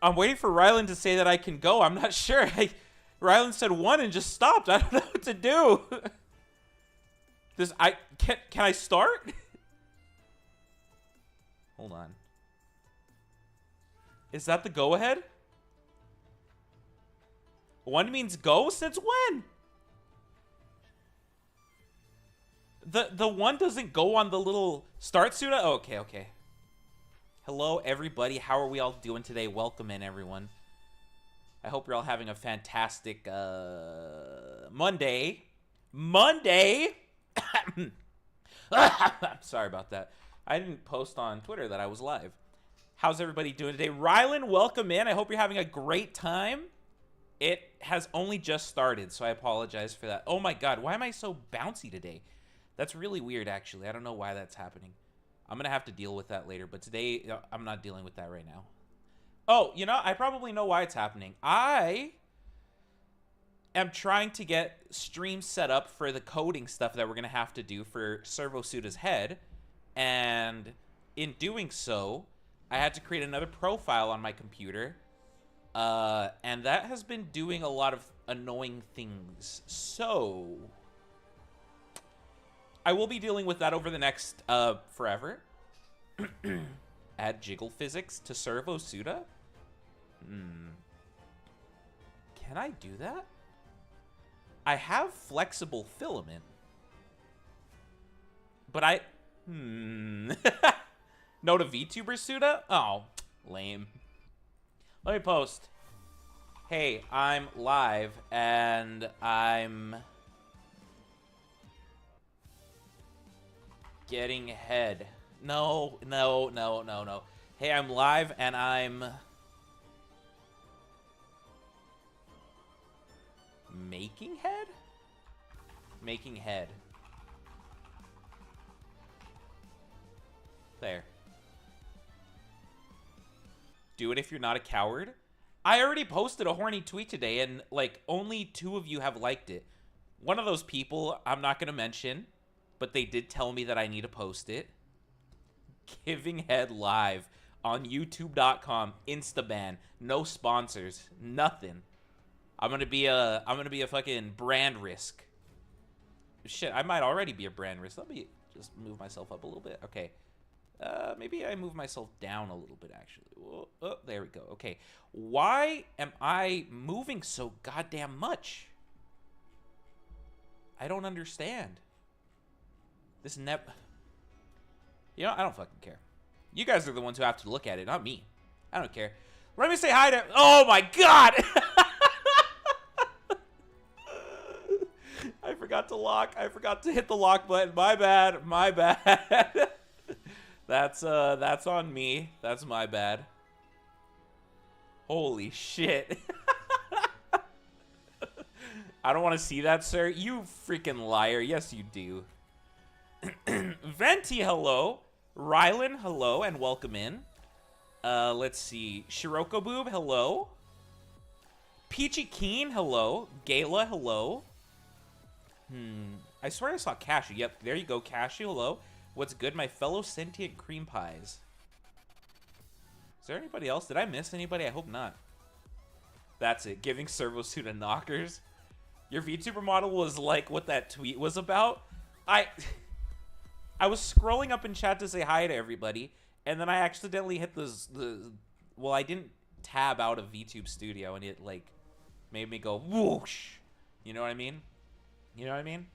I'm waiting for Rylan to say that I can go. I'm not sure. Rylan said 1 and just stopped. I don't know what to do. Can I start? Hold on. Is that the go-ahead? 1 means go? Since when? The 1 doesn't go on the little start Suda? Oh, okay. Hello, everybody. How are we all doing today? Welcome in, everyone. I hope you're all having a fantastic Monday. Sorry about that. I didn't post on Twitter that I was live. How's everybody doing today? Rylan, welcome in. I hope you're having a great time. It has only just started, so I apologize for that. Oh my god, why am I so bouncy today? That's really weird, actually. I don't know why that's happening. I'm going to have to deal with that later, but today I'm not dealing with that right now. Oh, you know, I probably know why it's happening. I am trying to get streams set up for the coding stuff that we're going to have to do for Servo Suda's head, and in doing so, I had to create another profile on my computer, and that has been doing a lot of annoying things. So I will be dealing with that over the next forever. Add jiggle physics to Servo Suda? Can I do that? I have flexible filament. But I... No to VTuber Suda? Oh, lame. Let me post. Hey, I'm live and I'm getting head. No. Hey, I'm live and I'm making head? Making head. There. Do it if you're not a coward. I already posted a horny tweet today and, like, only 2 of you have liked it. One of those people I'm not going to mention, but they did tell me that I need to post it. Giving head live on youtube.com, Instaban, no sponsors, nothing. I'm going to be a fucking brand risk. Shit, I might already be a brand risk. Let me just move myself up a little bit. Okay. Maybe I move myself down a little bit, actually. Oh, there we go. Okay. Why am I moving so goddamn much? I don't understand. This You know, I don't fucking care. You guys are the ones who have to look at it, not me. I don't care. Let me say hi to... Oh, my God! I forgot to lock. I forgot to hit the lock button. My bad. My bad. That's on me. That's my bad. Holy shit. I don't want to see that, sir. You freaking liar. Yes, you do. Venti, hello. Rylan, hello, and welcome in. Let's see. Shiroko Boob, hello. Peachy Keen, hello. Gala, hello. I swear I saw Cashew. Yep, there you go, Cashew, hello. What's good, my fellow sentient cream pies? Is there anybody else? Did I miss anybody? I hope not. That's it. Giving Servo Suda knockers. Your VTuber model was like what that tweet was about. I was scrolling up in chat to say hi to everybody, and then I accidentally hit well, I didn't tab out of VTube Studio, and it like made me go whoosh. You know what I mean? You know what I mean?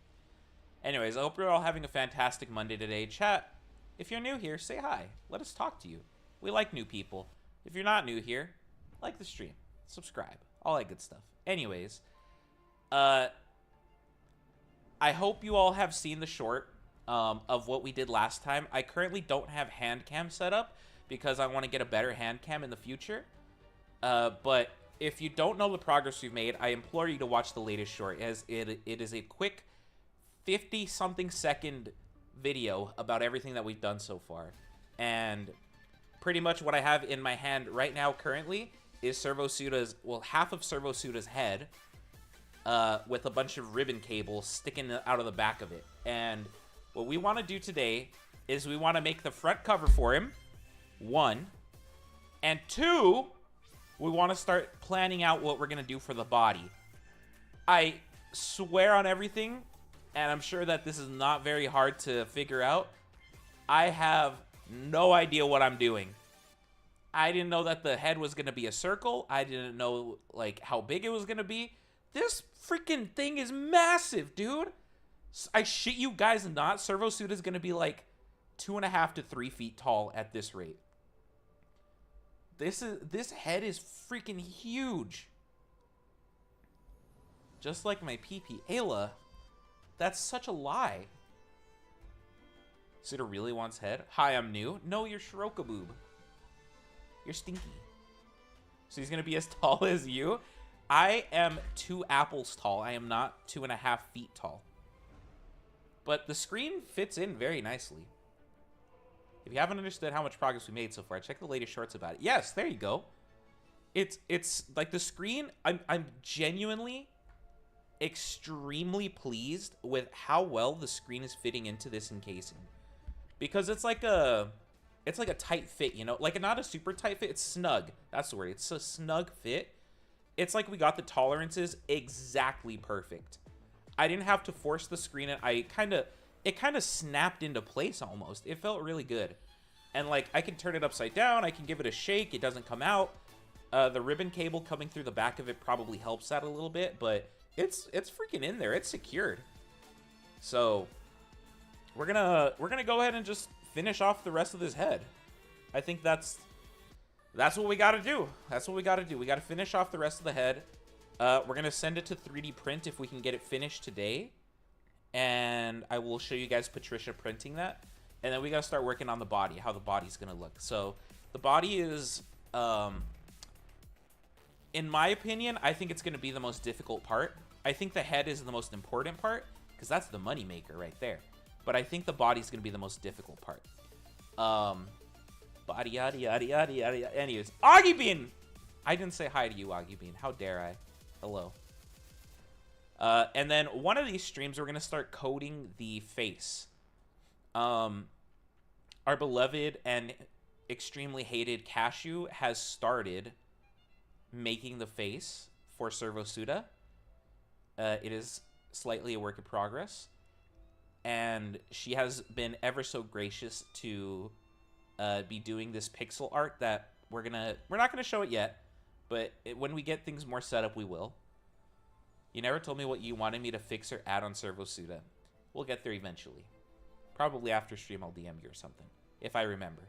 Anyways, I hope you're all having a fantastic Monday today. Chat, if you're new here, say hi. Let us talk to you. We like new people. If you're not new here, like the stream, subscribe, all that good stuff. Anyways, I hope you all have seen the short of what we did last time. I currently don't have hand cam set up because I want to get a better hand cam in the future. But if you don't know the progress we've made, I implore you to watch the latest short, as it is a quick 50-something second video about everything that we've done so far. And pretty much what I have in my hand right now currently is Servo Suda's, well, half of Servo Suda's head with a bunch of ribbon cables sticking out of the back of it. And what we want to do today is we want to make the front cover for him, 1, and 2, we want to start planning out what we're going to do for the body. I swear on everything, and I'm sure that this is not very hard to figure out, I have no idea what I'm doing. I didn't know that the head was going to be a circle. I didn't know, like, how big it was going to be. This freaking thing is massive, dude. I shit you guys not. Servo Suda is going to be, like, 2.5 to 3 feet tall at this rate. This head is freaking huge. Just like my PP. Ayla, that's such a lie. Suda really wants head? Hi, I'm new. No, you're Shiroko Boob. You're stinky. So he's going to be as tall as you? I am 2 apples tall. I am not 2.5 feet tall. But the screen fits in very nicely. If you haven't understood how much progress we made so far, check the latest shorts about it. Yes, there you go. It's like the screen, I'm genuinely extremely pleased with how well the screen is fitting into this encasing. Because it's like a tight fit, you know? Like, not a super tight fit, it's snug. That's the word. It's a snug fit. It's like we got the tolerances exactly perfect. I didn't have to force the screen, and it kind of snapped into place almost. It felt really good. And, like, I can turn it upside down, I can give it a shake, it doesn't come out. The ribbon cable coming through the back of it probably helps that a little bit, but it's freaking in there. It's secured. So we're gonna go ahead and just finish off the rest of this head. I think that's what we gotta do. That's what we gotta do. We gotta finish off the rest of the head. We're gonna send it to 3D print if we can get it finished today. And I will show you guys Patricia printing that. And then we gotta start working on the body, how the body's gonna look. So the body is, in my opinion, I think it's gonna be the most difficult part. I think the head is the most important part, because that's the money maker right there. But I think the body's gonna be the most difficult part. Body, yada, yada, yada, yada. Anyways, Augie Bean! I didn't say hi to you, Augie Bean. How dare I? Hello. And then one of these streams, we're going to start coding the face. Our beloved and extremely hated Cashew has started making the face for Servo Suda. It is slightly a work in progress. And she has been ever so gracious to be doing this pixel art that we're not gonna show it yet, but when we get things more set up, we will. You never told me what you wanted me to fix or add on Servo Suda. We'll get there eventually. Probably after stream, I'll DM you or something, if I remember.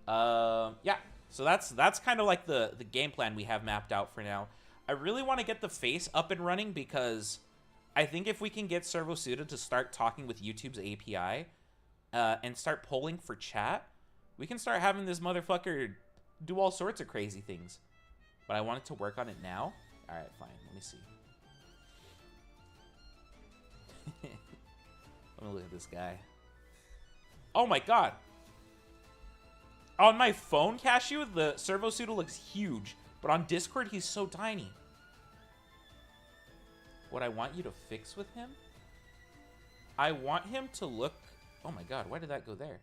Yeah. So that's kind of like the game plan we have mapped out for now. I really want to get the face up and running because I think if we can get Servo Suda to start talking with YouTube's API and start polling for chat, we can start having this motherfucker do all sorts of crazy things. But I wanted to work on it now. All right, fine. Let me see. Let me look at this guy. Oh my god. On my phone, Cashew, the Servo Suda looks huge. But on Discord, he's so tiny. What I want you to fix with him? I want him to look... Oh my god, why did that go there?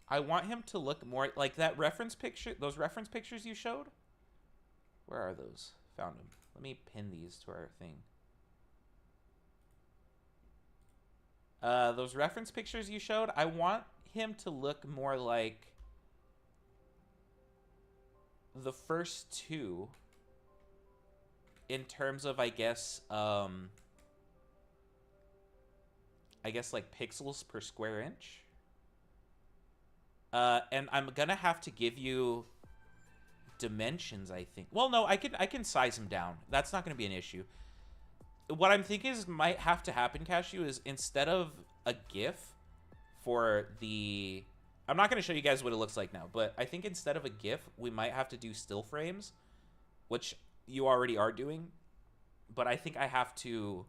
I want him to look more like that reference picture, those reference pictures you showed? Where are those? Found them. Let me pin these to our thing. Those reference pictures you showed, I want him to look more like the first two in terms of, I guess like pixels per square inch. And I'm gonna have to give you dimensions, I think. Well, no, I can size him down. That's not gonna be an issue. What I'm thinking is might have to happen, Cashew, is instead of a GIF for the... I'm not gonna show you guys what it looks like now, but I think instead of a GIF, we might have to do still frames, which you already are doing. But I think I have to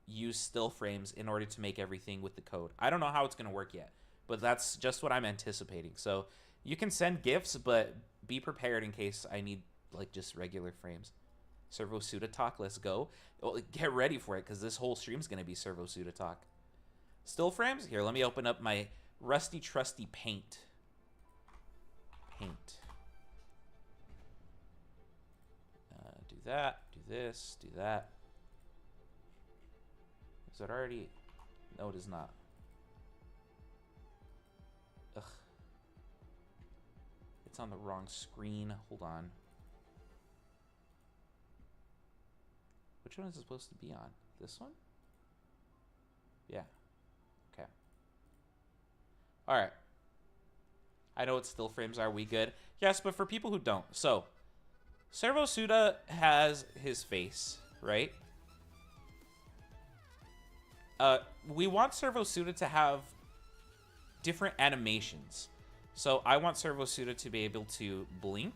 use still frames in order to make everything with the code. I don't know how it's gonna work yet, but that's just what I'm anticipating. So you can send GIFs, but be prepared in case I need like just regular frames. Servo Suda talk, let's go. Well, get ready for it because this whole stream's gonna be Servo Suda talk. Still frames? Here, let me open up my rusty trusty paint. that, do this, do that. Is that already? No, it is not. Ugh. It's on the wrong screen. Hold on. Which one is it supposed to be on? This one? Yeah. Okay. Alright. I know what still frames are. We good? Yes, but for people who don't. So, Servo Suda has his face, right? We want Servo Suda to have different animations. So I want Servo Suda to be able to blink.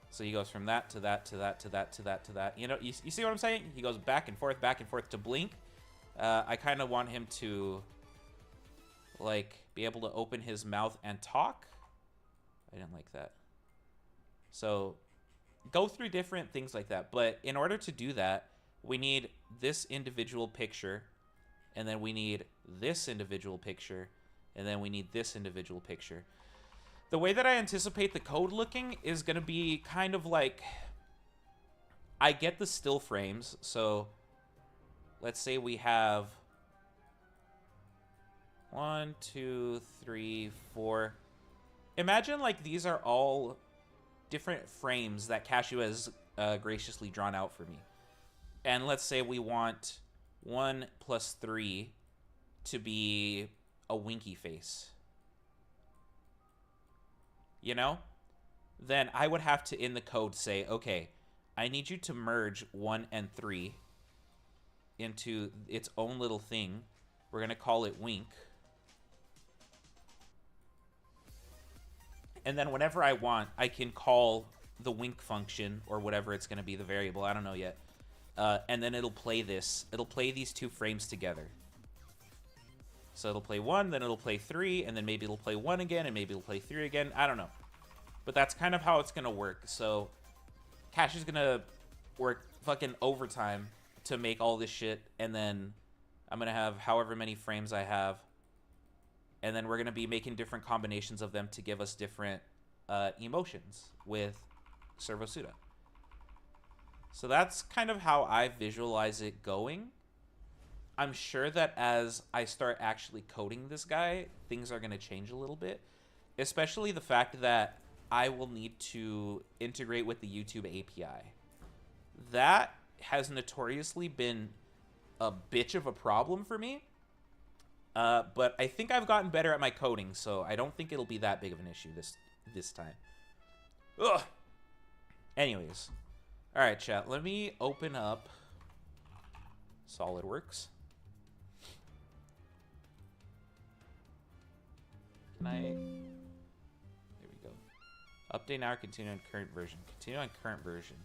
So he goes from that to that to that to that to that to that. You know, you see what I'm saying? He goes back and forth to blink. I kind of want him to, like, be able to open his mouth and talk. I didn't like that. So go through different things like that. But in order to do that, we need this individual picture, and then we need this individual picture, and then we need this individual picture. The way that I anticipate the code looking is going to be kind of like, I get the still frames. So let's say we have 1, 2, 3, 4. Imagine like these are all different frames that Cashew has graciously drawn out for me. And let's say we want 1 plus 3 to be a winky face. You know? Then I would have to, in the code, say, okay, I need you to merge 1 and 3 into its own little thing. We're going to call it wink. And then whenever I want, I can call the wink function or whatever it's going to be, the variable. I don't know yet. And then it'll play this. It'll play these two frames together. So it'll play 1, then it'll play 3, and then maybe it'll play 1 again, and maybe it'll play 3 again. I don't know. But that's kind of how it's going to work. So Cash is going to work fucking overtime to make all this shit, and then I'm going to have however many frames I have. And then we're going to be making different combinations of them to give us different emotions with Servo Suda. So that's kind of how I visualize it going. I'm sure that as I start actually coding this guy, things are going to change a little bit. Especially the fact that I will need to integrate with the YouTube API. That has notoriously been a bitch of a problem for me. But I think I've gotten better at my coding, so I don't think it'll be that big of an issue this time. Ugh. Anyways. Alright, chat. Let me open up SolidWorks. Can I... There we go. Update now or continue on current version? Continue on current version.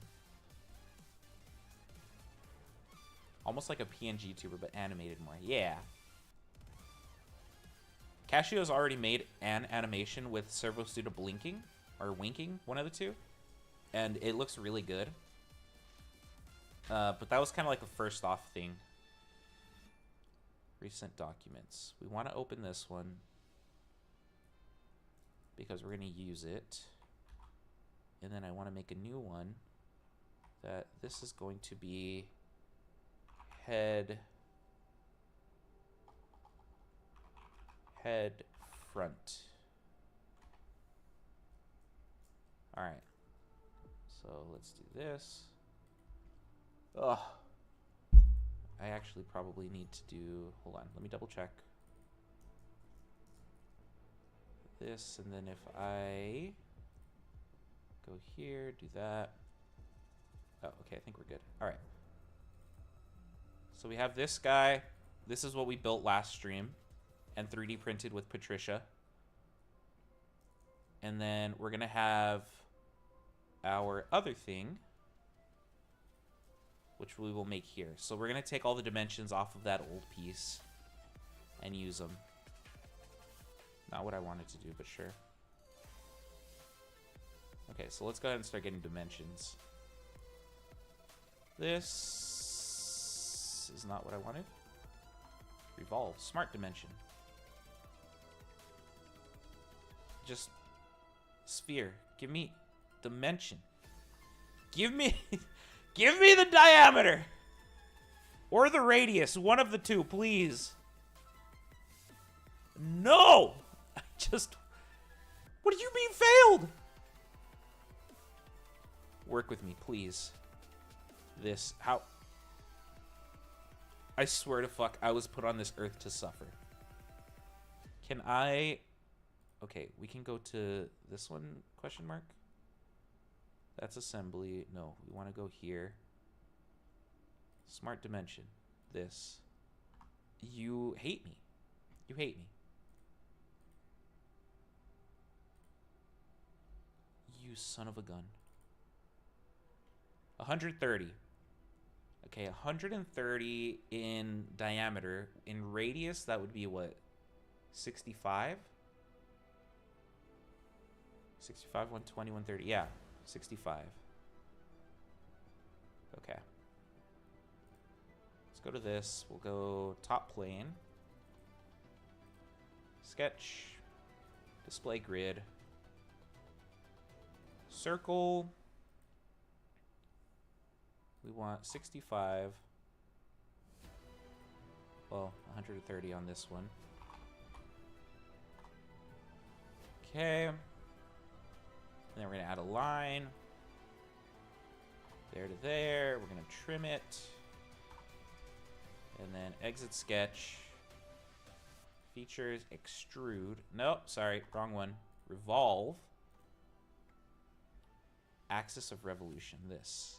Almost like a PNG tuber, but animated more. Yeah. Cashew has already made an animation with Servo Suda blinking, or winking, one of the two. And it looks really good. But that was kind of like a first off thing. Recent documents. We want to open this one because we're going to use it. And then I want to make a new one that this is going to be head front. All right. So let's do this. Ugh. I actually probably need to do... Hold on, let me double check. This, and then if I go here, do that. Oh, okay, I think we're good. All right. So we have this guy. This is what we built last stream and 3D printed with Patricia. And then we're going to have our other thing, which we will make here. So we're going to take all the dimensions off of that old piece and use them. Not what I wanted to do, but sure. Okay, so let's go ahead and start getting dimensions. This is not what I wanted. Revolve. Smart dimension. Just sphere. Give me dimension. Give me give me the diameter. Or the radius. One of the two, please. No! I just... What do you mean failed? Work with me, please. This... How... I swear to fuck, I was put on this earth to suffer. Can I... Okay, we can go to this one, question mark? That's assembly. No, we want to go here. Smart dimension. This. You hate me. You hate me. You son of a gun. 130. Okay, 130 in diameter. In radius, that would be what? 65? 65, 120, 130. Yeah, 65. Okay. Let's go to this. We'll go top plane. Sketch. Display grid. Circle. We want 65. Well, 130 on this one. Okay. And then we're going to add a line. There to there. We're going to trim it. And then exit sketch. Features, extrude. Nope, sorry, wrong one. Revolve. Axis of revolution, this.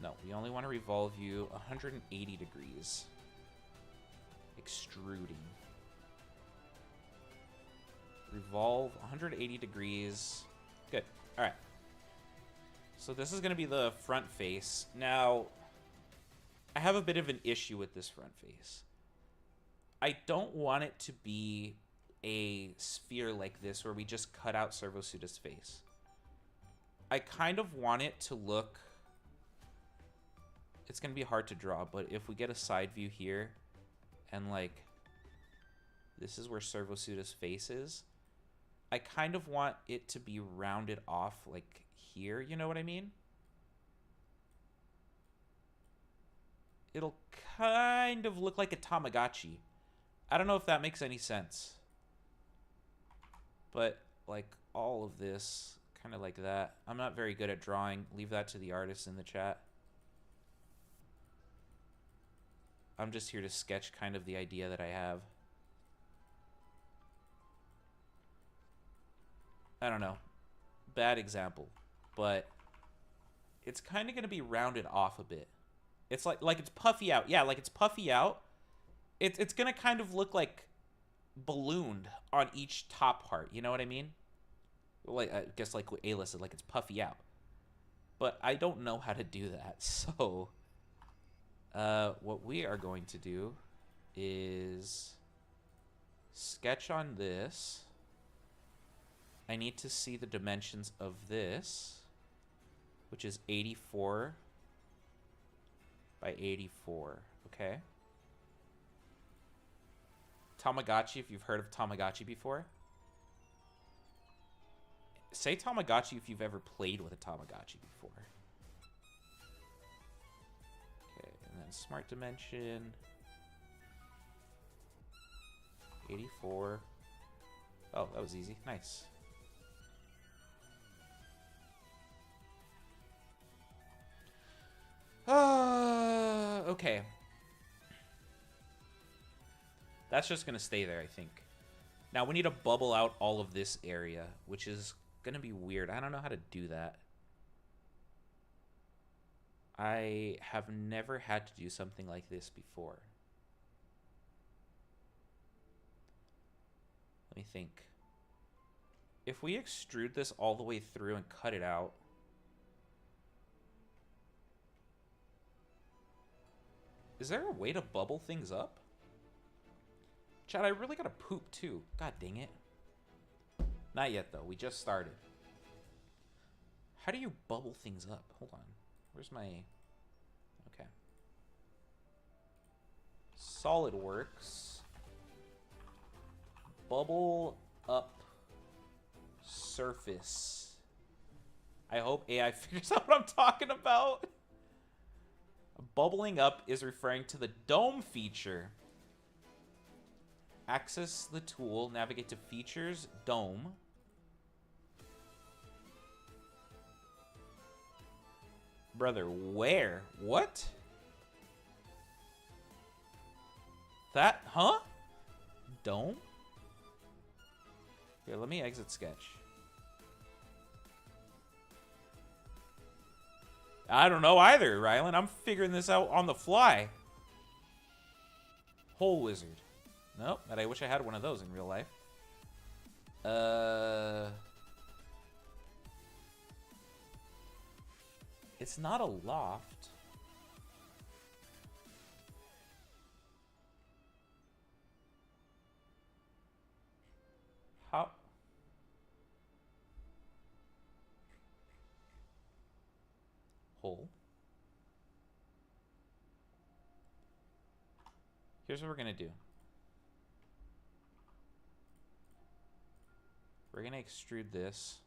No, we only want to revolve you 180 degrees. Extruding. Revolve 180 degrees. Good. All right. So this is going to be the front face. Now, I have a bit of an issue with this front face. I don't want it to be a sphere like this where we just cut out Servo Suda's face. I kind of want it to look... It's going to be hard to draw, but if we get a side view here and like this is where Servo Suda's face is, I kind of want it to be rounded off like here, you know what I mean? It'll kind of look like a Tamagotchi. I don't know if that makes any sense. But like all of this, kind of like that. I'm not very good at drawing. Leave that to the artists in the chat. I'm just here to sketch kind of the idea that I have. I don't know. Bad example. But it's kind of going to be rounded off a bit. It's like it's puffy out. Yeah, like it's puffy out. It's going to kind of look like ballooned on each top part. You know what I mean? Like I guess like what Ayla said, like it's puffy out. But I don't know how to do that. So what we are going to do is sketch on this. I need to see the dimensions of this, which is 84 by 84, okay? Tamagotchi, if you've heard of Tamagotchi before. Say Tamagotchi if you've ever played with a Tamagotchi before. Okay, and then smart dimension. 84. Oh, that was easy. Nice. Okay. That's just going to stay there, I think. Now, we need to bubble out all of this area, which is going to be weird. I don't know how to do that. I have never had to do something like this before. Let me think. If we extrude this all the way through and cut it out, is there a way to bubble things up? Chad, I really gotta poop too. God dang it. Not yet though, we just started. How do you bubble things up? Hold on. Where's my... Okay. SolidWorks. Bubble up surface. I hope AI figures out what I'm talking about. Bubbling up is referring to the dome feature. Access the tool, navigate to features, dome. Brother, where? What? That, huh? Dome? Here, let me exit sketch. I don't know either, Rylan. I'm figuring this out on the fly. Hole wizard. Nope, but I wish I had one of those in real life. It's not a loft. How? Hole. Here's what we're gonna do. We're gonna extrude this.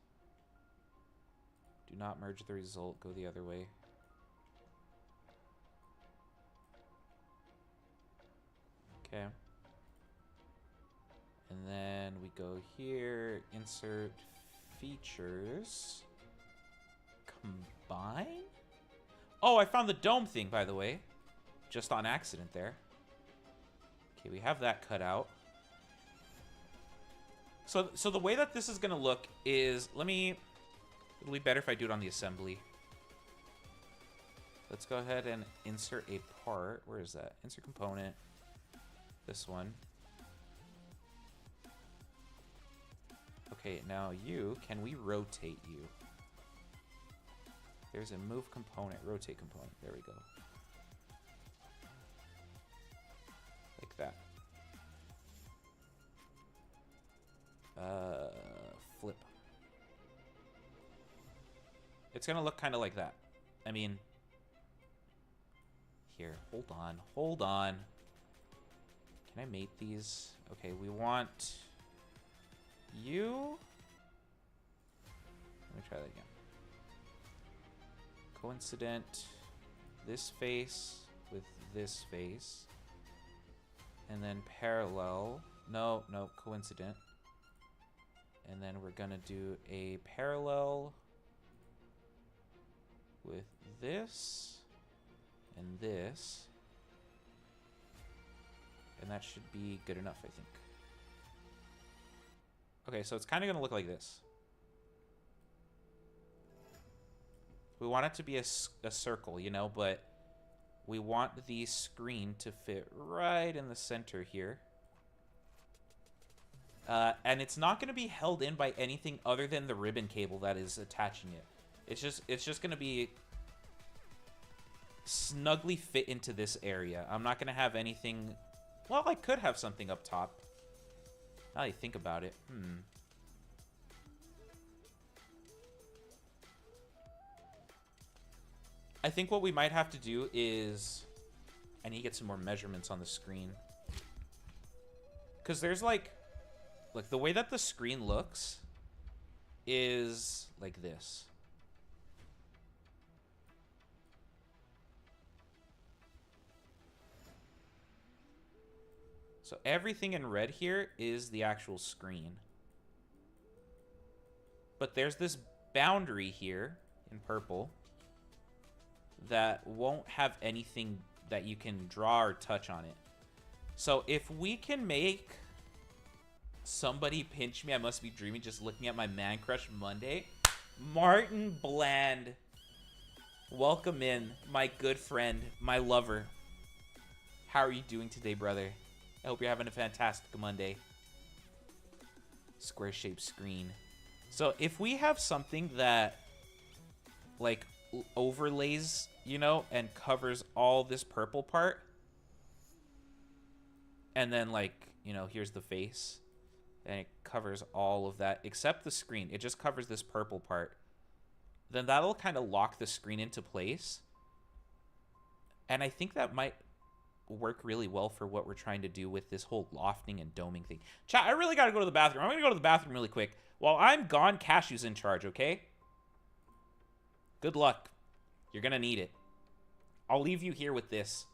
Do not merge the result, go the other way. Okay. And then we go here, insert features, combine? Oh, I found the dome thing, by the way. Just on accident there. Okay, we have that cut out. So the way that this is gonna look is, it'll be better if I do it on the assembly. Let's go ahead and insert a part. Where is that? Insert component. This one. Okay, now can we rotate you? There's a move component, rotate component. There we go. Like that. Flip. It's gonna look kind of like that. I mean, here, hold on. Can I mate these? Okay, we want you. Let me try that again. Coincident, this face with this face. And then parallel. No, coincident. And then we're gonna do a parallel with this and this. And that should be good enough, I think. Okay, so it's kind of gonna look like this. We want it to be a circle, you know, but we want the screen to fit right in the center here. And it's not going to be held in by anything other than the ribbon cable that is attaching it. It's just going to be snugly fit into this area. I'm not going to have anything. Well, I could have something up top. Now that I think about it. I think what we might have to do is I need to get some more measurements on the screen. Because there's like the way that the screen looks is like this. So everything in red here is the actual screen. But there's this boundary here in purple that won't have anything that you can draw or touch on it. So if we can make somebody pinch me, I must be dreaming just looking at my man crush Monday. Martin Bland. Welcome in, my good friend, my lover. How are you doing today, brother? I hope you're having a fantastic Monday. Square shaped screen. So if we have something that like overlays, you know, and covers all this purple part, and then like, you know, here's the face, and it covers all of that except the screen. It just covers this purple part. Then that'll kind of lock the screen into place. And I think that might work really well for what we're trying to do with this whole lofting and doming thing. Chat, I really got to go to the bathroom. I'm going to go to the bathroom really quick. While I'm gone, Cashew's in charge, okay? Good luck. You're gonna need it. I'll leave you here with this.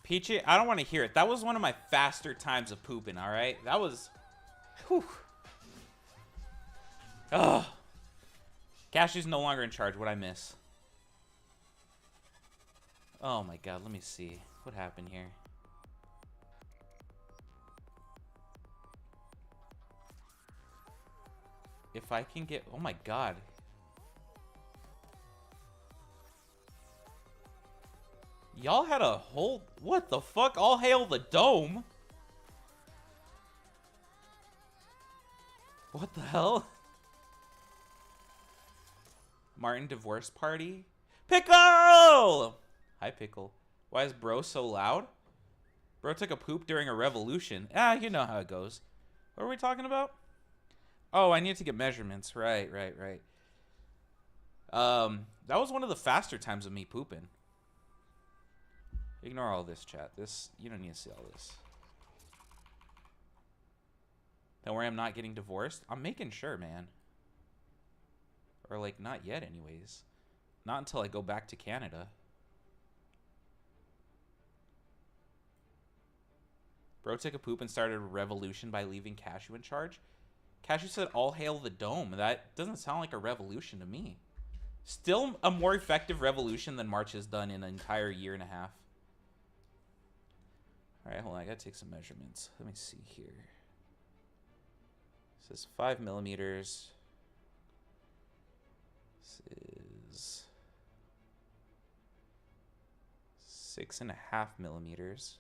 Peachy, I don't want to hear it. That was one of my faster times of pooping, all right? That was... Whew. Ugh. Cashew's no longer in charge. What'd I miss? Oh my god, let me see. What happened here? If I can get... Oh my god. Y'all had a whole... What the fuck? All hail the dome. What the hell? Martin divorce party? Pickle! Hi, Pickle. Why is bro so loud? Bro took a poop during a revolution. Ah, you know how it goes. What are we talking about? Oh, I need to get measurements. Right. That was one of the faster times of me pooping. Ignore all this, chat. This, you don't need to see all this. Don't worry, I'm not getting divorced. I'm making sure, man. Or, like, not yet, anyways. Not until I go back to Canada. Bro took a poop and started a revolution by leaving Cashew in charge. Cashew said, all hail the dome. That doesn't sound like a revolution to me. Still a more effective revolution than March has done in an entire year and a half. Alright, hold on. I gotta take some measurements. Let me see here. This is 5 millimeters. This is 6.5 millimeters.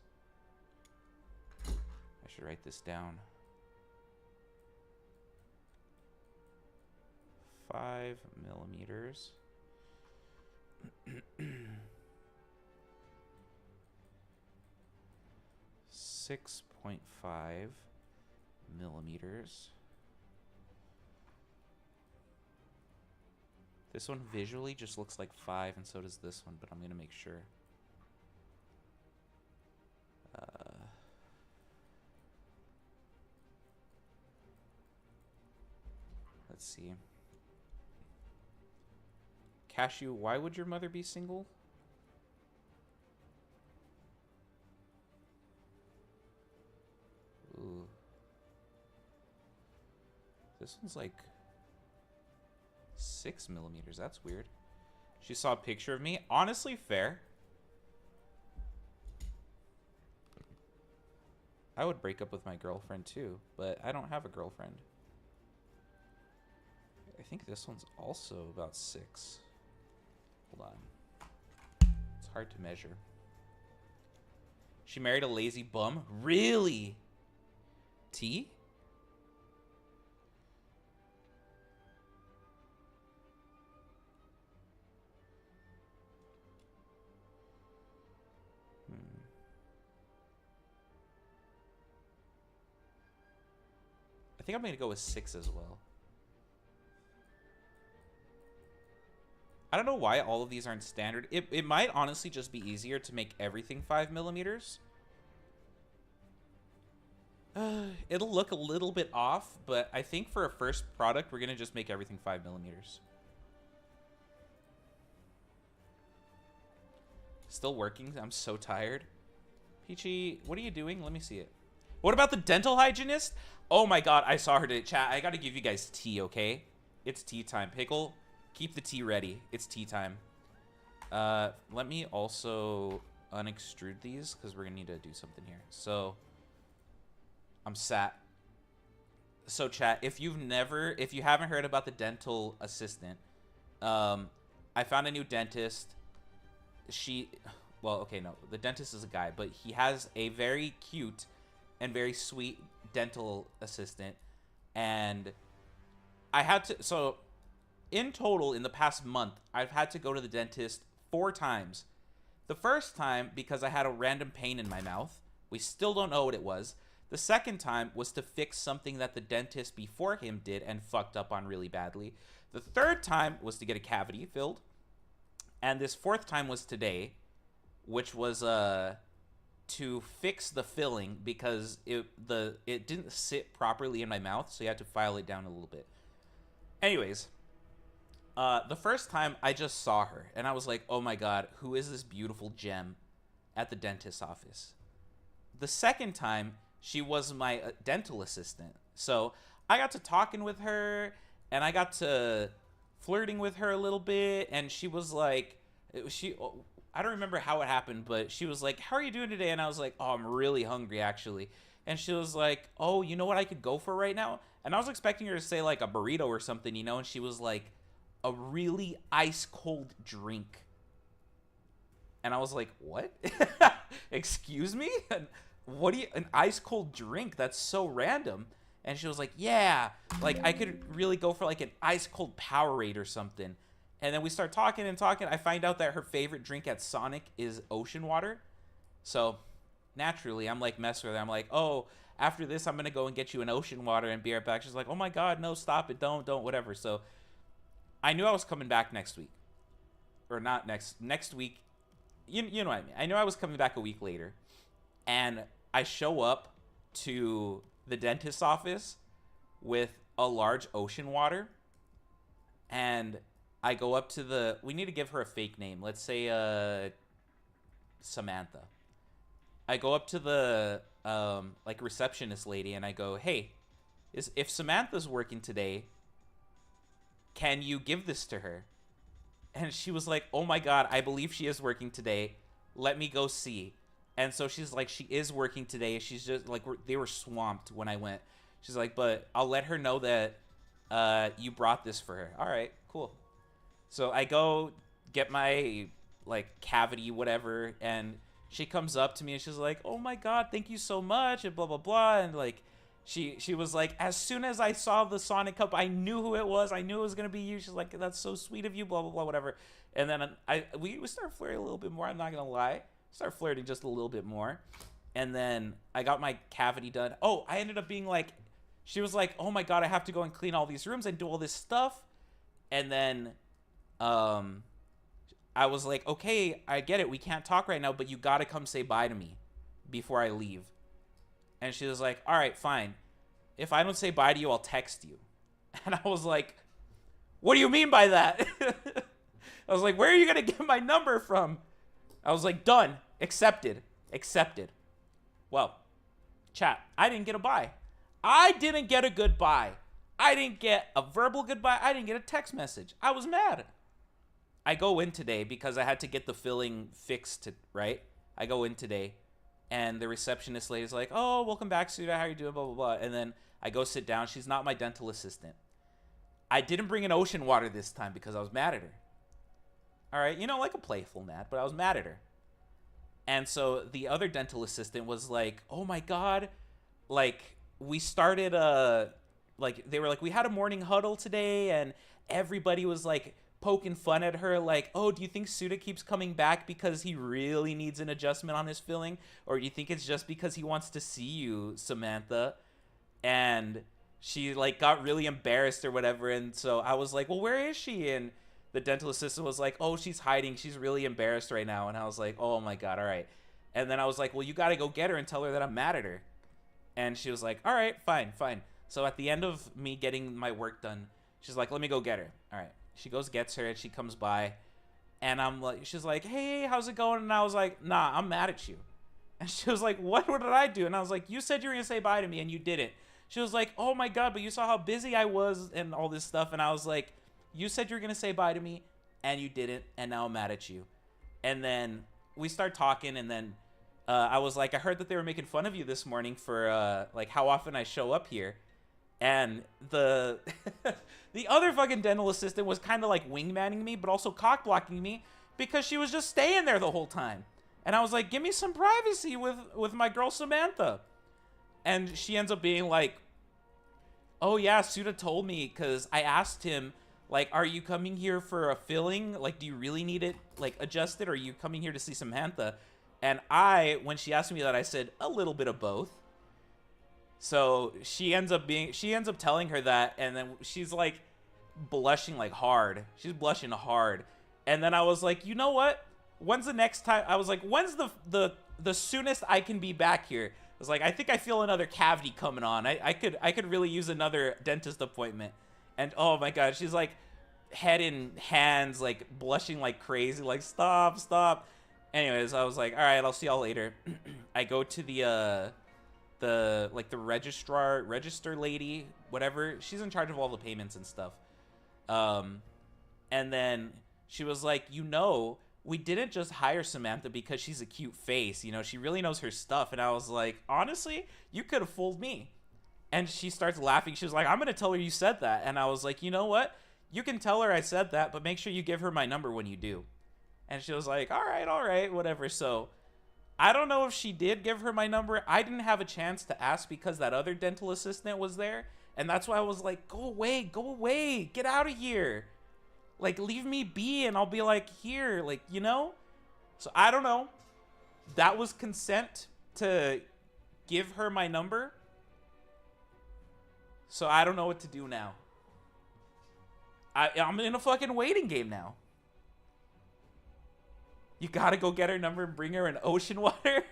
I should write this down. 5 millimeters. 6.5 millimeters. This one visually just looks like 5, and so does this one, but I'm going to make sure. Let's see. Cashew, why would your mother be single? Ooh. This one's like 6 millimeters. That's weird. She saw a picture of me. Honestly, fair. I would break up with my girlfriend too, but I don't have a girlfriend. I think this one's also about 6. Hold on. It's hard to measure. She married a lazy bum? Really? T? I think I'm going to go with 6 as well. I don't know why all of these aren't standard. It might honestly just be easier to make everything 5 millimeters. It'll look a little bit off, but I think for a first product, we're going to just make everything 5 millimeters. Still working. I'm so tired. Peachy, what are you doing? Let me see it. What about the dental hygienist? Oh my god, I saw her today. Chat, I got to give you guys tea, okay? It's tea time. Pickle, keep the tea ready. It's tea time. Let me also unextrude these because we're going to need to do something here. So, I'm sat. So, chat, if you haven't heard about the dental assistant, I found a new dentist. Well, okay, no. The dentist is a guy, but he has a very cute and very sweet dental assistant. And I had to... So, in total, in the past month, I've had to go to the dentist 4 times. The first time, because I had a random pain in my mouth. We still don't know what it was. The second time was to fix something that the dentist before him did and fucked up on really badly. The third time was to get a cavity filled. And this 4th time was today, which was to fix the filling because it didn't sit properly in my mouth, so you had to file it down a little bit. Anyways, the first time I just saw her and I was like, oh my god, who is this beautiful gem? at the dentist's office. The second time, she was my dental assistant. So I got to talking with her, and I got to flirting with her a little bit, and she was like, I don't remember how it happened, but she was like, how are you doing today? And I was like, oh, I'm really hungry, actually. And she was like, oh, you know what I could go for right now? And I was expecting her to say, like, a burrito or something, you know? And she was like, a really ice-cold drink. And I was like, what? Excuse me? What do you... An ice-cold drink? That's so random. And she was like, yeah. Like, I could really go for, like, an ice-cold Powerade or something. And then we start talking and talking. I find out that her favorite drink at Sonic is ocean water. So... naturally, I'm like messing with her. I'm like, oh, after this, I'm gonna go and get you an ocean water and be right back. She's like, oh my god, no, stop it, don't, whatever. So I knew I was coming back next week, or not next week. You know what I mean? I knew I was coming back a week later, and I show up to the dentist's office with a large ocean water, and I go up to the. We need to give her a fake name. Let's say Samantha. I go up to the like receptionist lady and I go, hey, if Samantha's working today, can you give this to her? And she was like, oh my god, I believe she is working today. Let me go see. And so she's like, she is working today. She's just like, they were swamped when I went. She's like, but I'll let her know that you brought this for her. All right, cool. So I go get my like cavity, whatever, and she comes up to me and she's like, oh my god, thank you so much, and blah, blah, blah. And like, she was like, as soon as I saw the Sonic Cup, I knew who it was. I knew it was going to be you. She's like, that's so sweet of you, blah, blah, blah, whatever. And then we started flirting a little bit more. I'm not going to lie. Started flirting just a little bit more. And then I got my cavity done. Oh, I ended up being like, she was like, oh my god, I have to go and clean all these rooms and do all this stuff. And then, I was like, okay, I get it. We can't talk right now, but you got to come say bye to me before I leave. And she was like, all right, fine. If I don't say bye to you, I'll text you. And I was like, what do you mean by that? I was like, where are you going to get my number from? I was like, done. Accepted. Well, chat, I didn't get a bye. I didn't get a goodbye. I didn't get a verbal goodbye. I didn't get a text message. I was mad. I go in today because I had to get the filling fixed, right? I go in today, and the receptionist lady's like, oh, welcome back, Suda. How you doing? Blah, blah, blah. And then I go sit down. She's not my dental assistant. I didn't bring an ocean water this time because I was mad at her. All right? You know, like a playful mad, but I was mad at her. And so the other dental assistant was like, oh, my God. Like, we started, like, they were like, we had a morning huddle today, and everybody was, like, poking fun at her, like, oh, do you think Suda keeps coming back because he really needs an adjustment on his filling? Or do you think it's just because he wants to see you, Samantha? And she, like, got really embarrassed or whatever, and so I was like, well, where is she? And the dental assistant was like, oh, she's hiding. She's really embarrassed right now. And I was like, oh, my God, all right. And then I was like, well, you got to go get her and tell her that I'm mad at her. And she was like, all right, fine. So at the end of me getting my work done, she's like, let me go get her. All right. She goes, gets her, and she comes by, and I'm like, she's like, hey, how's it going? And I was like, nah, I'm mad at you. And she was like, what did I do? And I was like, you said you were going to say bye to me, and you didn't. She was like, oh my God, but you saw how busy I was and all this stuff. And I was like, you said you were going to say bye to me, and you didn't, and now I'm mad at you. And then we start talking, and then I was like, I heard that they were making fun of you this morning for, like, how often I show up here. And the the other fucking dental assistant was kind of like wingmanning me, but also cock-blocking me because she was just staying there the whole time. And I was like, give me some privacy with my girl Samantha. And she ends up being like, oh yeah, Suda told me because I asked him, like, are you coming here for a filling? Like, do you really need it, like, adjusted? Or are you coming here to see Samantha? And when she asked me that, I said, a little bit of both. So she ends up telling her that, and then she's like blushing like hard. She's blushing hard. And then I was like, you know what? When's the next time? I was like, when's the soonest I can be back here? I was like, I think I feel another cavity coming on. I could really use another dentist appointment. And oh my God, she's like head in hands, like blushing like crazy, like stop. Anyways, I was like, all right, I'll see y'all later. I go to the register lady, whatever. She's in charge of all the payments and stuff. And then she was like, we didn't just hire Samantha because she's a cute face. She really knows her stuff. And I was like, honestly, you could have fooled me. And she starts laughing. She was like, I'm going to tell her you said that. And I was like, you know what? You can tell her I said that, but make sure you give her my number when you do. And she was like, all right, whatever. So I don't know if she did give her my number. I didn't have a chance to ask because that other dental assistant was there. And that's why I was like, go away, get out of here. Like, leave me be, and I'll be like, here, like, So I don't know. That was consent to give her my number. So I don't know what to do now. I'm in a fucking waiting game now. You gotta go get her number and bring her an ocean water.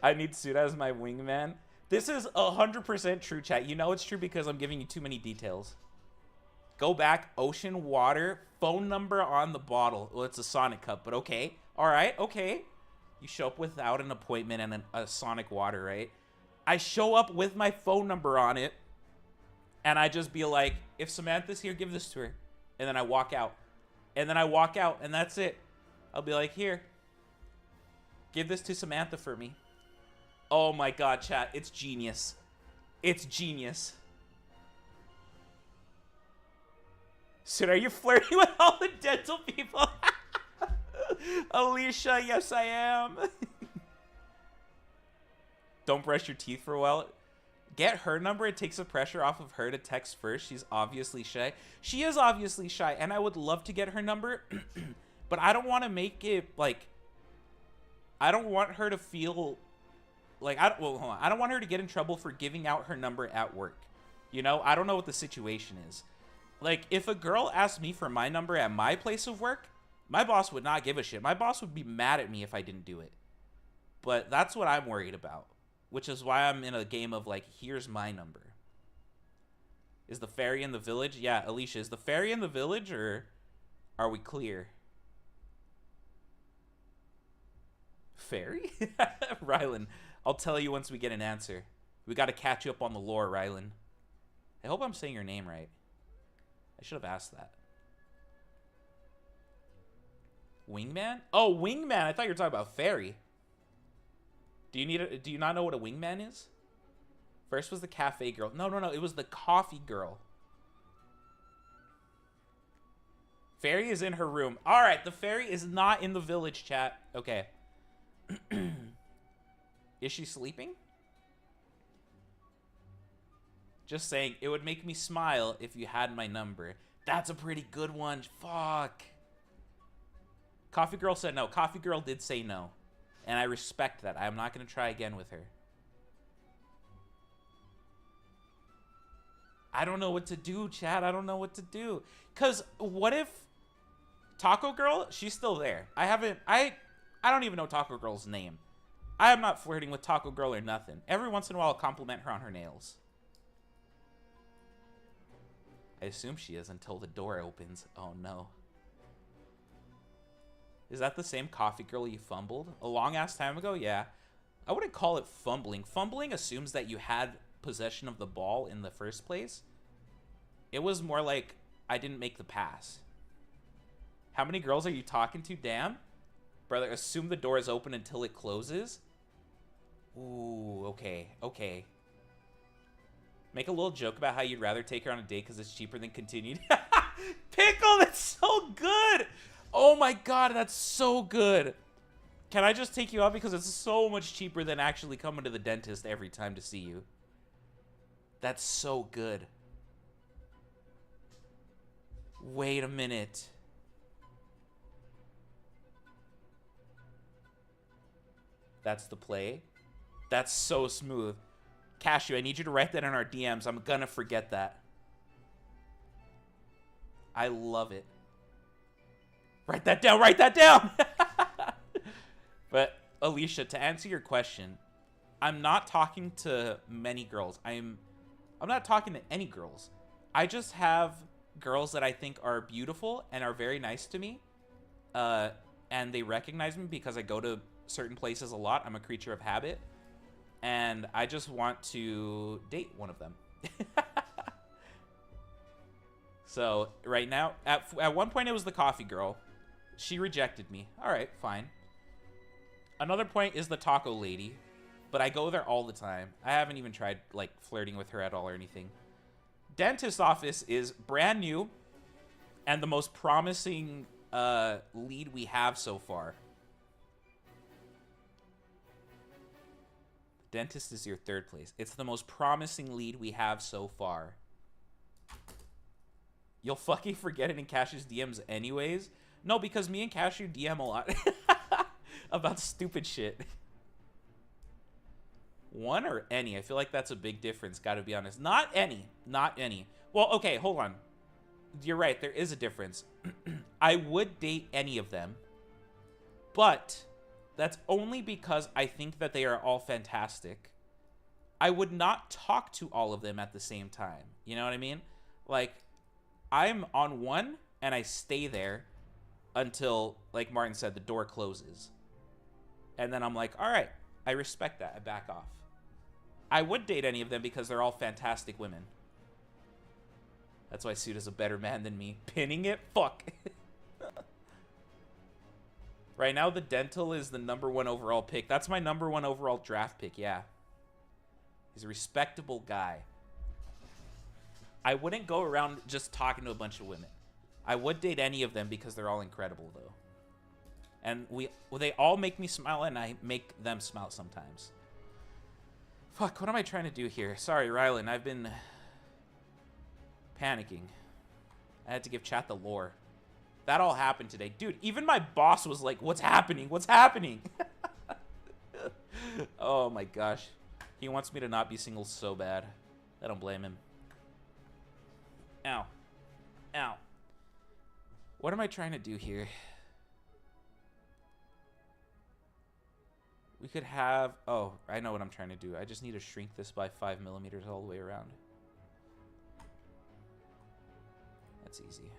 I need Suda as my wingman. This is 100% true, chat. You know it's true because I'm giving you too many details. Go back, ocean water, phone number on the bottle. Well, it's a Sonic cup, but okay. All right, okay. You show up without an appointment and a Sonic water, right? I show up with my phone number on it, and I just be like, if Samantha's here, give this to her. And then I walk out. And that's it. I'll be like, here. Give this to Samantha for me. Oh my god, chat. It's genius. It's genius. Sid, are you flirting with all the dental people? Alicia, yes I am. Don't brush your teeth for a while. Get her number. It takes the pressure off of her to text first. She's obviously shy. She is obviously shy, and I would love to get her number, but I don't want to make it, like, I don't want her to feel, like, hold on. I don't want her to get in trouble for giving out her number at work. I don't know what the situation is. Like, if a girl asked me for my number at my place of work, my boss would not give a shit. My boss would be mad at me if I didn't do it. But that's what I'm worried about. Which is why I'm in a game of, like, here's my number. Is the fairy in the village? Yeah, Alicia, is the fairy in the village, or are we clear? Fairy? Rylan, I'll tell you once we get an answer. We got to catch you up on the lore, Rylan. I hope I'm saying your name right. I should have asked that. Wingman? Oh, wingman. I thought you were talking about fairy. Do you not know what a wingman is? First was the cafe girl. No. It was the coffee girl. Fairy is in her room. All right, the fairy is not in the village, chat. Okay. Is she sleeping? Just saying, it would make me smile if you had my number. That's a pretty good one. Fuck. Coffee girl said no. Coffee girl did say no. And I respect that. I'm not going to try again with her. I don't know what to do, chat. I don't know what to do. Because what if Taco Girl, she's still there. I don't even know Taco Girl's name. I am not flirting with Taco Girl or nothing. Every once in a while, I'll compliment her on her nails. I assume she is until the door opens. Oh, no. Is that the same coffee girl you fumbled? A long-ass time ago? Yeah. I wouldn't call it fumbling. Fumbling assumes that you had possession of the ball in the first place. It was more like I didn't make the pass. How many girls are you talking to? Damn. Brother, assume the door is open until it closes. Ooh, okay. Okay. Make a little joke about how you'd rather take her on a date because it's cheaper than continued. Pickle, that's so good. Oh my god, that's so good. Can I just take you out because it's so much cheaper than actually coming to the dentist every time to see you? That's so good. Wait a minute. That's the play. That's so smooth. Cashew, I need you to write that in our DMs. I'm gonna forget that. I love it. Write that down, write that down! But, Alicia, to answer your question, I'm not talking to many girls. I'm not talking to any girls. I just have girls that I think are beautiful and are very nice to me, and they recognize me because I go to certain places a lot. I'm a creature of habit, and I just want to date one of them. So right now, at one point it was the coffee girl. She rejected me. All right, fine. Another point is the taco lady, but I go there all the time. I haven't even tried like flirting with her at all or anything. Dentist's office is brand new and the most promising lead we have so far. Dentist is your third place. It's the most promising lead we have so far. You'll fucking forget it in Cashew's DMs anyways. No, because me and Cashew DM a lot about stupid shit. One or any? I feel like that's a big difference, gotta be honest. Not any. Not any. Well, okay, hold on. You're right, there is a difference. I would date any of them, but that's only because I think that they are all fantastic. I would not talk to all of them at the same time. You know what I mean? Like, I'm on one, and I stay there until, like Martin said, the door closes. And then I'm like, all right, I respect that. I back off. I would date any of them because they're all fantastic women. That's why Suda's a better man than me. Pinning it? Fuck. Right now, the dental is the #1 overall pick. That's my #1 overall draft pick, yeah. He's a respectable guy. I wouldn't go around just talking to a bunch of women. I would date any of them because they're all incredible, though. And they all make me smile, and I make them smile sometimes. Fuck, what am I trying to do here? Sorry, Rylan, I've been panicking. I had to give chat the lore. That all happened today. Dude, even my boss was like, what's happening? What's happening? Oh my gosh. He wants me to not be single so bad. I don't blame him. Ow. Ow. What am I trying to do here? We could have... Oh, I know what I'm trying to do. I just need to shrink this by 5 millimeters all the way around. That's easy.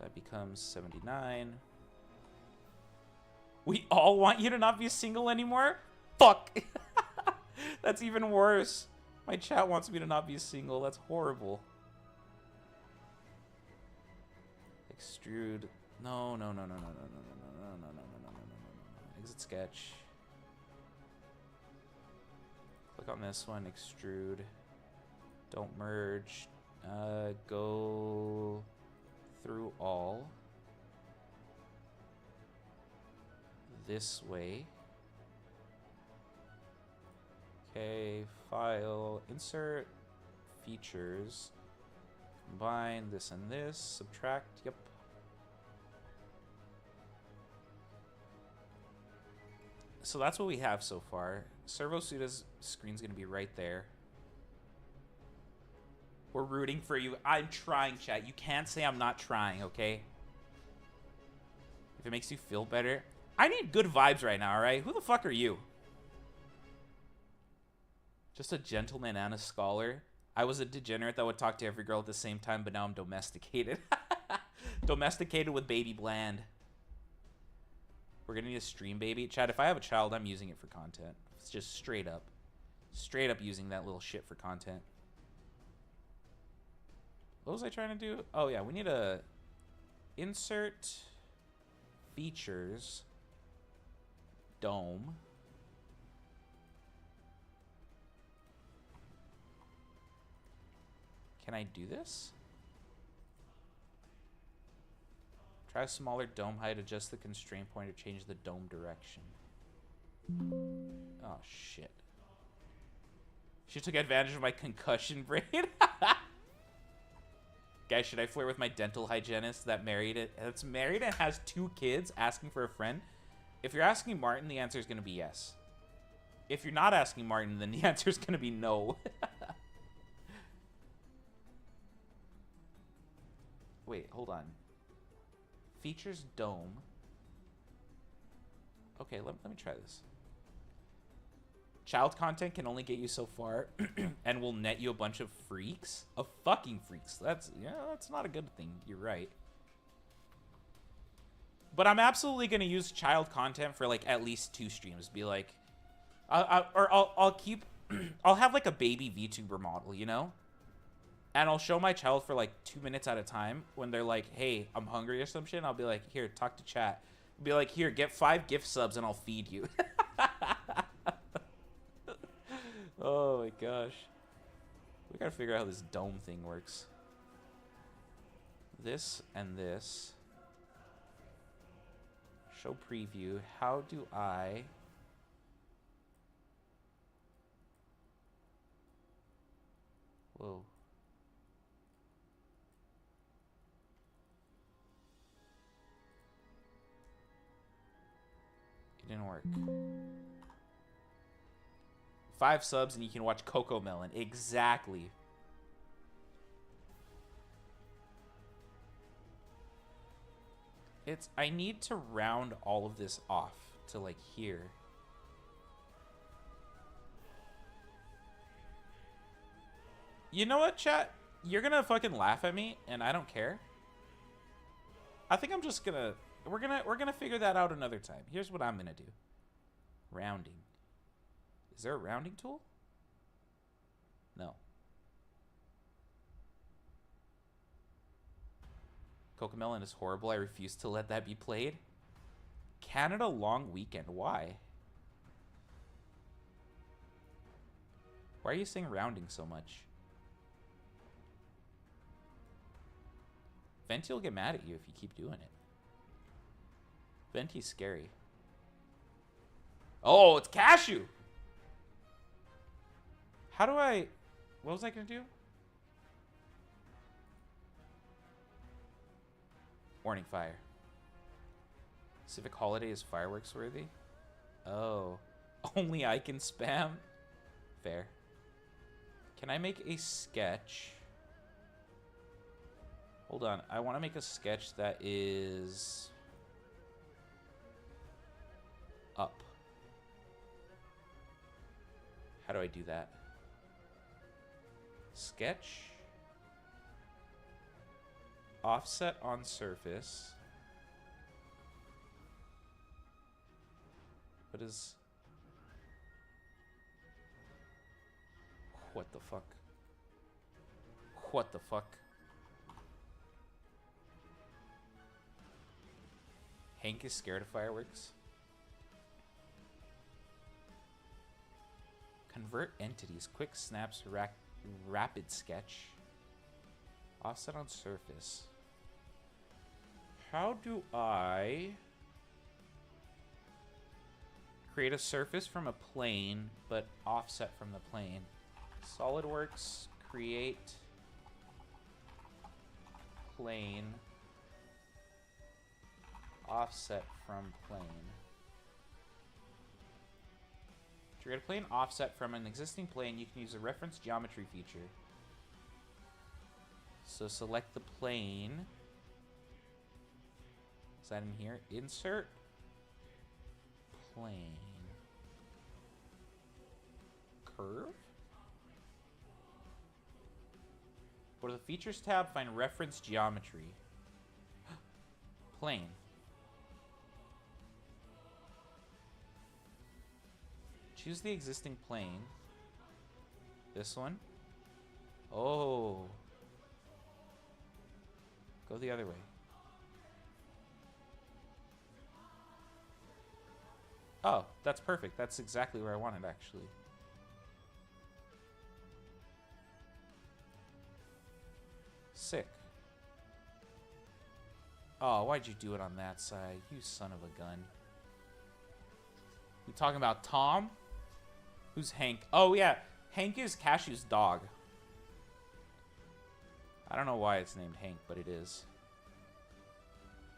That becomes 79. We all want you to not be single anymore? Fuck! That's even worse. My chat wants me to not be single. That's horrible. Extrude. No. Exit sketch. Click on this one. Extrude. Don't merge. Go through all. This way. Okay, file, insert, features, combine this and this, subtract, yep. So that's what we have so far. Servo Suda's screen's gonna be right there. We're rooting for you. I'm trying, chat. You can't say I'm not trying, okay? If it makes you feel better. I need good vibes right now, alright? Who the fuck are you? Just a gentleman and a scholar. I was a degenerate that would talk to every girl at the same time, but now I'm domesticated. Domesticated with baby bland. We're gonna need a stream baby. Chad, if I have a child, I'm using it for content. It's just straight up. Straight up using that little shit for content. What was I trying to do? Oh yeah, we need a insert features dome. Can I do this? Try a smaller dome height, adjust the constraint pointer, change the dome direction. Oh, shit. She took advantage of my concussion brain. Guys, should I flirt with my dental hygienist that's married and has 2 kids asking for a friend? If you're asking Martin, the answer is going to be yes. If you're not asking Martin, then the answer is going to be no. Wait, hold on. Features dome. Okay, let me try this. Child content can only get you so far and will net you a bunch of freaks. Of fucking freaks. That's not a good thing. You're right. But I'm absolutely going to use child content for like at least 2 streams. Be like, I'll keep, I'll have like a baby VTuber model, you know? And I'll show my child for like 2 minutes at a time when they're like, hey, I'm hungry or some shit. And I'll be like, here, talk to chat. I'll be like, here, get 5 gift subs and I'll feed you. Oh my gosh. We gotta figure out how this dome thing works. This and this. Show preview. How do I... Whoa. It didn't work. 5 subs and you can watch Coco Melon. Exactly. I need to round all of this off to like here. You know what, chat? You're gonna fucking laugh at me and I don't care. I think I'm just gonna we're gonna figure that out another time. Here's what I'm gonna do. Rounding. Is there a rounding tool? No. Cocomelon is horrible. I refuse to let that be played. Canada long weekend. Why? Why are you saying rounding so much? Venti will get mad at you if you keep doing it. Venti's scary. Oh, it's Cashew! How do I... What was I going to do? Warning fire. Civic holiday is fireworks worthy? Oh. Only I can spam? Fair. Can I make a sketch? Hold on. I want to make a sketch that is... up. How do I do that? Sketch. Offset on surface. What is... What the fuck? What the fuck? Hank is scared of fireworks. Convert entities. Quick snaps. Rapid sketch. Offset on surface. How do I create a surface from a plane, but offset from the plane? SolidWorks, create plane, offset from plane. To create a plane offset from an existing plane, you can use a reference geometry feature. So select the plane. Is that in here? Insert plane. Curve? Go to the Features tab, find Reference Geometry. Plane. Choose the existing plane. This one. Oh. Go the other way. Oh, that's perfect. That's exactly where I wanted, actually. Sick. Oh, why'd you do it on that side? You son of a gun. You talking about Tom? Who's Hank? Oh, yeah. Hank is Cashew's dog. I don't know why it's named Hank, but it is.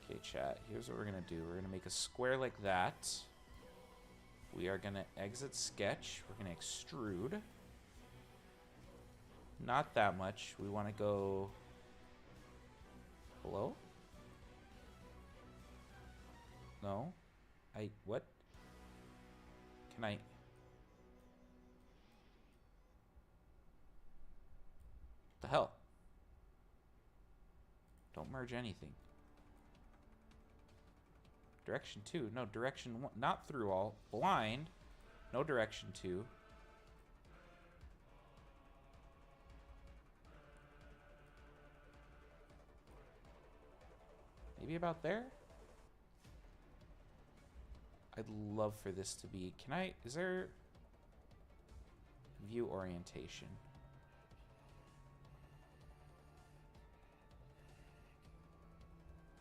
Okay, chat. Here's what we're going to do. We're going to make a square like that. We are going to exit sketch. We're going to extrude. Not that much. We want to go... Hello? No? What? Can I... The hell? Don't merge anything. Direction 2. No, direction 1. Not through all. Blind. No direction 2. Maybe about there? I'd love for this to be... Can I... Is there... View orientation.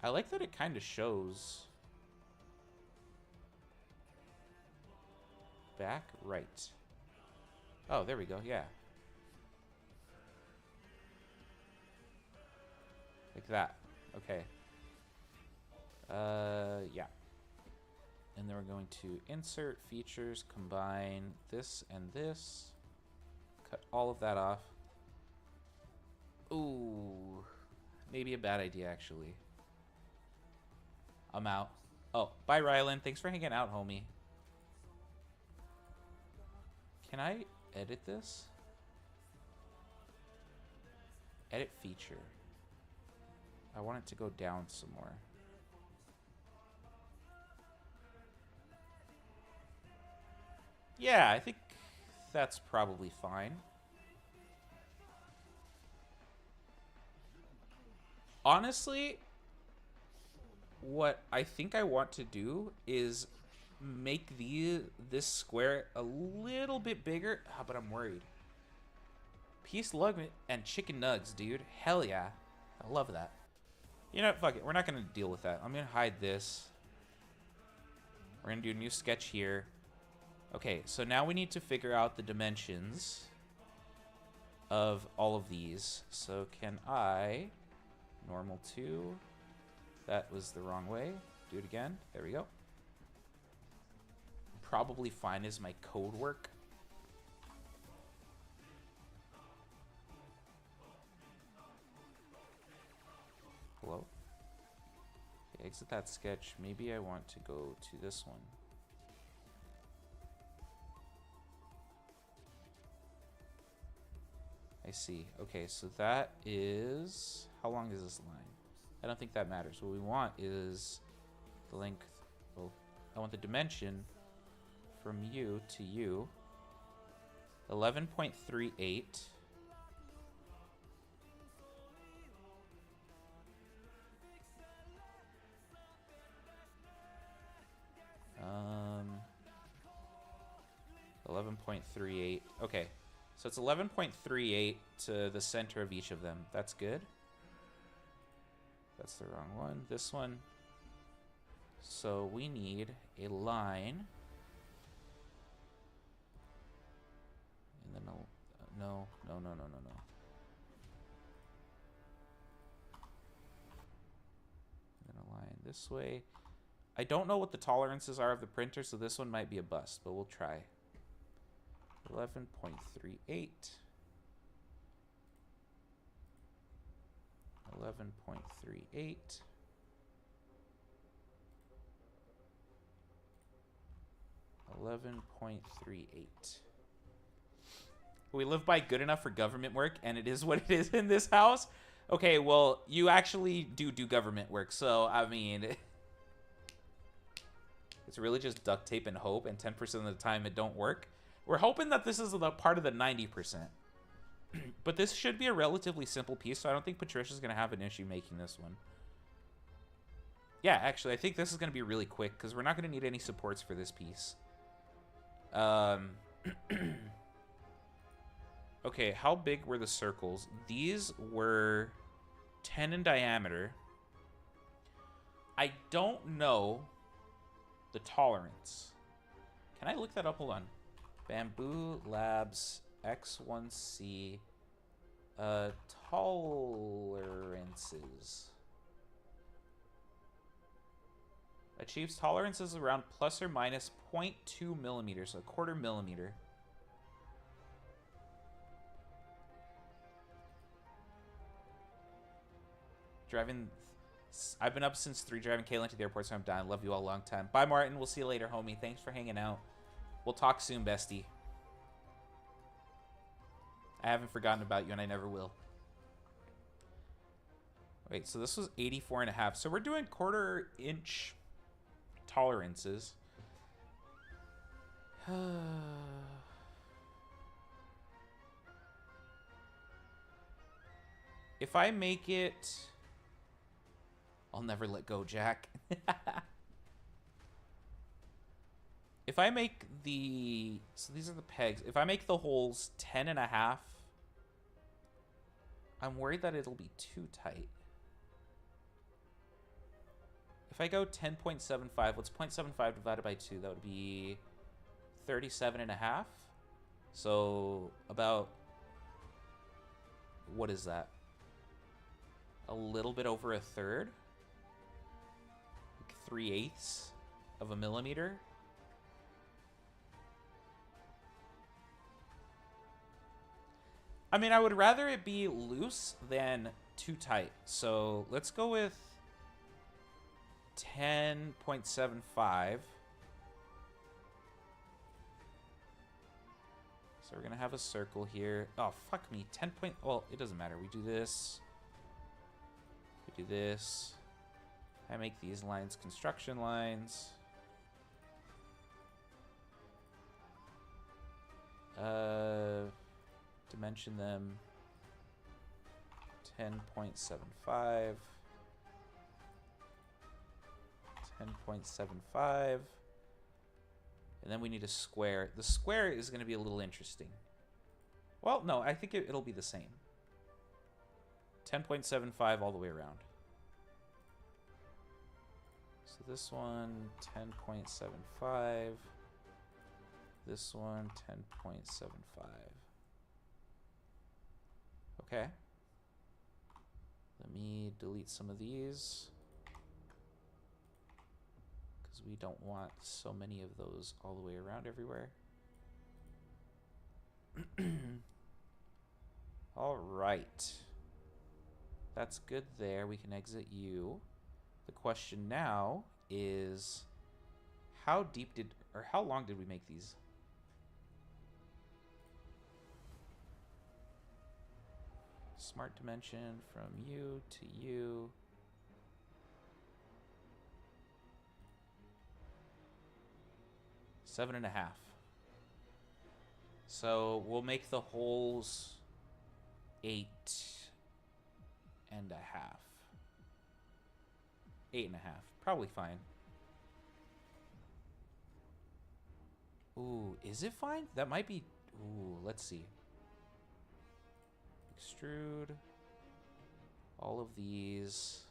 I like that it kind of shows... Back right. Oh, there we go. Yeah. Like that. Okay. Yeah. And then we're going to insert features, combine this and this. Cut all of that off. Ooh. Maybe a bad idea, actually. I'm out. Oh, bye, Rylan. Thanks for hanging out, homie. Can I edit this? Edit feature. I want it to go down some more. Yeah, I think that's probably fine. Honestly, what I think I want to do is make this square a little bit bigger. Ah, but I'm worried. Peace, love, and chicken nugs, dude. Hell yeah. I love that. You know what? Fuck it. We're not going to deal with that. I'm going to hide this. We're going to do a new sketch here. Okay, so now we need to figure out the dimensions of all of these. So can I... Normal 2. That was the wrong way. Do it again. There we go. Probably fine as my code work. Hello? Okay, exit that sketch. Maybe I want to go to this one. I see. Okay, so that is... How long is this line? I don't think that matters. What we want is the length. Well, I want the dimension from you to you. 11.38. Um, 11.38. Okay. So it's 11.38 to the center of each of them. That's good. That's the wrong one. This one. So we need a line. And then no. And then a line this way. I don't know what the tolerances are of the printer, so this one might be a bust, but we'll try. 11.38. 11.38. We live by good enough for government work, and it is what it is in this house. Okay, well, you actually do government work, so, I mean... It's really just duct tape and hope, and 10% of the time it don't work. We're hoping that this is the part of the 90%. But this should be a relatively simple piece, so I don't think Patricia's going to have an issue making this one. Yeah, actually, I think this is going to be really quick, because we're not going to need any supports for this piece. Okay, how big were the circles? These were 10 in diameter. I don't know the tolerance. Can I look that up? Hold on. Bamboo Labs X1C tolerances. Achieves tolerances around plus or minus 0.2 millimeters, so a quarter millimeter. I've been up since 3 driving Kaylin to the airport, so I'm done. Love you all a long time. Bye, Martin. We'll see you later, homie. Thanks for hanging out. We'll talk soon, bestie. I haven't forgotten about you, and I never will. Wait, so this was 84.5. So we're doing 1/4 inch tolerances. If I make it... I'll never let go, Jack. If I make the... So these are the pegs. If I make the holes 10.5, I'm worried that it'll be too tight. If I go 10.75, what's 0.75 divided by 2? That would be 37.5. So about... What is that? A little bit over a third? Like 3/8 of a millimeter? I mean, I would rather it be loose than too tight. So let's go with 10.75. So we're going to have a circle here. Oh, fuck me. 10 point... Well, it doesn't matter. We do this. We do this. I make these lines construction lines. Dimension them 10.75. 10.75. And then we need a square. The square is going to be a little interesting. Well, no, I think it'll be the same. 10.75 all the way around. So this one, 10.75. This one, 10.75. Okay. Let me delete some of these, because we don't want so many of those all the way around everywhere. All right. That's good there. We can exit you. The question now is, how deep did, or how long did we make these? Smart dimension from you to you. Seven and a half. So we'll make the holes 8.5. 8.5. Probably fine. Ooh, is it fine? That might be... Ooh, let's see. Extrude all of these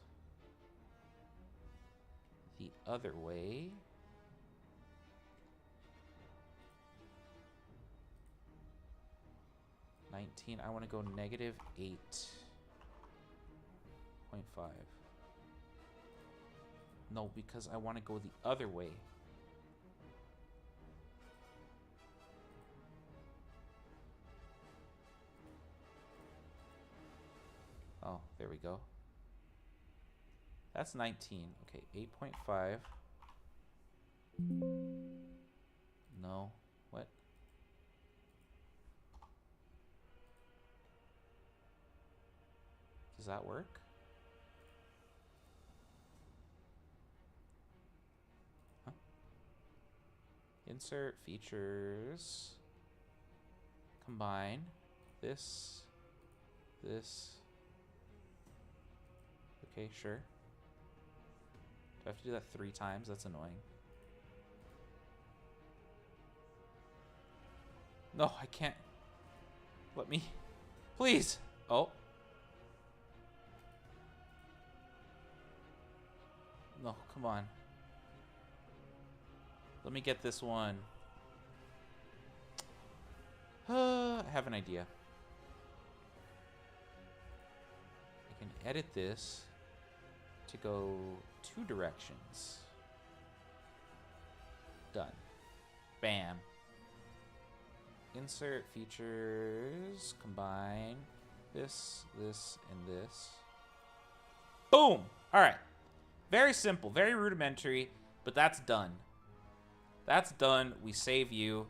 the other way. -19. I want to go -8.5. No, because I want to go the other way. Oh, there we go. That's 19. Okay, 8.5. No. What? Does that work? Huh? Insert features. Combine this. Okay, sure. Do I have to do that 3 times? That's annoying. No, I can't. Let me. Please. Oh. No, come on. Let me get this one. I have an idea. I can edit this to go 2 directions. Done. Bam. Insert features, combine this, and this. Boom! All right. Very simple, very rudimentary, but that's done. That's done. We save you.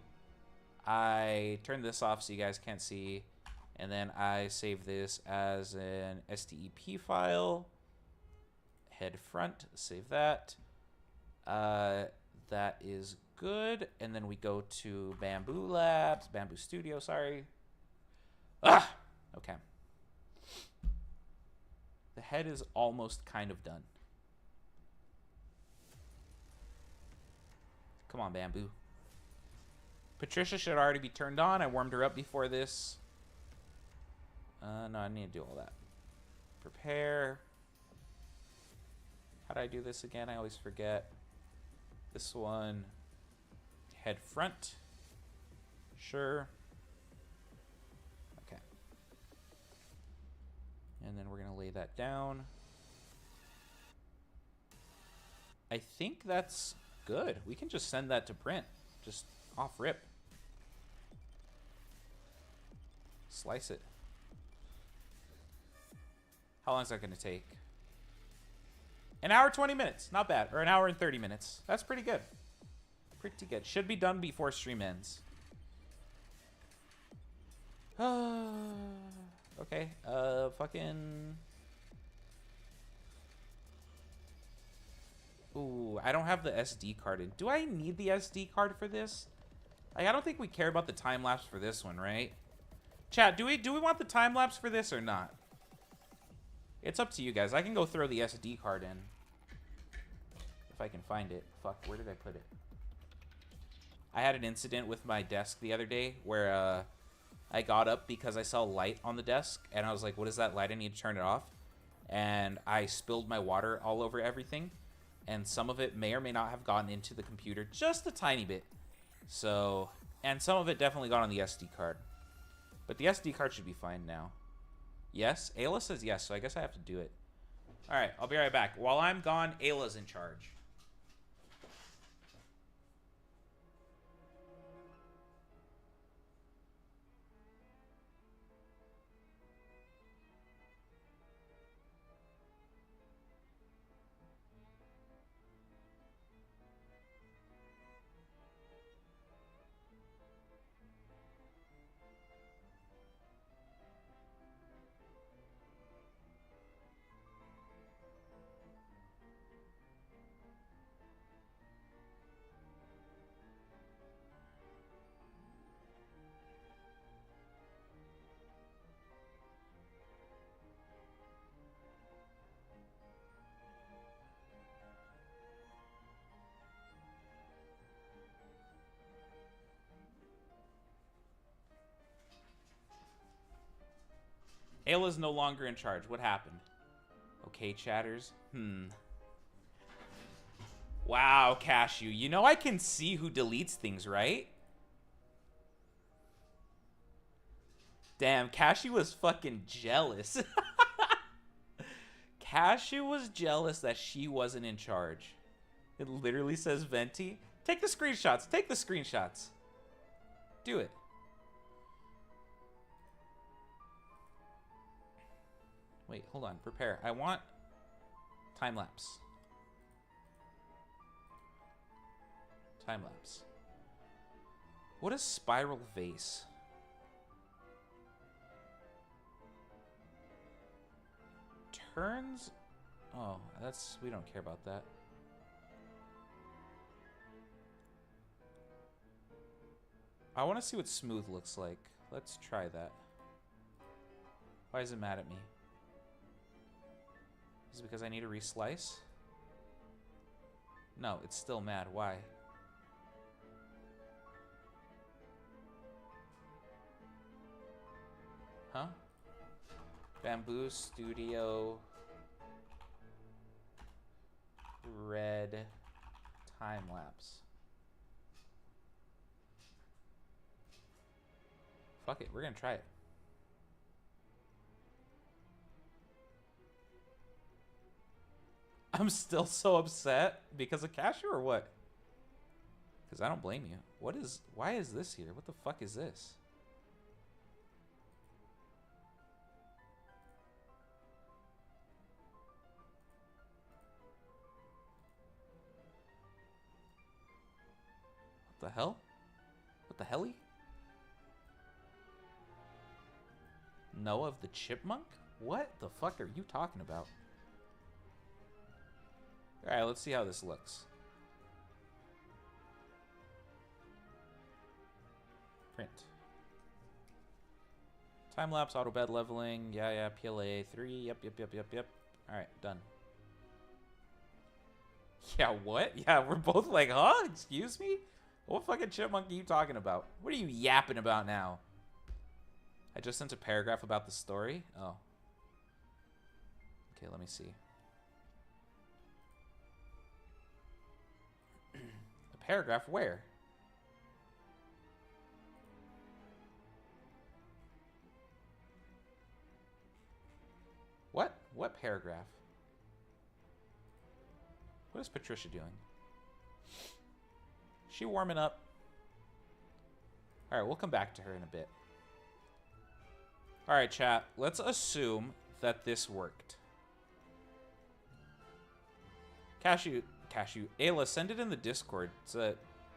I turn this off so you guys can't see, and then I save this as an STEP file. head front. Save that. That is good. And then we go to Bamboo Labs. Bamboo Studio, sorry. Ah! Okay. The head is almost kind of done. Come on, Bamboo. Patricia should already be turned on. I warmed her up before this. No, I need to do all that. Prepare. How do I do this again? I always forget. This one. Head front. Sure. Okay. And then we're going to lay that down. I think that's good. We can just send that to print. Just off rip. Slice it. How long is that going to take? An hour 20 minutes. Not bad. Or an hour and 30 minutes. That's pretty good. Pretty good. Should be done before stream ends. Okay. Fucking... Ooh, I don't have the SD card in. Do I need the SD card for this? Like, I don't think we care about the time lapse for this one, right? Chat, do we want the time lapse for this or not? It's up to you guys. I can go throw the SD card in. If I can find it. Fuck, where did I put it? I had an incident with my desk the other day where I got up because I saw light on the desk. And I was like, what is that light? I need to turn it off. And I spilled my water all over everything. And some of it may or may not have gotten into the computer. Just a tiny bit. So, and some of it definitely got on the SD card. But the SD card should be fine now. Yes? Ayla says yes, so I guess I have to do it. Alright, I'll be right back. While I'm gone, Ayla's in charge. Ayla's no longer in charge. What happened? Okay, chatters. Wow, Cashew. You know I can see who deletes things, right? Damn, Cashew was fucking jealous. Cashew was jealous that she wasn't in charge. It literally says Venti. Take the screenshots. Take the screenshots. Do it. Wait, hold on. Prepare. I want time lapse. Time lapse. What is spiral vase? Turns? Oh, that's... we don't care about that. I want to see what smooth looks like. Let's try that. Why is it mad at me? Is it because I need to reslice? No, it's still mad. Why? Huh? Bamboo Studio Red time lapse. Fuck it, we're gonna try it. I'm still so upset because of Cashew or what? Because I don't blame you. What is... why is this here? What the fuck is this? What the hell? What the helly? Noah of the Chipmunk? What the fuck are you talking about? All right, let's see how this looks. Print. Time lapse, auto bed leveling. Yeah, PLA 3. Yep. All right, done. Yeah, what? Yeah, we're both like, huh? Excuse me? What fucking chipmunk are you talking about? What are you yapping about now? I just sent a paragraph about the story. Oh. Okay, let me see. A paragraph where? What? What paragraph? What is Patricia doing? She warming up. Alright, we'll come back to her in a bit. Alright, chat. Let's assume that this worked. Cashew. Ayla, send it in the Discord. So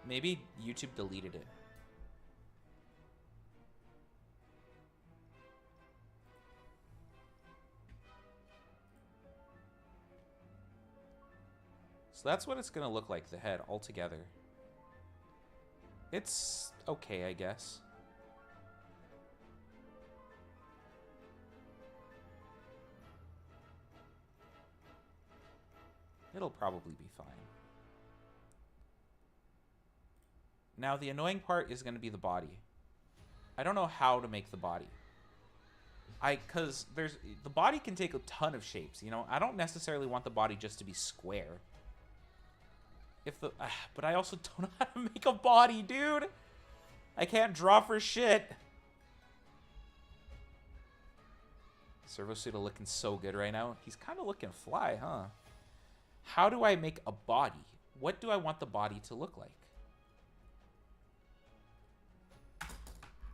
maybe YouTube deleted it. So that's what it's going to look like, the head, all together. It's okay, I guess. It'll probably be fine. Now, the annoying part is going to be the body. I don't know how to make the body. Because the body can take a ton of shapes, you know? I don't necessarily want the body just to be square. But I also don't know how to make a body, dude. I can't draw for shit. Servo Suda looking so good right now. He's kind of looking fly, huh? How do I make a body? What do I want the body to look like?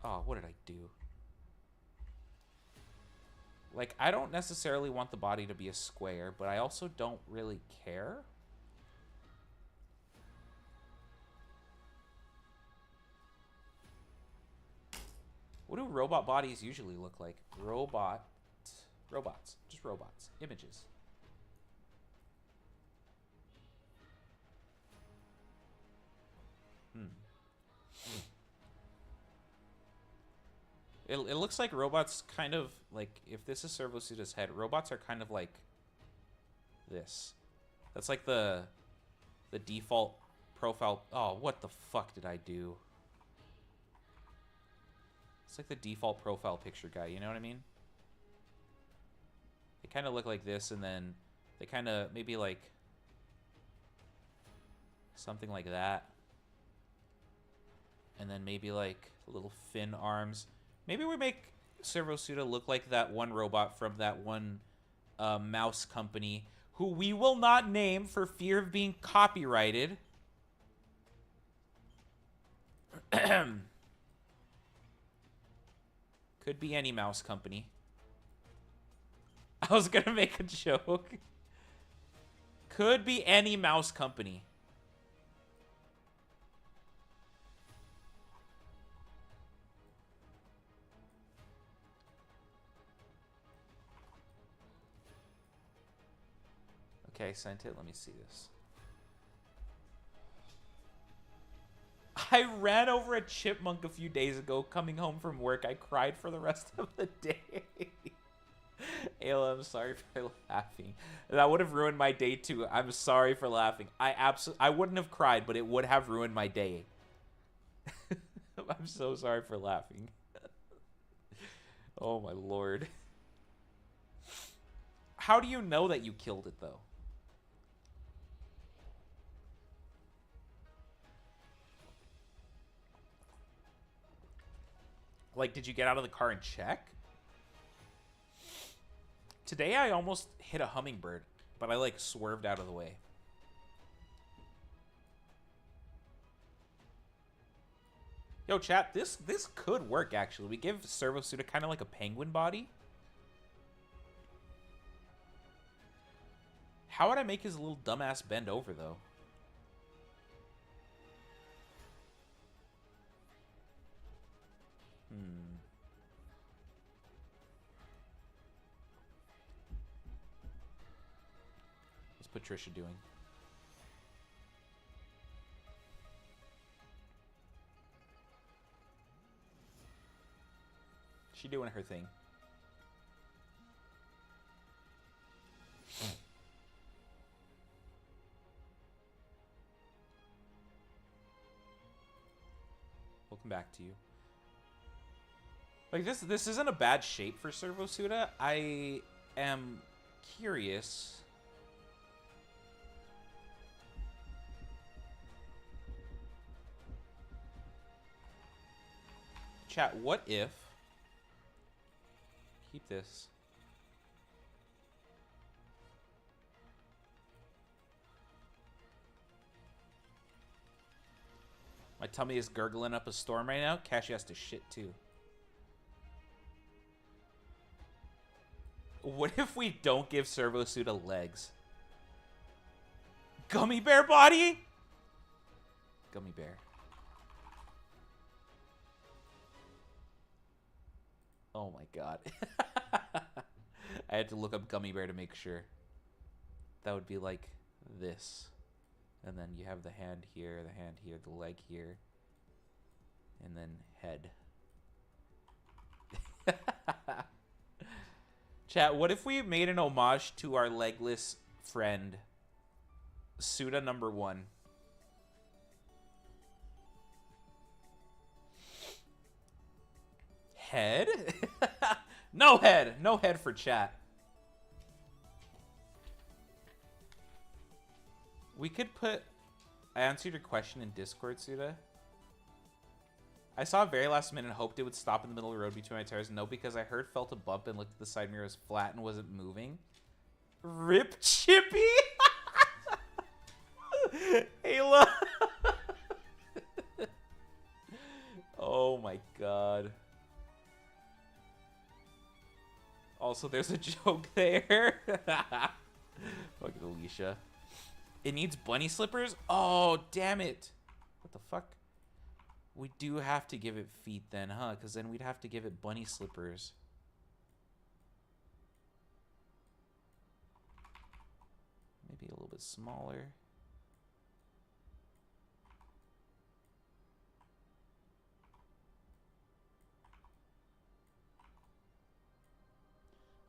Oh, what did I do? Like, I don't necessarily want the body to be a square, but I also don't really care. What do robot bodies usually look like? Robots. Just robots. Images. It looks like robots kind of, like, if this is Servo Suda's head, robots are kind of like this. That's like the default profile. Oh, what the fuck did I do? It's like the default profile picture guy, you know what I mean? They kind of look like this, and then they kind of maybe like something like that. And then maybe like little fin arms. Maybe we make Servo Suda look like that one robot from that one mouse company who we will not name for fear of being copyrighted. Could be any mouse company. I was gonna make a joke. Could be any mouse company. Okay, I sent it. Let me see this. I ran over a chipmunk a few days ago coming home from work. I cried for the rest of the day. Ayla, I'm sorry for laughing. That would have ruined my day too. I'm sorry for laughing. I wouldn't have cried, but it would have ruined my day. I'm so sorry for laughing. Oh my lord. How do you know that you killed it though? Like, did you get out of the car and check? Today I almost hit a hummingbird, but I like swerved out of the way. Yo, chat, this could work actually. We give Servo Suda kind of like a penguin body. How would I make his little dumbass bend over though? What's Patricia doing? She doing her thing. Welcome back to you. Like, this isn't a bad shape for Servo Suda. I am curious. Chat, what if... Keep this. My tummy is gurgling up a storm right now. Cassie has to shit too. What if we don't give Servo Suda legs? Gummy bear body? Gummy bear. Oh my god. I had to look up gummy bear to make sure. That would be like this. And then you have the hand here, the leg here. And then head. Chat, what if we made an homage to our legless friend, Suda number 1? Head? No head. No head for chat. We could put... I answered your question in Discord, Suda. I saw very last minute and hoped it would stop in the middle of the road between my tires. No, because I felt a bump and looked at the side mirror. It was flat and wasn't moving. Rip Chippy? Ayla. Oh my god. Also, there's a joke there. Look at Alicia. It needs bunny slippers? Oh, damn it. What the fuck? We do have to give it feet then, huh? Because then we'd have to give it bunny slippers. Maybe a little bit smaller.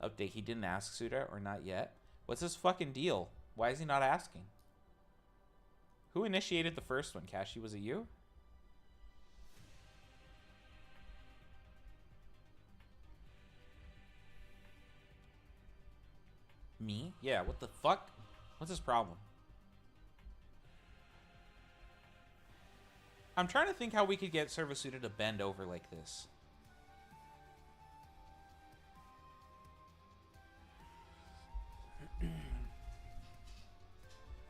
Update, he didn't ask Suda or not yet. What's his fucking deal? Why is he not asking? Who initiated the first one? Kashi, was it you? Me? Yeah, what the fuck? What's his problem? I'm trying to think how we could get Servo Suda to bend over like this.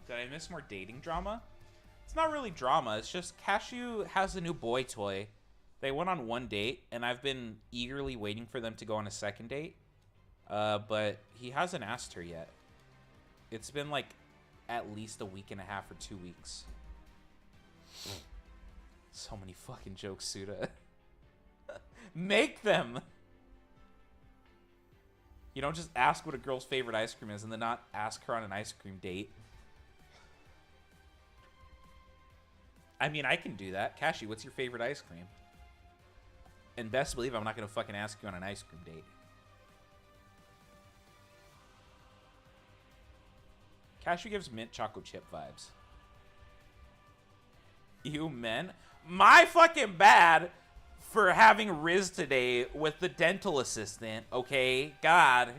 Did I miss more dating drama? It's not really drama. It's just Cashew has a new boy toy. They went on one date, and I've been eagerly waiting for them to go on a second date. But he hasn't asked her yet. It's been like at least a week and a half or 2 weeks. So many fucking jokes, Suda. Make them! You don't just ask what a girl's favorite ice cream is and then not ask her on an ice cream date. I mean, I can do that. Kashi, what's your favorite ice cream? And best believe I'm not going to fucking ask you on an ice cream date. Kashi gives mint choco chip vibes. You men. My fucking bad for having Riz today with the dental assistant, okay? God.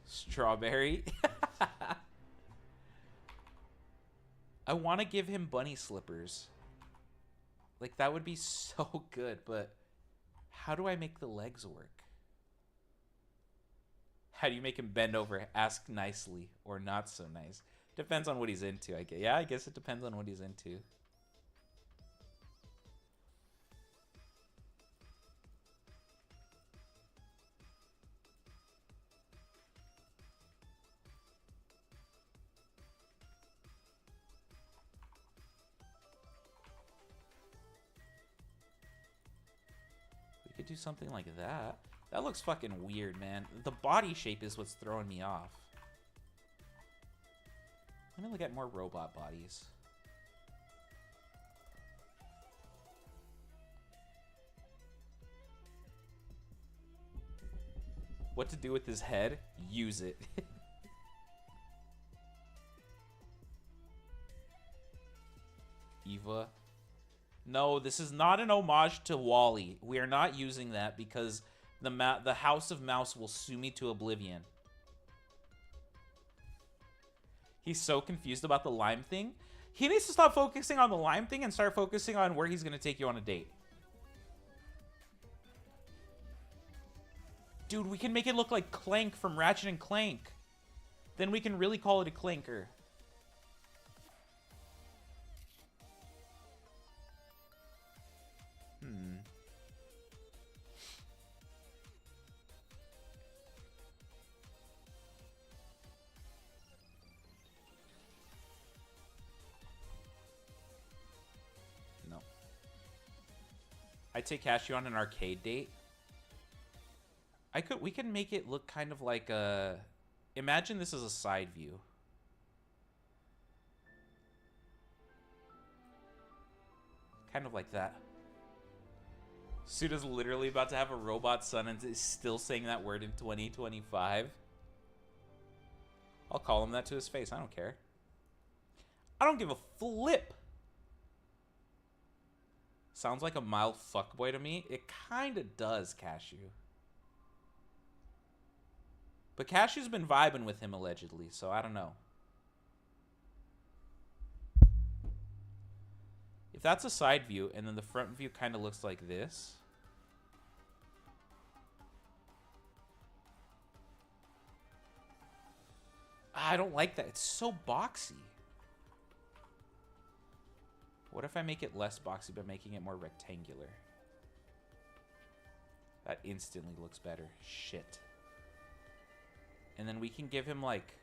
Strawberry. I want to give him bunny slippers. Like, that would be so good, but how do I make the legs work? How do you make him bend over, ask nicely, or not so nice? Depends on what he's into, I guess. Yeah, I guess it depends on what he's into. We could do something like that. That looks fucking weird, man. The body shape is what's throwing me off. Let me look at more robot bodies. What to do with his head? Use it. Eva. No, this is not an homage to Wall-E. We are not using that because the House of Mouse will sue me to oblivion. He's so confused about the lime thing. He needs to stop focusing on the lime thing and start focusing on where he's going to take you on a date. Dude, we can make it look like Clank from Ratchet and Clank. Then we can really call it a clanker. No. I'd take Cashew on an arcade date. We could make it look kind of like a... Imagine this is a side view. Kind of like that. Suda's literally about to have a robot son and is still saying that word in 2025. I'll call him that to his face. I don't care. I don't give a flip. Sounds like a mild fuckboy to me. It kind of does, Cashew. But Cashew's been vibing with him, allegedly, so I don't know. If that's a side view, and then the front view kind of looks like this. I don't like that. It's so boxy. What if I make it less boxy by making it more rectangular? That instantly looks better. Shit. And then we can give him, like...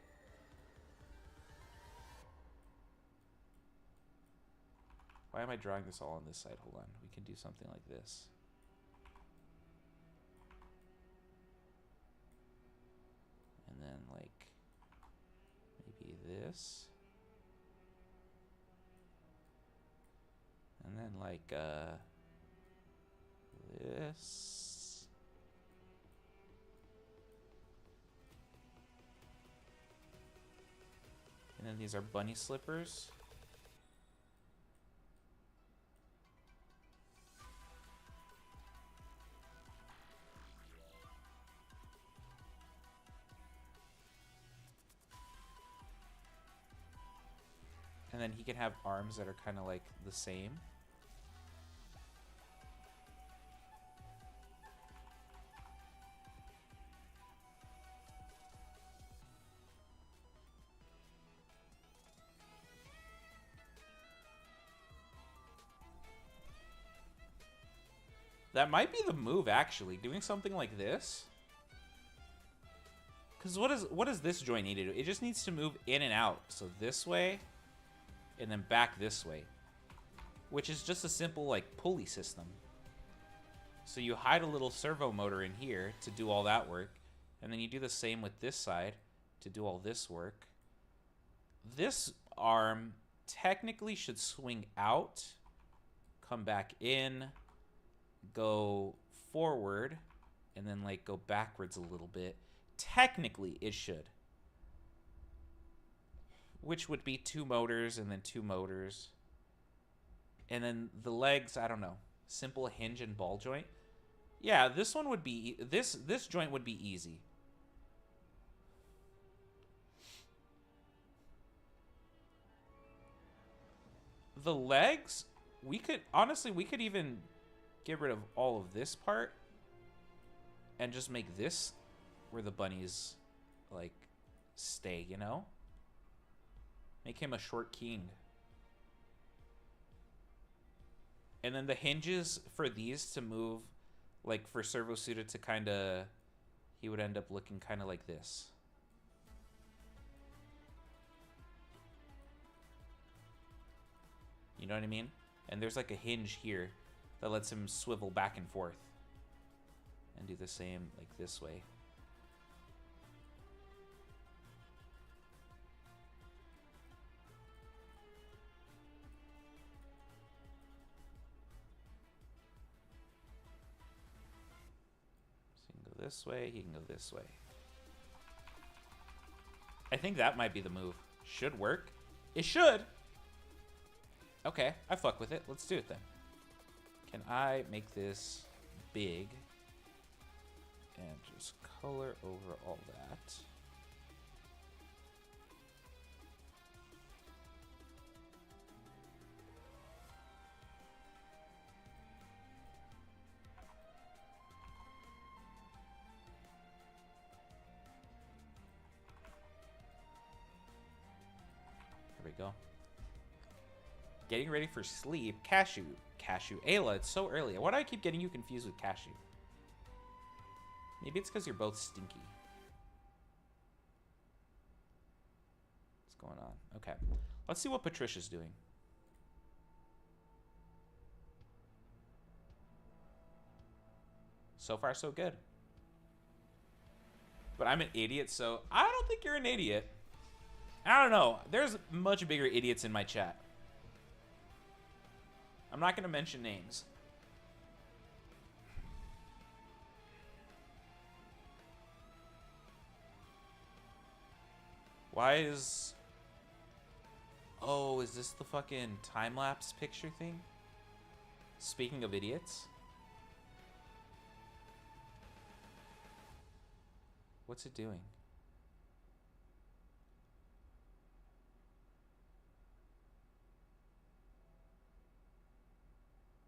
Why am I drawing this all on this side? Hold on. We can do something like this. And then, like... Maybe this. And then, like, this... And then these are bunny slippers. And then he can have arms that are kind of like the same. That might be the move, actually. Doing something like this. Because what does this joint need to do? It just needs to move in and out. So this way, and then back this way. Which is just a simple, like, pulley system. So you hide a little servo motor in here to do all that work. And then you do the same with this side to do all this work. This arm technically should swing out, come back in, go forward, and then like go backwards a little bit. Technically it should, which would be 2 motors and then 2 motors, and then the legs, I don't know, simple hinge and ball joint. Yeah, this one would be this joint would be easy. The legs, we could even get rid of all of this part and just make this where the bunnies, like, stay, you know? Make him a short king. And then the hinges for these to move, like, for Servo Suda to kind of... He would end up looking kind of like this. You know what I mean? And there's, like, a hinge here that lets him swivel back and forth. And do the same, like, this way. So you can go this way. He can go this way. I think that might be the move. Should work. It should. Okay, I fuck with it. Let's do it then. Can I make this big? And just color over all that. There we go. Getting ready for sleep. Cashew. Ayla, it's so early. Why do I keep getting you confused with Cashew? Maybe it's because you're both stinky. What's going on? Okay. Let's see what Patricia's doing. So far, so good. But I'm an idiot, so I don't think you're an idiot. I don't know. There's much bigger idiots in my chat. I'm not going to mention names. Why is... Oh, is this the fucking time-lapse picture thing? Speaking of idiots. What's it doing?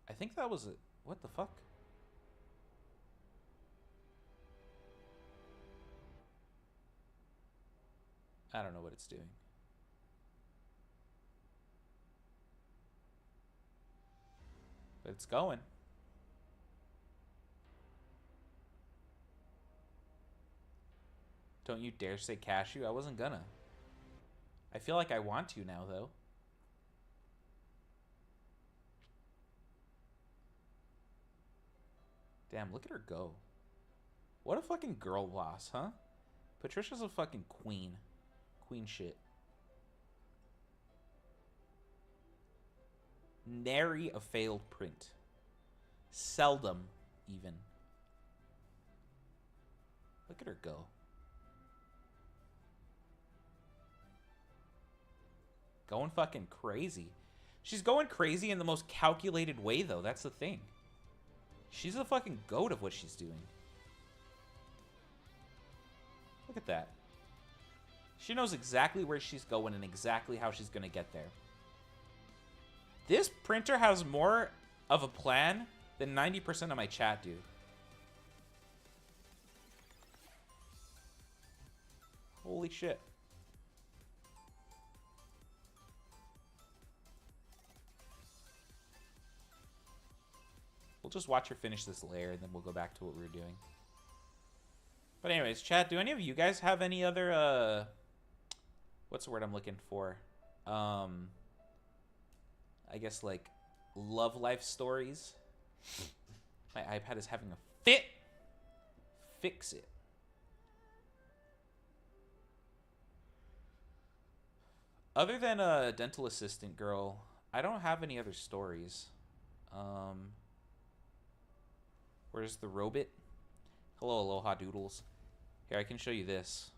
I think that was it. What the fuck? I don't know what it's doing. But it's going. Don't you dare say Cashew. I wasn't gonna. I feel like I want to now, though. Damn, look at her go. What a fucking girl boss, huh? Patricia's a fucking queen. Queen shit. Nary a failed print. Seldom, even. Look at her go. Going fucking crazy. She's going crazy in the most calculated way, though. That's the thing. She's a fucking goat of what she's doing. Look at that. She knows exactly where she's going and exactly how she's going to get there. This printer has more of a plan than 90% of my chat do. Holy shit. We'll just watch her finish this layer, and then we'll go back to what we were doing. But anyways, chat, do any of you guys have any other, what's the word I'm looking for? I guess, like, love life stories? My iPad is having a fit. Fix it. Other than a dental assistant girl, I don't have any other stories. Where's the robot? Hello, aloha doodles. Here, I can show you this.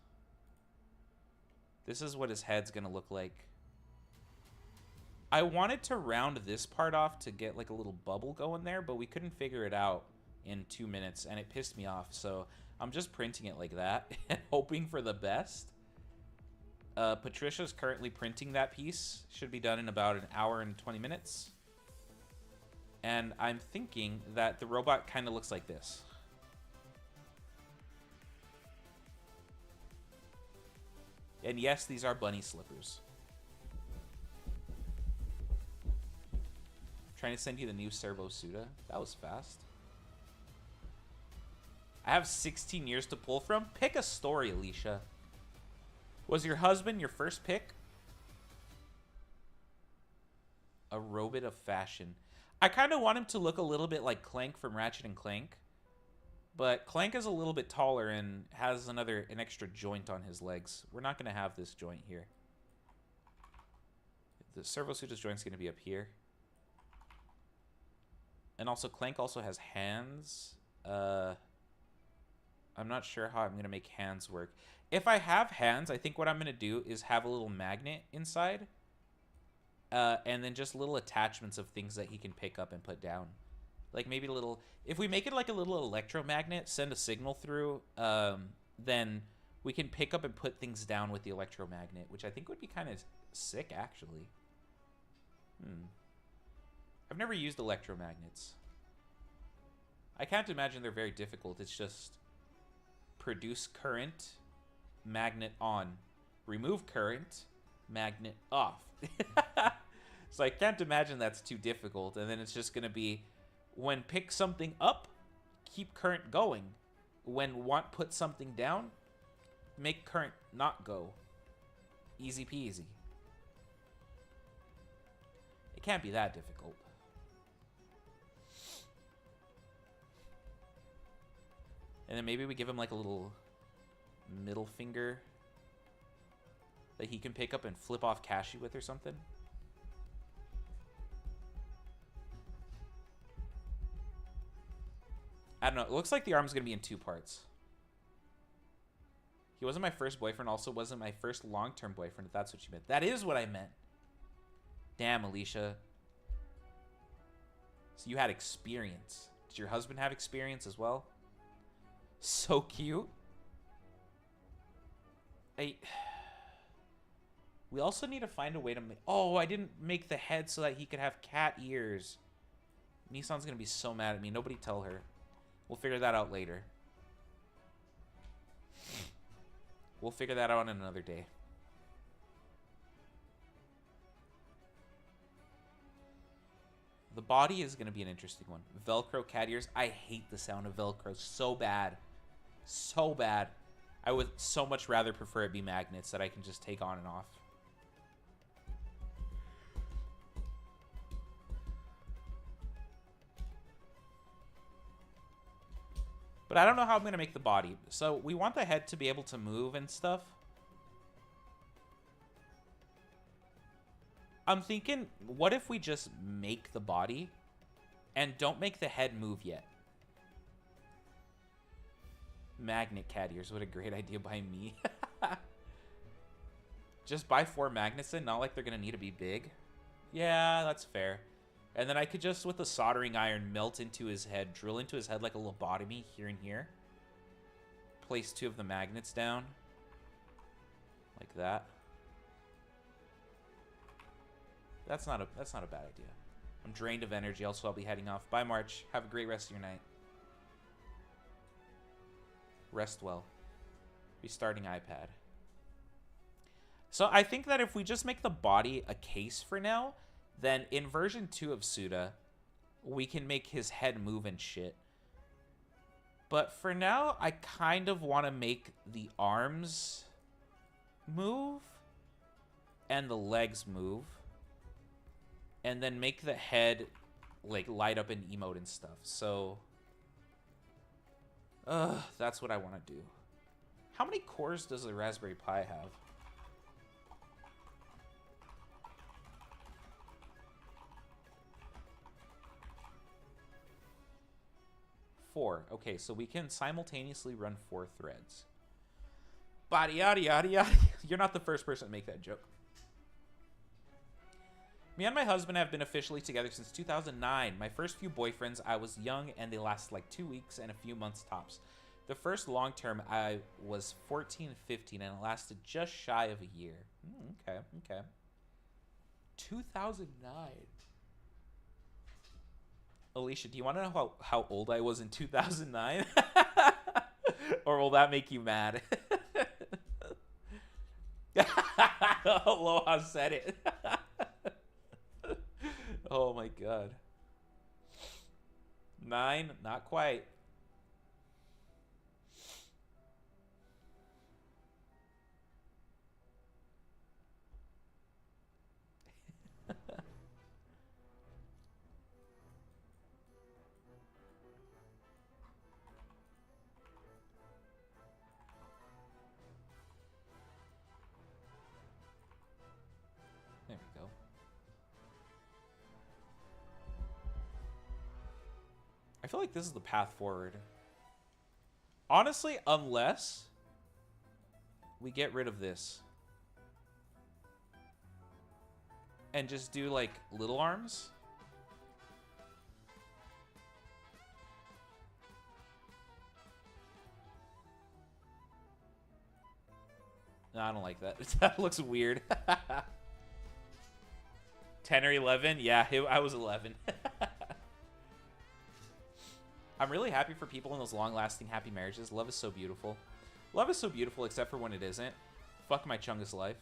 This is what his head's gonna look like. I wanted to round this part off to get like a little bubble going there, but we couldn't figure it out in 2 minutes, and it pissed me off. So I'm just printing it like that and hoping for the best. Patricia's currently printing that piece. Should be done in about an hour and 20 minutes. And I'm thinking that the robot kind of looks like this. And yes, these are bunny slippers. Trying to send you the new Servo Suda. That was fast. I have 16 years to pull from. Pick a story, Alicia. Was your husband your first pick? A robot of fashion. I kind of want him to look a little bit like Clank from Ratchet and Clank. But Clank is a little bit taller and has an extra joint on his legs. We're not going to have this joint here. The Servo Suda's joint's going to be up here. And also, Clank also has hands. I'm not sure how I'm going to make hands work. If I have hands, I think what I'm going to do is have a little magnet inside. And then just little attachments of things that he can pick up and put down. Like maybe a little... If we make it like a little electromagnet, send a signal through, then we can pick up and put things down with the electromagnet, which I think would be kind of sick, actually. I've never used electromagnets. I can't imagine they're very difficult. It's just produce current, magnet on. Remove current, magnet off. So I can't imagine that's too difficult. And then it's just going to be, when pick something up, keep current going. When want put something down, make current not go. Easy peasy. It can't be that difficult. And then maybe we give him like a little middle finger that he can pick up and flip off Cashew with or something. I don't know. It looks like the arm's going to be in 2 parts. He wasn't my first boyfriend. Also wasn't my first long-term boyfriend, if that's what you meant. That is what I meant. Damn, Alicia. So you had experience. Did your husband have experience as well? So cute. We also need to find a way to make... Oh, I didn't make the head so that he could have cat ears. Nissan's going to be so mad at me. Nobody tell her. We'll figure that out later. We'll figure that out on another day. The body is going to be an interesting one. Velcro cat ears. I hate the sound of Velcro so bad. So bad. I would so much rather prefer it be magnets that I can just take on and off. But I don't know how I'm going to make the body. So we want the head to be able to move and stuff. I'm thinking, what if we just make the body and don't make the head move yet? Magnet cat ears. What a great idea by me. Just buy 4 magnets in, not like they're going to need to be big. Yeah, that's fair. And then I could just, with a soldering iron, melt into his head, drill into his head like a lobotomy here and here. Place 2 of the magnets down. Like that. That's not a bad idea. I'm drained of energy, also I'll be heading off. Bye, March. Have a great rest of your night. Rest well. Restarting iPad. So I think that if we just make the body a case for now, then in version 2 of Suda, we can make his head move and shit. But for now, I kind of want to make the arms move and the legs move. And then make the head like light up and emote and stuff. So that's what I want to do. How many cores does the Raspberry Pi have? Four. Okay, so we can simultaneously run 4 threads. Body yada yada yada. You're not the first person to make that joke. Me and my husband have been officially together since 2009. My first few boyfriends, I was young and they lasted like 2 weeks and a few months tops. The first long term, I was 14, 15 and it lasted just shy of a year. Okay. 2009. Alicia, do you want to know how old I was in 2009? Or will that make you mad? Aloha said it. Oh my god. 9? Not quite. There we go. I feel like this is the path forward. Honestly, unless we get rid of this and just do like little arms. No, I don't like that. That looks weird. 10 or 11? Yeah, I was 11. I'm really happy for people in those long-lasting happy marriages. Love is so beautiful. Love is so beautiful except for when it isn't. Fuck my Chungus life.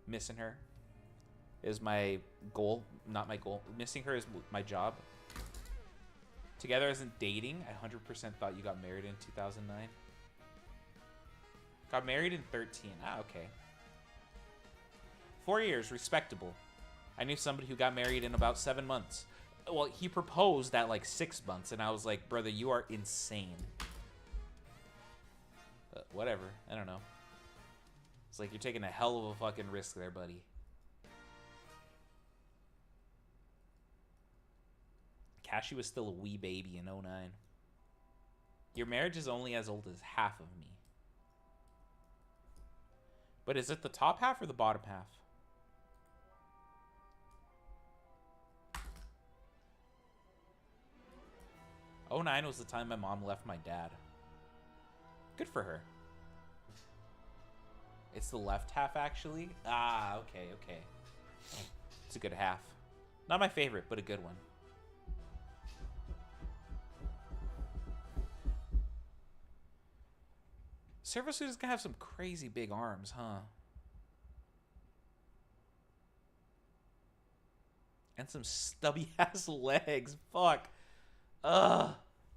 Missing her is my goal. Not my goal. Missing her is my job. Together isn't dating. I 100% thought you got married in 2009. Got married in 13. Ah, okay. 4 years. Respectable. I knew somebody who got married in about 7 months. Well, he proposed at like 6 months, and I was like, brother, you are insane. But whatever. I don't know. It's like you're taking a hell of a fucking risk there, buddy. Cassie was still a wee baby in 09. Your marriage is only as old as half of me. But is it the top half or the bottom half? '09 was the time my mom left my dad. Good for her. It's the left half, actually? Ah, okay, okay. It's a good half. Not my favorite, but a good one. Servo Suit is gonna have some crazy big arms, huh? And some stubby ass legs. Fuck. Ugh.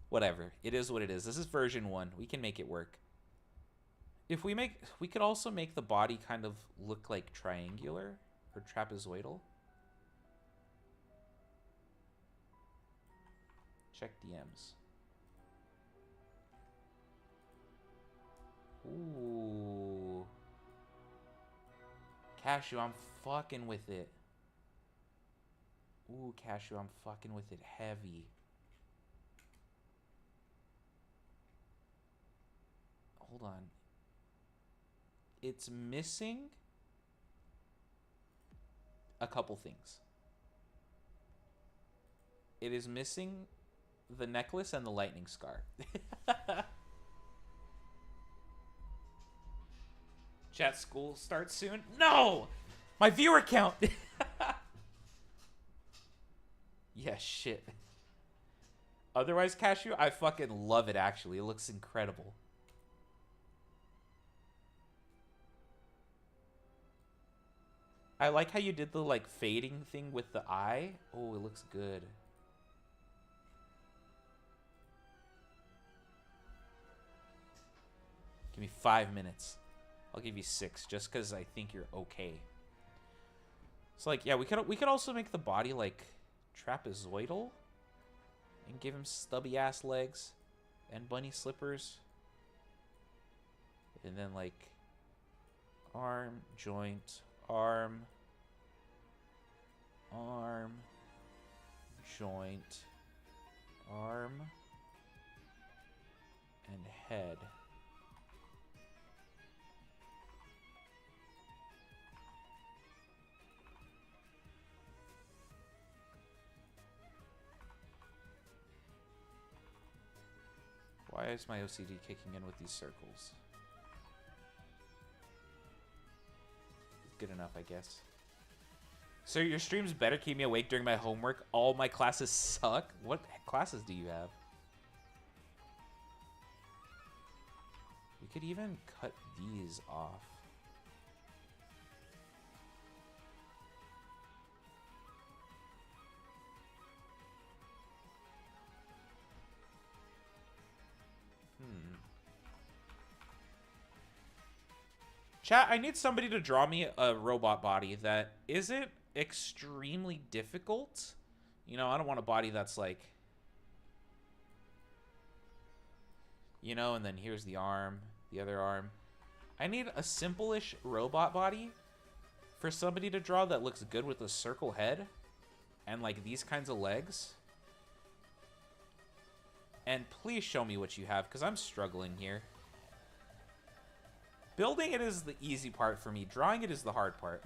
Whatever. It is what it is. This is version 1. We can make it work. If we could also make the body kind of look like triangular or trapezoidal. Check DMs. Ooh. Cashew, I'm fucking with it. Ooh, Cashew, I'm fucking with it heavy. Hold on. It's missing a couple things. It is missing the necklace and the lightning scar. Chat, school starts soon? No! My viewer count! Yeah, shit. Otherwise, Cashew, I fucking love it, actually. It looks incredible. I like how you did the, like, fading thing with the eye. Oh, it looks good. Give me 5 minutes. I'll give you 6, just because I think you're okay. It's like, yeah, we could also make the body, like, trapezoidal. And give him stubby-ass legs. And bunny slippers. And then, like, arm, joint, arm, joint, arm, and head. Why is my OCD kicking in with these circles? Good enough, I guess. So your streams better keep me awake during my homework. All my classes suck. What classes do you have? We could even cut these off. Chat, I need somebody to draw me a robot body that isn't extremely difficult. You know, I don't want a body that's like, you know, and then here's the arm, the other arm. I need a simple-ish robot body for somebody to draw that looks good with a circle head and like these kinds of legs. And please show me what you have, because I'm struggling here. Building it is the easy part for me. Drawing it is the hard part.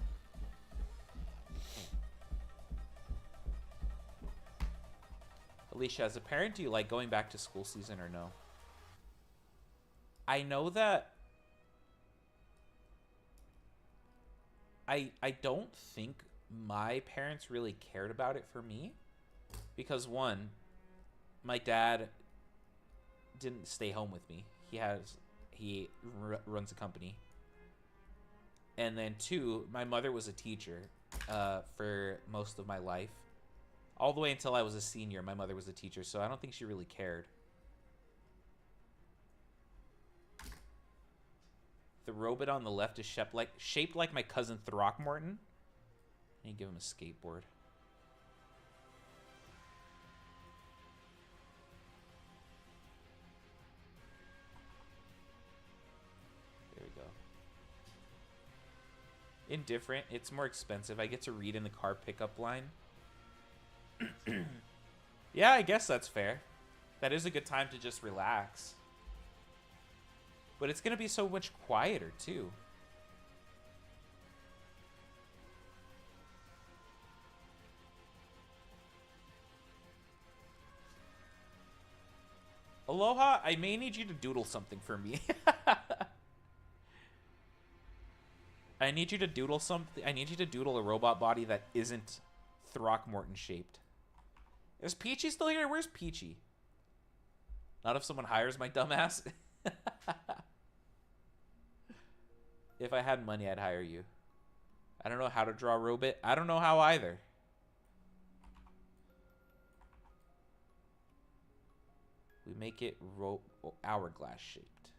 Alicia, as a parent, do you like going back to school season or no? I know that I don't think my parents really cared about it for me. Because one, my dad didn't stay home with me. He runs a company. And then two, my mother was a teacher for most of my life. All the way until I was a senior, my mother was a teacher, so I don't think she really cared. The robot on the left is shaped like my cousin Throckmorton. I need to give him a skateboard. There we go. Indifferent. It's more expensive. I get to read in the car pickup line. Yeah, I guess that's fair. That is a good time to just relax. But it's going to be so much quieter, too. Aloha, I may need you to doodle something for me. I need you to doodle something. I need you to doodle a robot body that isn't Throckmorton shaped. Is Peachy still here? Where's Peachy? Not if someone hires my dumbass. If I had money, I'd hire you. I don't know how to draw a robot. I don't know how either. We make it hourglass shaped.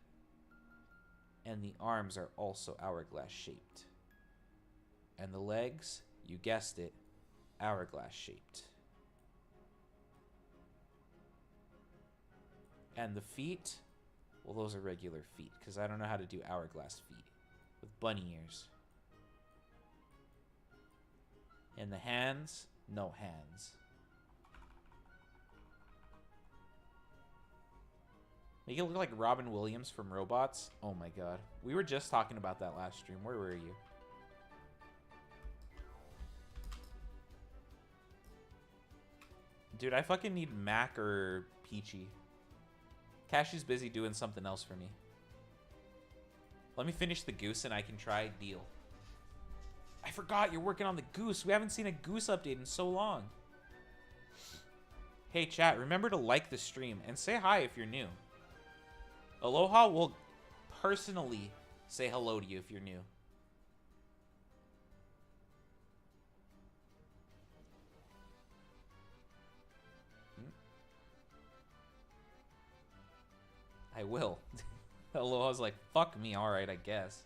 And the arms are also hourglass shaped. And the legs, you guessed it, hourglass shaped. And the feet, well, those are regular feet, because I don't know how to do hourglass feet with bunny ears. And the hands, no hands. Make it look like Robin Williams from Robots. Oh my god. We were just talking about that last stream. Where were you? Dude, I fucking need Mac or Peachy. Cashy's busy doing something else for me. Let me finish the goose and I can try deal. I forgot you're working on the goose. We haven't seen a goose update in so long. Hey chat, remember to like the stream and say hi if you're new. Aloha will personally say hello to you if you're new. I will. Aloha's like, fuck me, alright, I guess.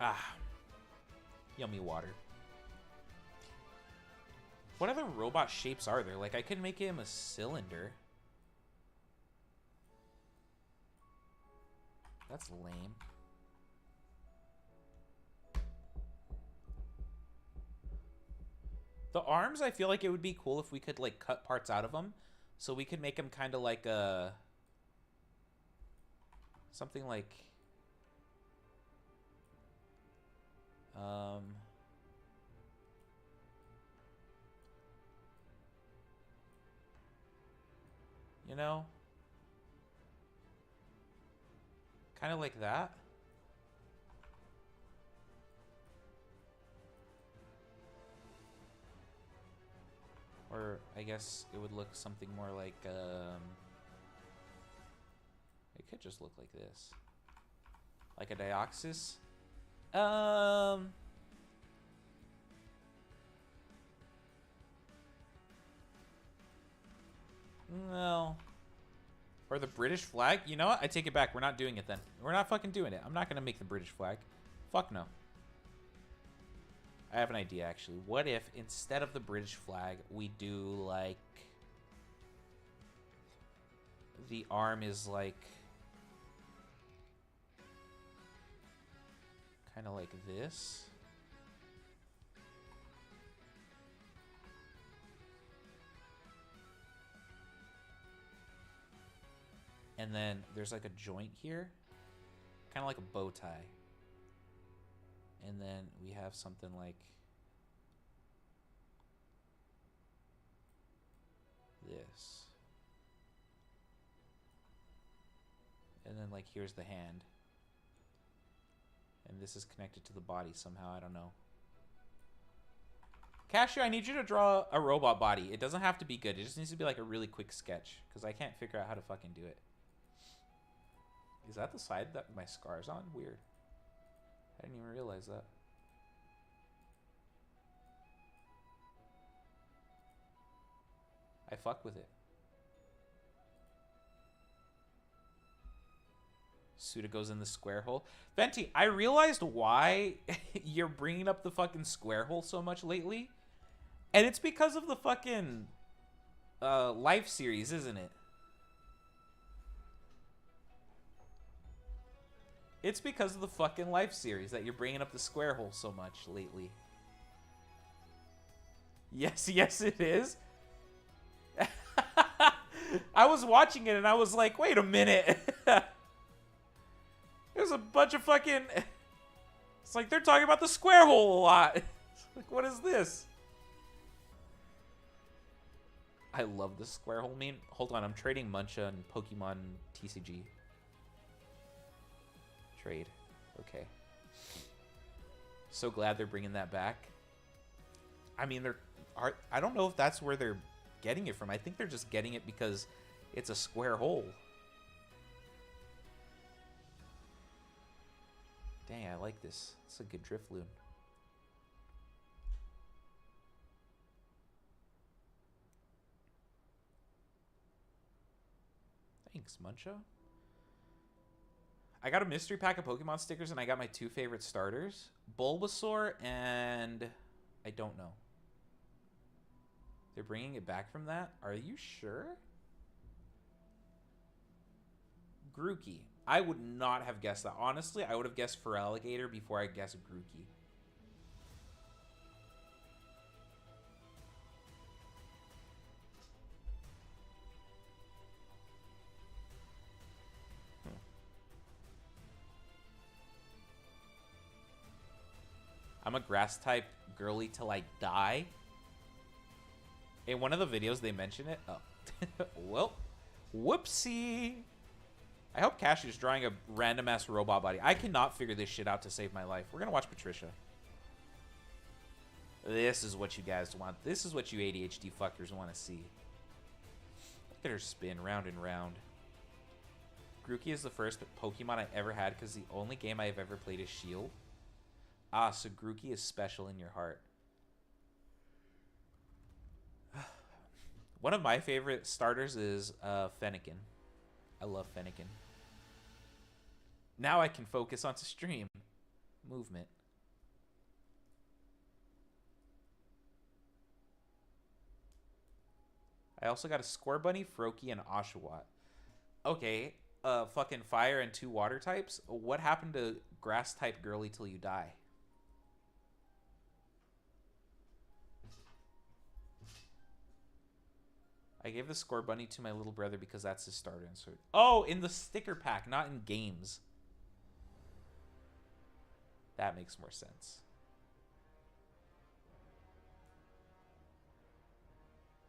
Ah. Yummy water. What other robot shapes are there? Like, I could make him a cylinder. That's lame. The arms, I feel like it would be cool if we could, like, cut parts out of them. So we could make them kind of like a... something like... you know? Kind of like that. Or I guess it would look something more like, it could just look like this. Like a Dioxys. No. Or the British flag? You know what? I take it back. We're not doing it then. We're not fucking doing it. I'm not going to make the British flag. Fuck no. I have an idea, actually. What if, instead of the British flag, we do, like... the arm is, like... Kind of like this. And then there's like a joint here. Kind of like a bow tie. And then we have something like this. And then like here's the hand. And this is connected to the body somehow, I don't know. Cashew, I need you to draw a robot body. It doesn't have to be good. It just needs to be like a really quick sketch. Because I can't figure out how to fucking do it. Is that the side that my scar's on? Weird. I didn't even realize that. I fuck with it. Suda goes in the square hole. Venti, I realized why you're bringing up the fucking square hole so much lately. And it's because of the fucking Life series, isn't it? It's because of the fucking Life series that you're bringing up the square hole so much lately. Yes, yes it is. I was watching it and I was like, wait a minute. There's a bunch of fucking... It's like they're talking about the square hole a lot. Like, what is this? I love the square hole meme. Hold on, I'm trading Muncha and Pokemon TCG. Trade. Okay. So glad they're bringing that back. I mean, I don't know if that's where they're getting it from. I think they're just getting it because it's a square hole. Dang, I like this. It's a good Drifloon. Thanks, Muncho. I got a mystery pack of Pokemon stickers, and I got my two favorite starters. Bulbasaur and... I don't know. They're bringing it back from that? Are you sure? Grookey. I would not have guessed that. Honestly, I would have guessed Feraligatr before I guessed Grookey. I'm a grass type girly till I die. In one of the videos they mention it. Oh. Well, whoopsie. I hope Cashew's drawing a random ass robot body. I cannot figure this shit out to save my life. We're gonna watch Patricia. This is what you guys want. This is what you ADHD fuckers want to see. Look at her spin round and round. Grookey is the first Pokemon I ever had because the only game I have ever played is Shield. Ah, so Grookey is special in your heart. One of my favorite starters is Fennekin. I love Fennekin. Now I can focus on stream. Movement. I also got a Scorbunny, Froakie, and Oshawott. Okay, fucking fire and 2 water types. What happened to grass type girly till you die? I gave the Scorbunny to my little brother because that's his starter insert. Oh, in the sticker pack, not in games. That makes more sense.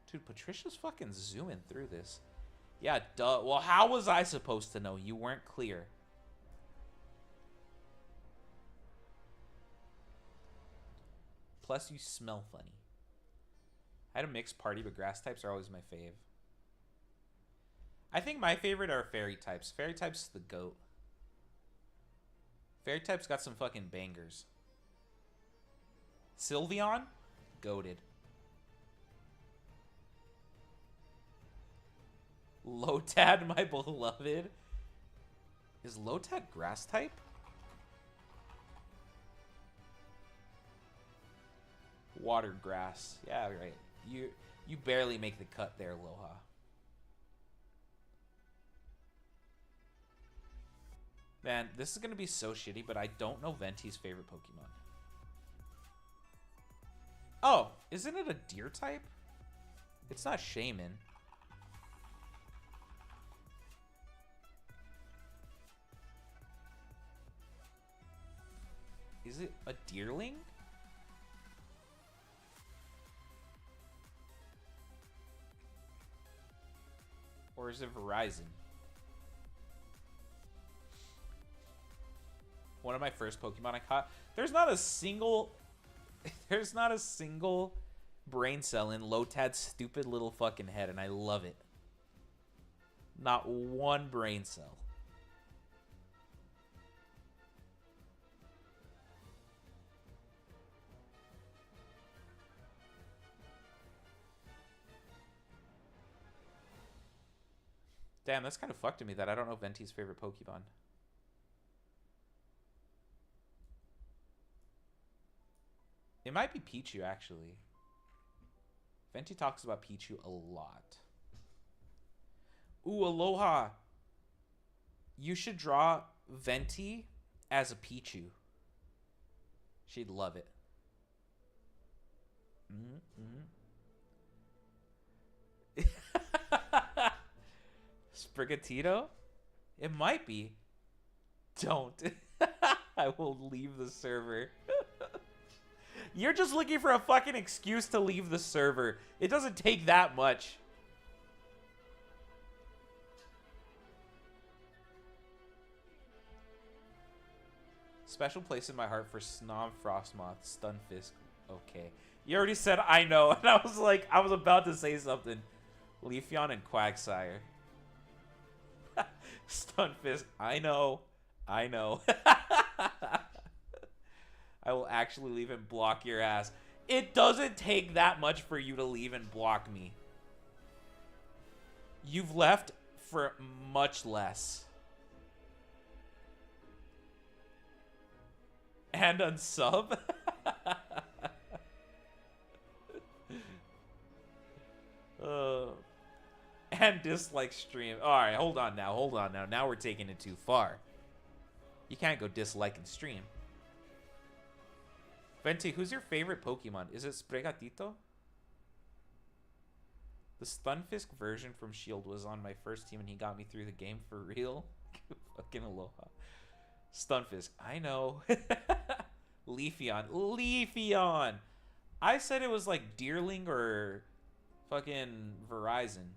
Dude, Patricia's fucking zooming through this. Yeah, duh. Well, how was I supposed to know? You weren't clear. Plus, you smell funny. I had a mixed party, but grass types are always my fave. I think my favorite are fairy types. Fairy types is the GOAT. Fairy types got some fucking bangers. Sylveon? Goated. Lotad, my beloved. Is Lotad grass type? Water grass. Yeah, right. You barely make the cut there, Loha. Man, this is gonna be so shitty, but I don't know Venti's favorite Pokemon. Oh, isn't it a deer type? It's not Shaman. Is it a deerling? Or is it Verizon? One of my first Pokemon I caught. There's not a single brain cell in Lotad's stupid little fucking head, and I love it. Not one brain cell. Damn, that's kind of fucked to me that I don't know Venti's favorite Pokemon. It might be Pichu, actually. Venti talks about Pichu a lot. Ooh, Aloha. You should draw Venti as a Pichu. She'd love it. Sprigatito? It might be. Don't. I will leave the server. You're just looking for a fucking excuse to leave the server. It doesn't take that much. Special place in my heart for Snom, Frostmoth, Stunfisk. Okay. You already said I know, and I was like, I was about to say something. Leafeon and Quagsire. Stunfisk. I know. I know. I will actually leave and block your ass. It doesn't take that much for you to leave and block me. You've left for much less. And unsub? And dislike stream. Alright, hold on now. Hold on now. Now we're taking it too far. You can't go dislike and stream. Venti, who's your favorite Pokemon? Is it Sprigatito? The Stunfisk version from Shield was on my first team and he got me through the game for real. Fucking aloha. Stunfisk. I know. Leafeon. Leafeon! I said it was like Deerling or fucking Verizon.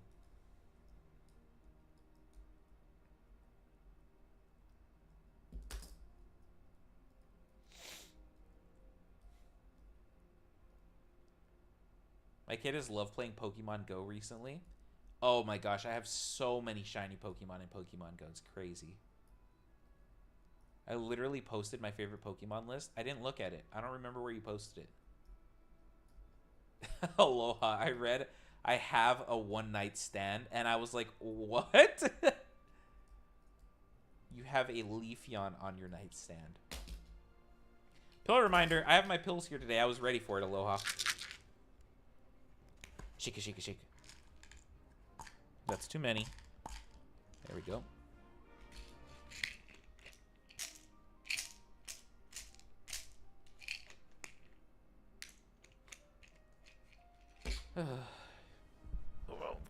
My kid has loved playing Pokemon Go recently. Oh my gosh, I have so many shiny Pokemon in Pokemon Go. It's crazy. I literally posted my favorite Pokemon list. I didn't look at it. I don't remember where you posted it. Aloha. I read I have a one-night stand, and I was like, what? You have a Leafeon on your nightstand. Pill reminder, I have my pills here today. I was ready for it, Aloha. Shika, shika, shika. That's too many. There we go.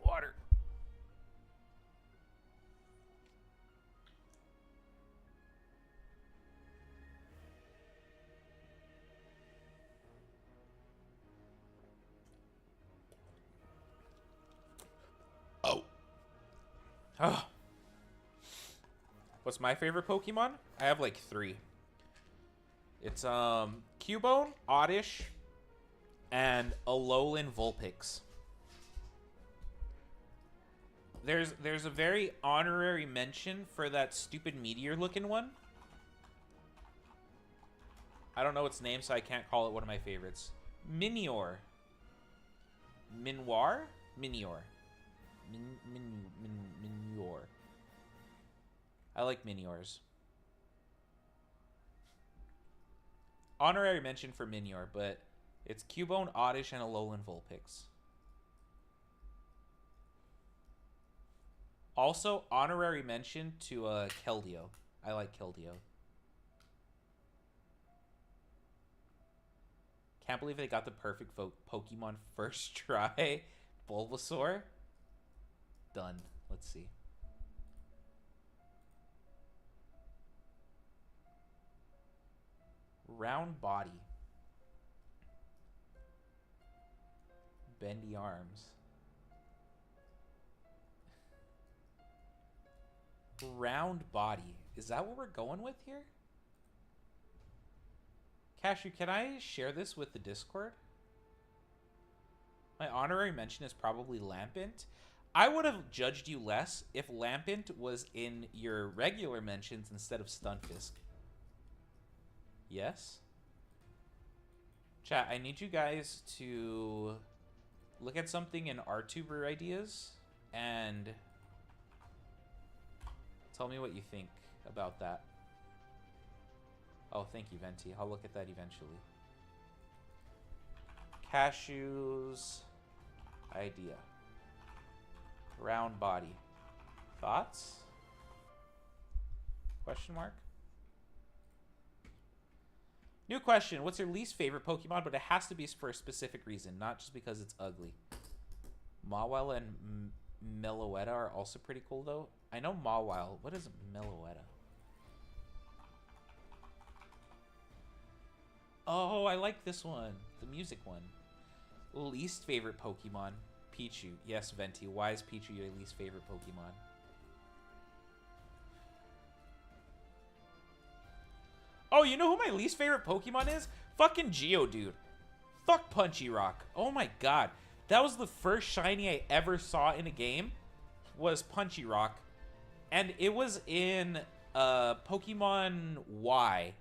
Water. Oh. What's my favorite Pokemon? I have like 3. It's Cubone, Oddish, and Alolan Vulpix. There's a very honorary mention for that stupid meteor looking one. I don't know its name, so I can't call it one of my favorites. Minior. Minior? Minior. Minior. I like Miniors. Honorary mention for Minior, but it's Cubone, Oddish, and Alolan Vulpix. Also, honorary mention to Keldeo. I like Keldeo. Can't believe they got the perfect Pokemon first try. Bulbasaur. Done. Let's see. Round body. Bendy arms. Round body. Is that what we're going with here? Cashew, can I share this with the Discord? My honorary mention is probably Lampent. I would have judged you less if Lampent was in your regular mentions instead of Stunfisk. Yes? Chat, I need you guys to look at something in Vtuber ideas and tell me what you think about that. Oh, thank you, Venti. I'll look at that eventually. Cashew's idea. Round body. Thoughts? Question mark? New question. What's your least favorite Pokemon? But it has to be for a specific reason, not just because it's ugly. Mawile and Meloetta are also pretty cool, though. I know Mawile. What is Meloetta? Oh, I like this one. The music one. Least favorite Pokemon. Pichu. Yes, Venti. Why is Pichu your least favorite Pokemon? Oh, you know who my least favorite Pokemon is? Fucking Geodude. Fuck Punchy Rock. Oh my god. That was the first shiny I ever saw in a game. Was Punchy Rock. And it was in Pokemon Y.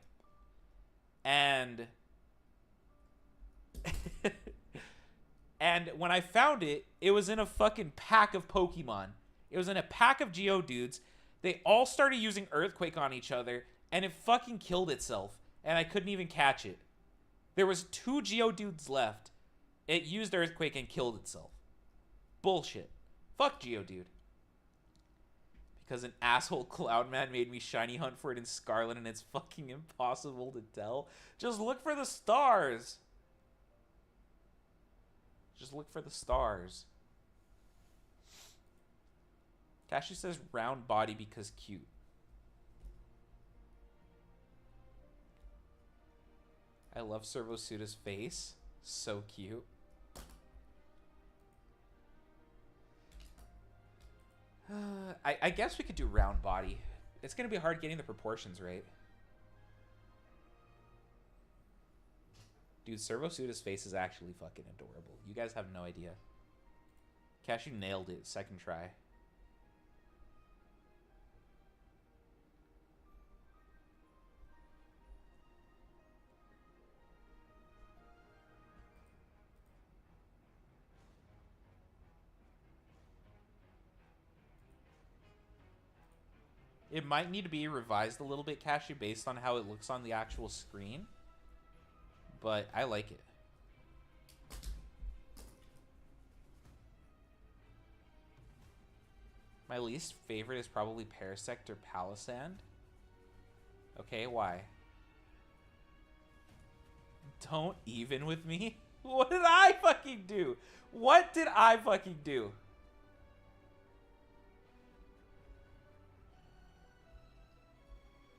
And... and when I found it, it was in a fucking pack of Pokemon. It was in a pack of Geodudes. They all started using Earthquake on each other, and it fucking killed itself. And I couldn't even catch it. There was 2 Geodudes left. It used Earthquake and killed itself. Bullshit. Fuck Geodude. Because an asshole Cloudman made me shiny hunt for it in Scarlet, and it's fucking impossible to tell. Just look for the stars. Just look for the stars. Cashew says round body because cute. I love Servo Suda's face. So cute. I guess we could do round body. It's going to be hard getting the proportions right. Dude, Servo Suda's face is actually fucking adorable. You guys have no idea. Cashew nailed it. Second try. It might need to be revised a little bit, Cashew, based on how it looks on the actual screen. But I like it. My least favorite is probably Parasect or Palisand. Okay, why? Don't even with me? What did I fucking do? What did I fucking do?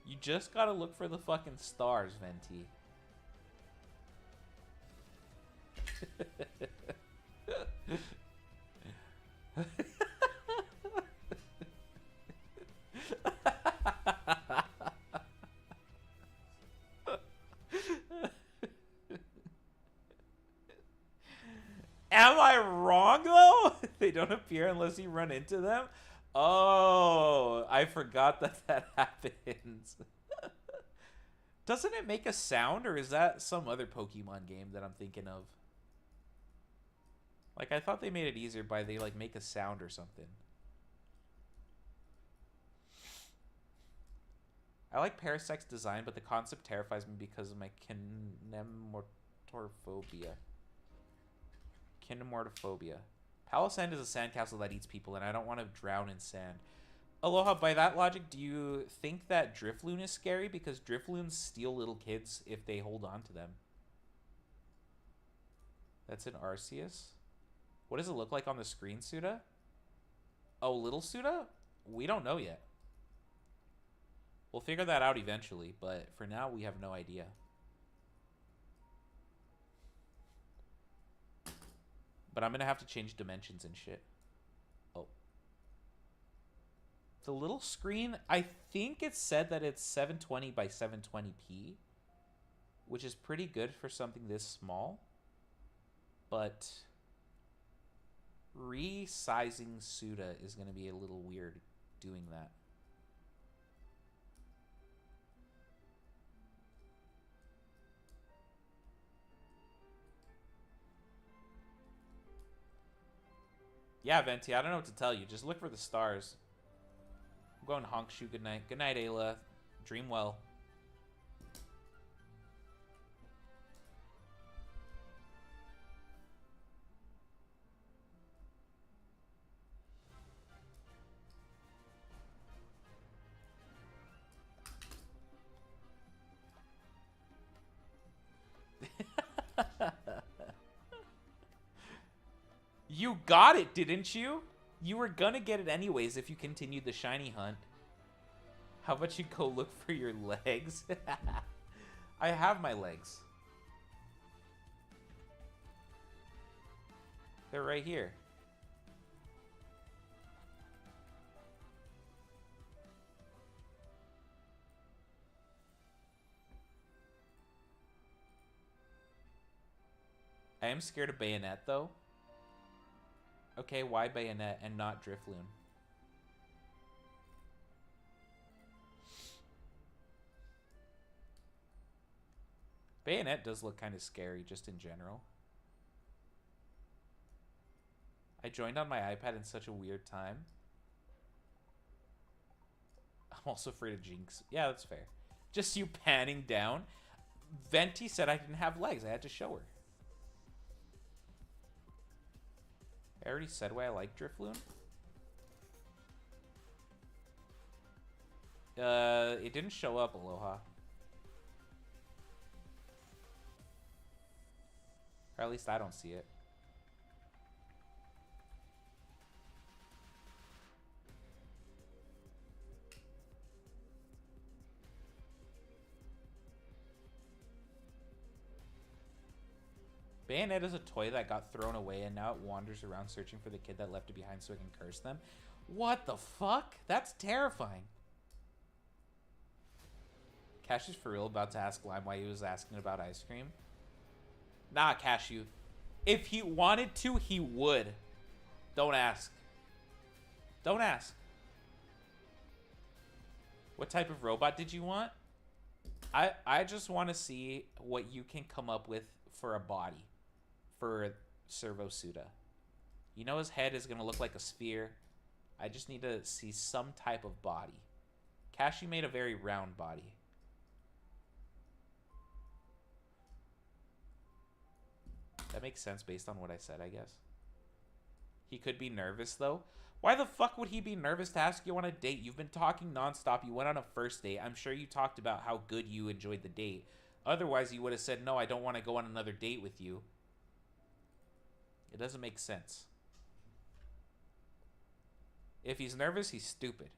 You just gotta look for the fucking stars, Venti. Am I wrong, though? They don't appear unless you run into them? Oh, I forgot that that happens. Doesn't it make a sound, or is that some other Pokemon game that I'm thinking of? Like, I thought they made it easier by they, like, make a sound or something. I like Parasect's design, but the concept terrifies me because of my kinemortophobia. Kinemortophobia. Palisand is a sandcastle that eats people, and I don't want to drown in sand. Aloha, by that logic, do you think that Drifloon is scary? Because Drifloons steal little kids if they hold on to them. That's an Arceus. What does it look like on the screen, Suda? Oh, little Suda? We don't know yet. We'll figure that out eventually, but for now, we have no idea. But I'm going to have to change dimensions and shit. Oh. The little screen, I think it said that it's 720 by 720p, which is pretty good for something this small. But resizing Suda is going to be a little weird doing that. Yeah, Venti, I don't know what to tell you. Just look for the stars. I'm going honk shoe. Good night. Good night, Ayla. Dream well. You got it, didn't you? You were gonna get it anyways if you continued the shiny hunt. How about you go look for your legs? I have my legs. They're right here. I am scared of Bayonet, though. Okay, why Bayonet and not Drifloon? Bayonet does look kind of scary, just in general. I joined on my iPad in such a weird time. I'm also afraid of Jinx. Yeah, that's fair. Just you panning down. Venti said I didn't have legs. I had to show her. I already said why I like Drifloon. It didn't show up, Aloha. Or at least I don't see it. Bayonet is a toy that got thrown away and now it wanders around searching for the kid that left it behind so it can curse them. What the fuck? That's terrifying. Cash is for real about to ask Lime why he was asking about ice cream. Nah, Cashew. If he wanted to, he would. Don't ask. Don't ask. What type of robot did you want? I just want to see what you can come up with for a body for Servo Suda. You know his head is going to look like a sphere. I just need to see some type of body. Cashew made a very round body. That makes sense based on what I said, I guess. He could be nervous, though. Why the fuck would he be nervous to ask you on a date? You've been talking nonstop. You went on a first date. I'm sure you talked about how good you enjoyed the date. Otherwise, you would have said, no, I don't want to go on another date with you. It doesn't make sense. If he's nervous, he's stupid.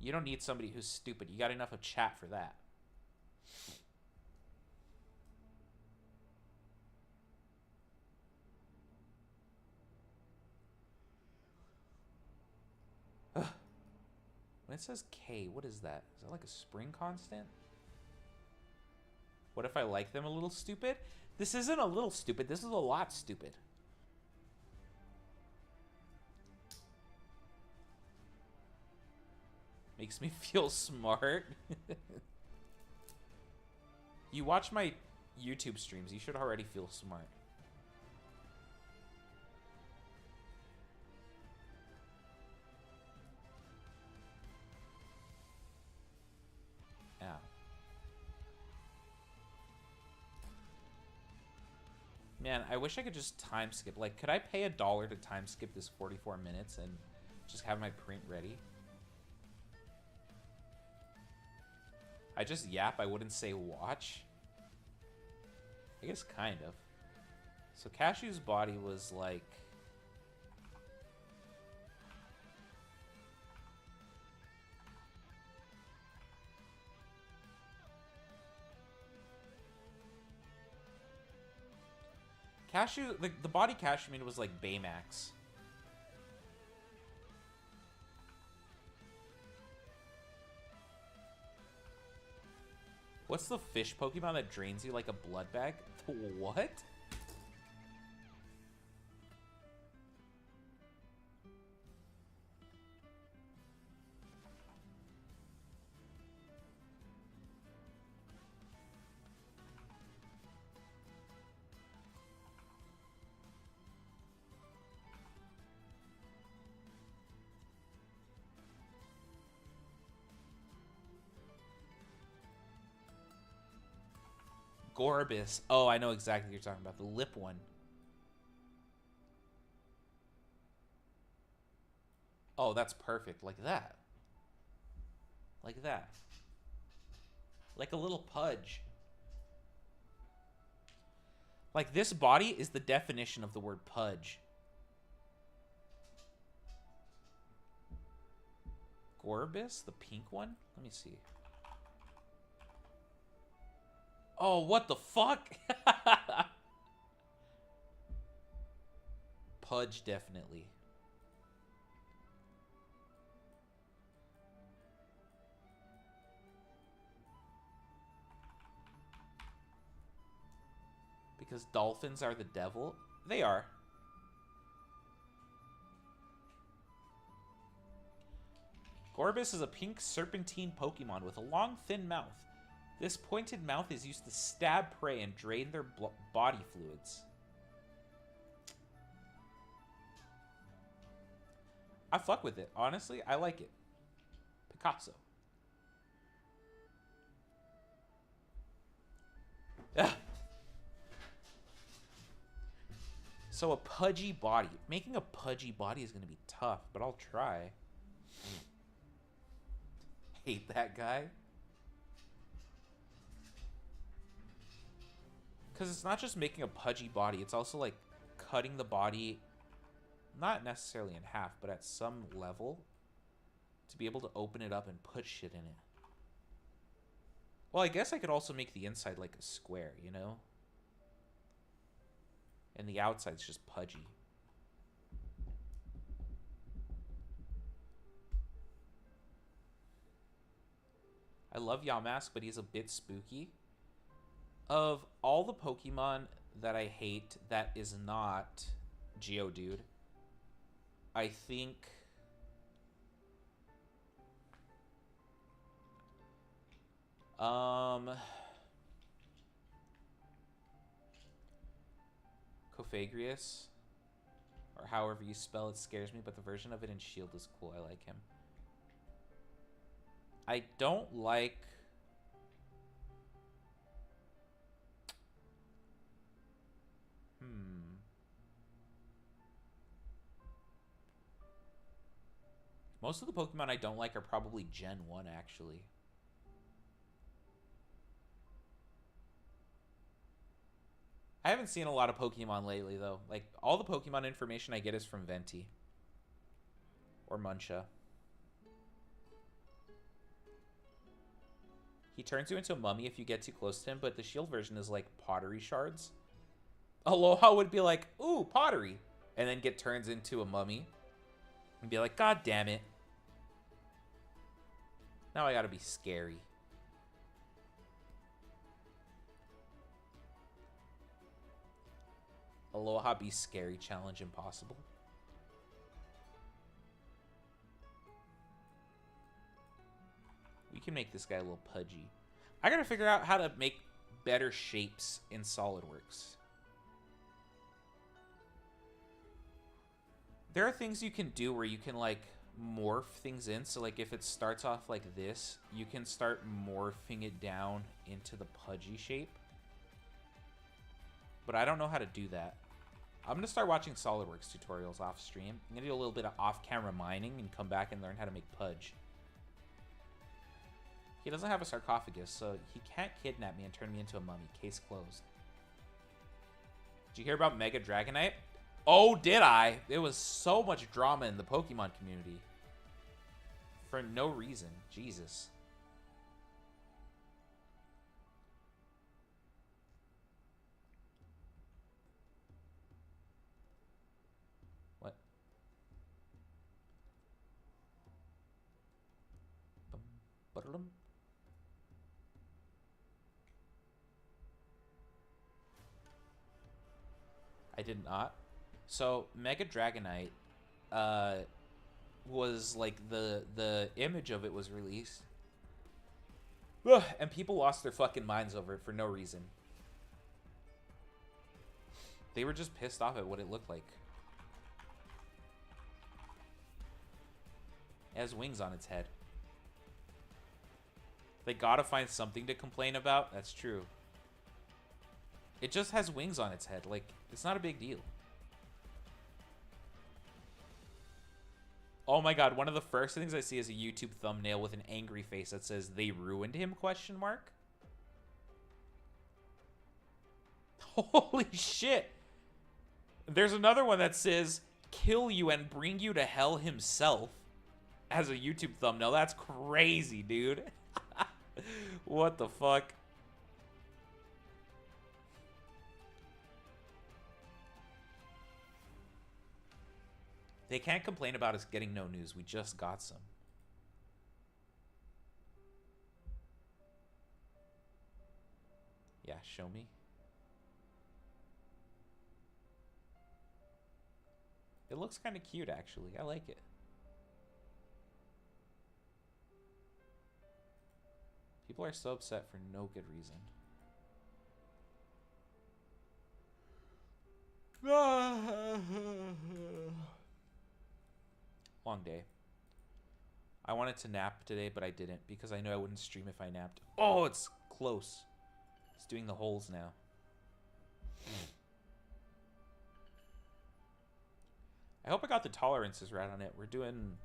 You don't need somebody who's stupid. You got enough of chat for that. When it says K, what is that? Is that like a spring constant? What if I like them a little stupid? This isn't a little stupid. This is a lot stupid. Makes me feel smart. You watch my YouTube streams. You should already feel smart. Man, I wish I could just time skip. Like, could I pay $1 to time skip this 44 minutes and Just have my print ready. I just yap, I wouldn't say watch. I guess kind of. So Cashew's body was like... Cashew, the body Cashew made was like Baymax. What's the fish Pokemon that drains you like a blood bag? What? Gorbis. Oh, I know exactly what you're talking about. The lip one. Oh, that's perfect. Like that. Like that. Like a little pudge. Like this body is the definition of the word pudge. Gorbis? The pink one? Let me see. Oh, what the fuck? Pudge, definitely. Because dolphins are the devil? They are. Gorbis is a pink serpentine Pokemon with a long, thin mouth. This pointed mouth is used to stab prey and drain their body fluids. I fuck with it. Honestly, I like it. Picasso. Ugh. So a pudgy body. Making a pudgy body is going to be tough, but I'll try. Hate that guy. Because it's not just making a pudgy body, it's also like cutting the body, not necessarily in half, but at some level to be able to open it up and put shit in it. Well, I guess I could also make the inside like a square, you know? And the outside's just pudgy. I love Yamask, but he's a bit spooky. Of all the Pokemon that I hate that is not Geodude, I think... Cofagrius, or however you spell it, scares me, but the version of it in Shield is cool. I like him. I don't like... Most of the Pokemon I don't like are probably Gen 1, actually. I haven't seen a lot of Pokemon lately, though. Like, all the Pokemon information I get is from Venti. Or Muncha. He turns you into a mummy if you get too close to him, but the Shield version is like pottery shards. Aloha would be like, ooh, pottery. And then get turns into a mummy. And be like, God damn it. Now I gotta be scary. Aloha be scary challenge impossible. We can make this guy a little pudgy. I gotta figure out how to make better shapes in SolidWorks. There are things you can do where you can like morph things in. So like if it starts off like this, you can start morphing it down into the pudgy shape. But I don't know how to do that. I'm gonna start watching SolidWorks tutorials off stream. I'm gonna do a little bit of off-camera mining and come back and learn how to make pudge. He doesn't have a sarcophagus, so he can't kidnap me and turn me into a mummy. Case closed. Did you hear about Mega Dragonite? Oh, did I? There was so much drama in the Pokemon community. For no reason. Jesus. What? Bum, I did not. So Mega Dragonite was like the image of it was released. Ugh, and people lost their fucking minds over it for no reason. They were just pissed off at what it looked like. It has wings on its head. They gotta find something to complain about. That's true. It just has wings on its head. Like, it's not a big deal. Oh my god, one of the first things I see is a YouTube thumbnail with an angry face that says, "They ruined him?" question mark. Holy shit. There's another one that says, "Kill you and bring you to hell himself," as a YouTube thumbnail. That's crazy, dude. What the fuck? They can't complain about us getting no news. We just got some. Yeah, show me. It looks kind of cute, actually. I like it. People are so upset for no good reason. Long day. I wanted to nap today, but I didn't because I knew I wouldn't stream if I napped. Oh, it's close. It's doing the holes now. I hope I got the tolerances right on it. We're doing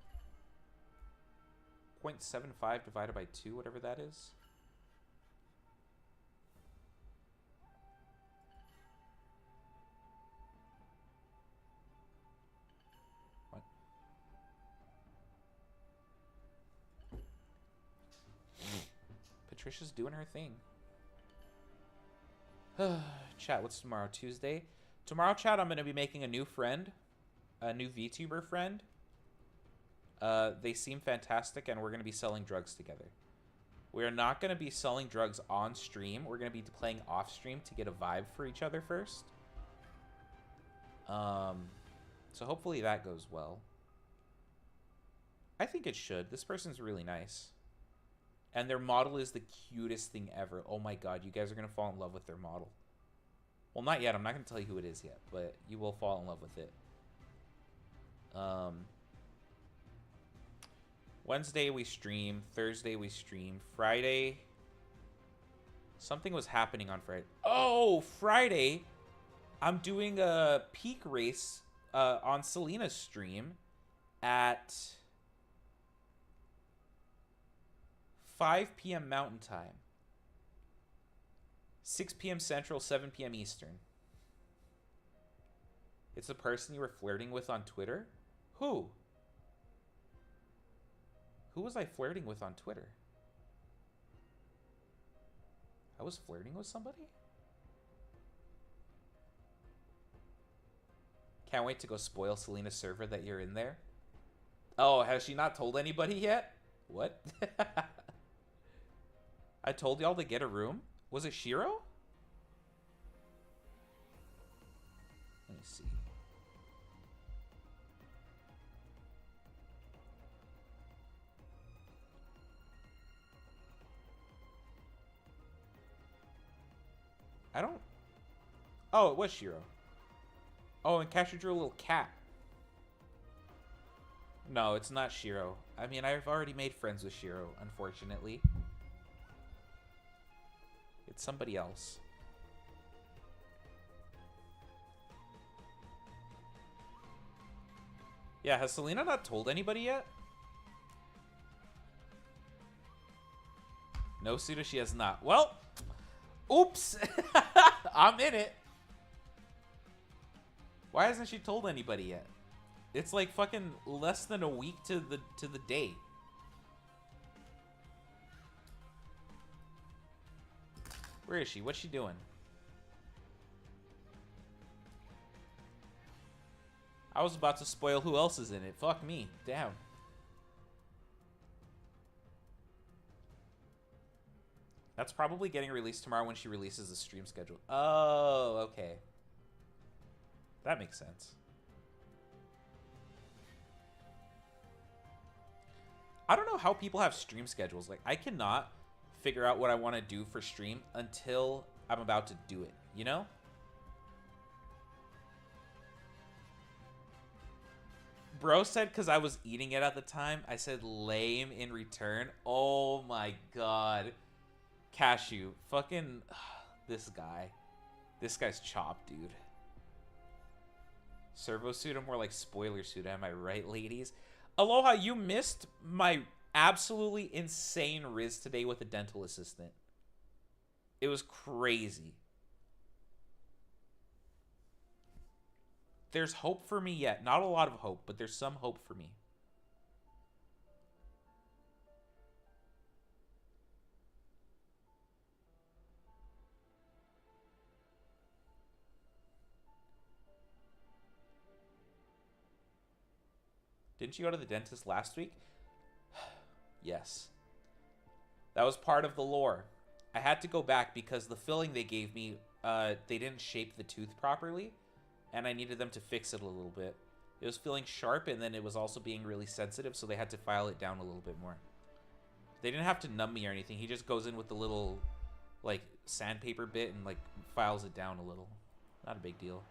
0.75 divided by 2, whatever that is. What? Patricia's doing her thing. Chat, what's tomorrow? Tuesday? Tomorrow, chat, I'm going to be making a new friend. A new VTuber friend. They seem fantastic, and we're going to be selling drugs together. We're not going to be selling drugs on stream. We're going to be playing off stream to get a vibe for each other first. So hopefully that goes well. I think it should. This person's really nice. And their model is the cutest thing ever. Oh my god, you guys are going to fall in love with their model. Well, not yet. I'm not going to tell you who it is yet, but you will fall in love with it. Wednesday we stream. Thursday we stream. Friday, something was happening on Friday. Oh, Friday, I'm doing a peak race on Selena's stream at 5 p.m. Mountain Time. 6 p.m. Central, 7 p.m. Eastern. It's the person you were flirting with on Twitter? Who? Who was I flirting with on Twitter? I was flirting with somebody? Can't wait to go spoil Selena's server that you're in there. Oh, has she not told anybody yet? What? I told y'all to get a room? Was it Shiro? Let me see. I don't... Oh, it was Shiro. Oh, and Casher drew a little cat. No, it's not Shiro. I mean, I've already made friends with Shiro, unfortunately. It's somebody else. Yeah, has Selena not told anybody yet? No, Suda, she has not. Well, oops. I'm in it. Why hasn't she told anybody yet? It's like fucking less than a week to the date. Where is she? What's she doing? I was about to spoil who else is in it. Fuck me. Damn. That's probably getting released tomorrow when she releases the stream schedule. Oh, okay. That makes sense. I don't know how people have stream schedules. Like, I cannot figure out what I want to do for stream until I'm about to do it, you know? Bro said because I was eating it at the time, I said lame in return. Oh my god. Cashew. Fucking... this guy. This guy's chopped, dude. Servo Suda, more like spoiler Suda. Am I right, ladies? Aloha, you missed my absolutely insane Riz today with a dental assistant. It was crazy. There's hope for me yet. Not a lot of hope, but there's some hope for me. Didn't you go to the dentist last week? Yes. That was part of the lore. I had to go back because the filling they gave me, they didn't shape the tooth properly, and I needed them to fix it a little bit. It was feeling sharp, and then it was also being really sensitive, so they had to file it down a little bit more. They didn't have to numb me or anything. He just goes in with the little, like, sandpaper bit and, like, files it down a little. Not a big deal.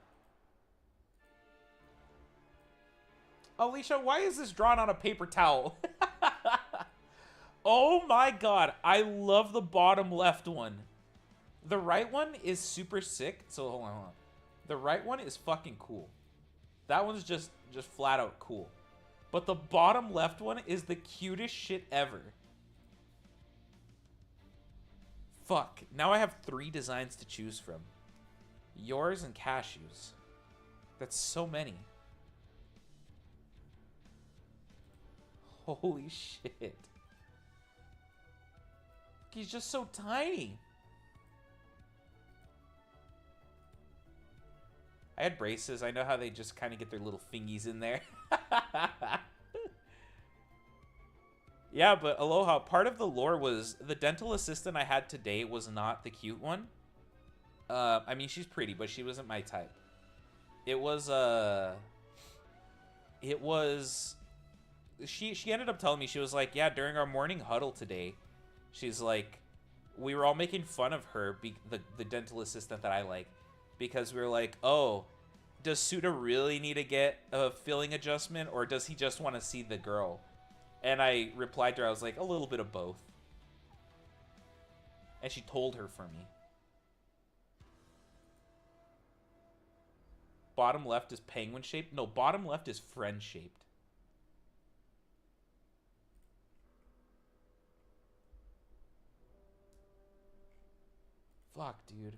Alicia, why is this drawn on a paper towel? Oh my god, I love the bottom left one. The right one is super sick. So hold on. The right one is fucking cool. That one's just flat out cool. But the bottom left one is the cutest shit ever. Fuck. Now I have 3 designs to choose from. Yours and Cashew's. That's so many. Holy shit. He's just so tiny. I had braces. I know how they just kind of get their little fingies in there. Yeah, but Aloha, part of the lore was the dental assistant I had today was not the cute one. I mean, she's pretty, but she wasn't my type. It was, she ended up telling me, she was like, yeah, during our morning huddle today, she's like, we were all making fun of her, the dental assistant that I like, because we were like, oh, does Suda really need to get a filling adjustment, or does he just want to see the girl? And I replied to her, I was like, a little bit of both. And she told her for me. Bottom left is penguin shaped? No, bottom left is friend shaped. Fuck, dude.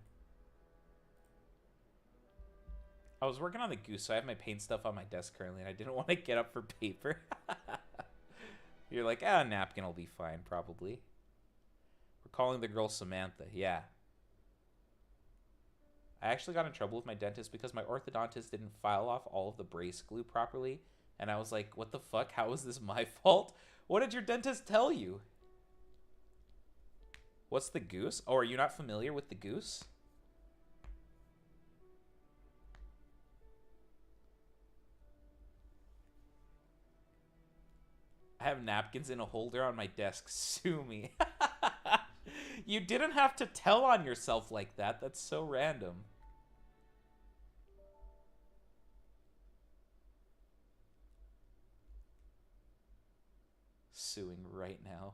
I was working on the goose, so I have my paint stuff on my desk currently, and I didn't want to get up for paper. You're like, a napkin will be fine, probably. We're calling the girl Samantha, yeah. I actually got in trouble with my dentist because my orthodontist didn't file off all of the brace glue properly, and I was like, what the fuck? How is this my fault? What did your dentist tell you? What's the goose? Oh, are you not familiar with the goose? I have napkins in a holder on my desk. Sue me. You didn't have to tell on yourself like that. That's so random. Suing right now.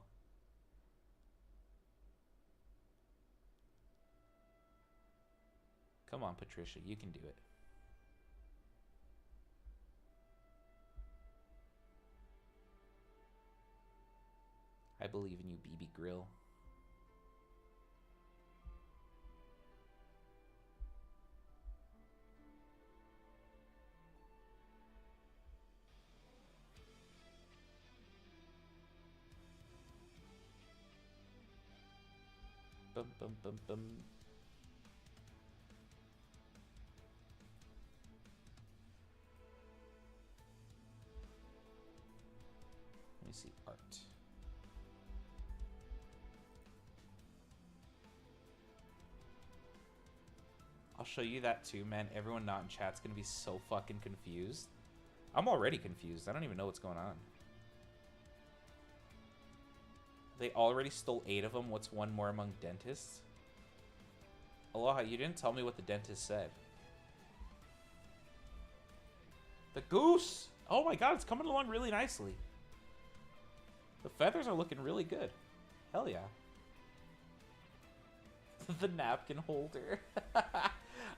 Come on, Patricia. You can do it. grill. Bum, bum, bum, bum. Let me see art. I'll show you that too, man. Everyone not in chat's gonna be so fucking confused. I'm already confused. I don't even know what's going on. They already stole 8 of them. What's one more among dentists? Aloha, you didn't tell me what the dentist said. The goose! Oh my god, it's coming along really nicely. The feathers are looking really good. Hell yeah. The napkin holder.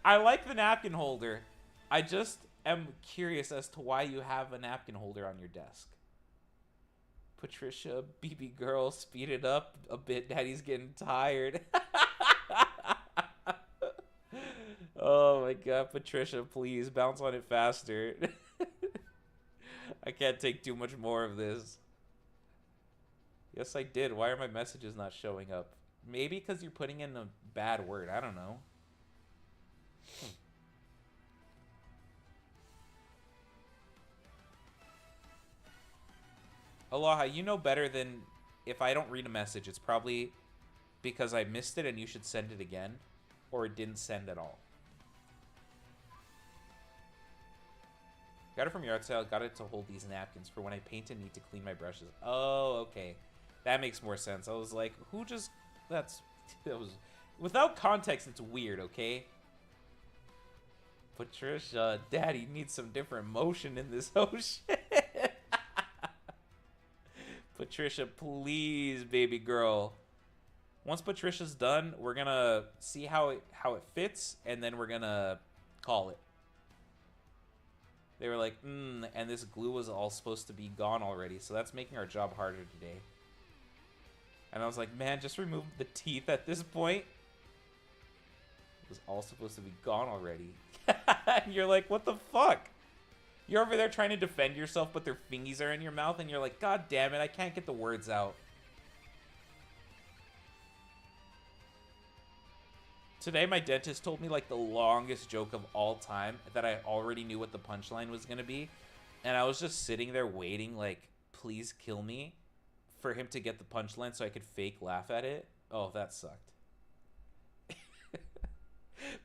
I like the napkin holder. I just am curious as to why you have a napkin holder on your desk. Patricia, BB girl, speed it up a bit. Daddy's getting tired. Oh my god, Patricia, please bounce on it faster. I can't take too much more of this. Yes, I did. Why are my messages not showing up? Maybe because you're putting in a bad word. I don't know. Aloha, you know better than if I don't read a message. It's probably because I missed it and you should send it again. Or it didn't send at all. Got it from yard sale. Got it to hold these napkins for when I paint and need to clean my brushes. Oh, okay. That makes more sense. I was like, who just... that was... Without context, it's weird, okay? Patricia, Daddy needs some different motion in this ocean. Patricia, please, baby girl. Once Patricia's done, we're gonna see how it fits, and then we're gonna call it. They were like, and this glue was all supposed to be gone already, so that's making our job harder today. And I was like, man, just remove the teeth at this point. It was all supposed to be gone already. And you're like, what the fuck? You're over there trying to defend yourself, but their fingies are in your mouth, and you're like, god damn it, I can't get the words out. Today, my dentist told me, like, the longest joke of all time that I already knew what the punchline was going to be. And I was just sitting there waiting, like, please kill me, for him to get the punchline so I could fake laugh at it. Oh, that sucked.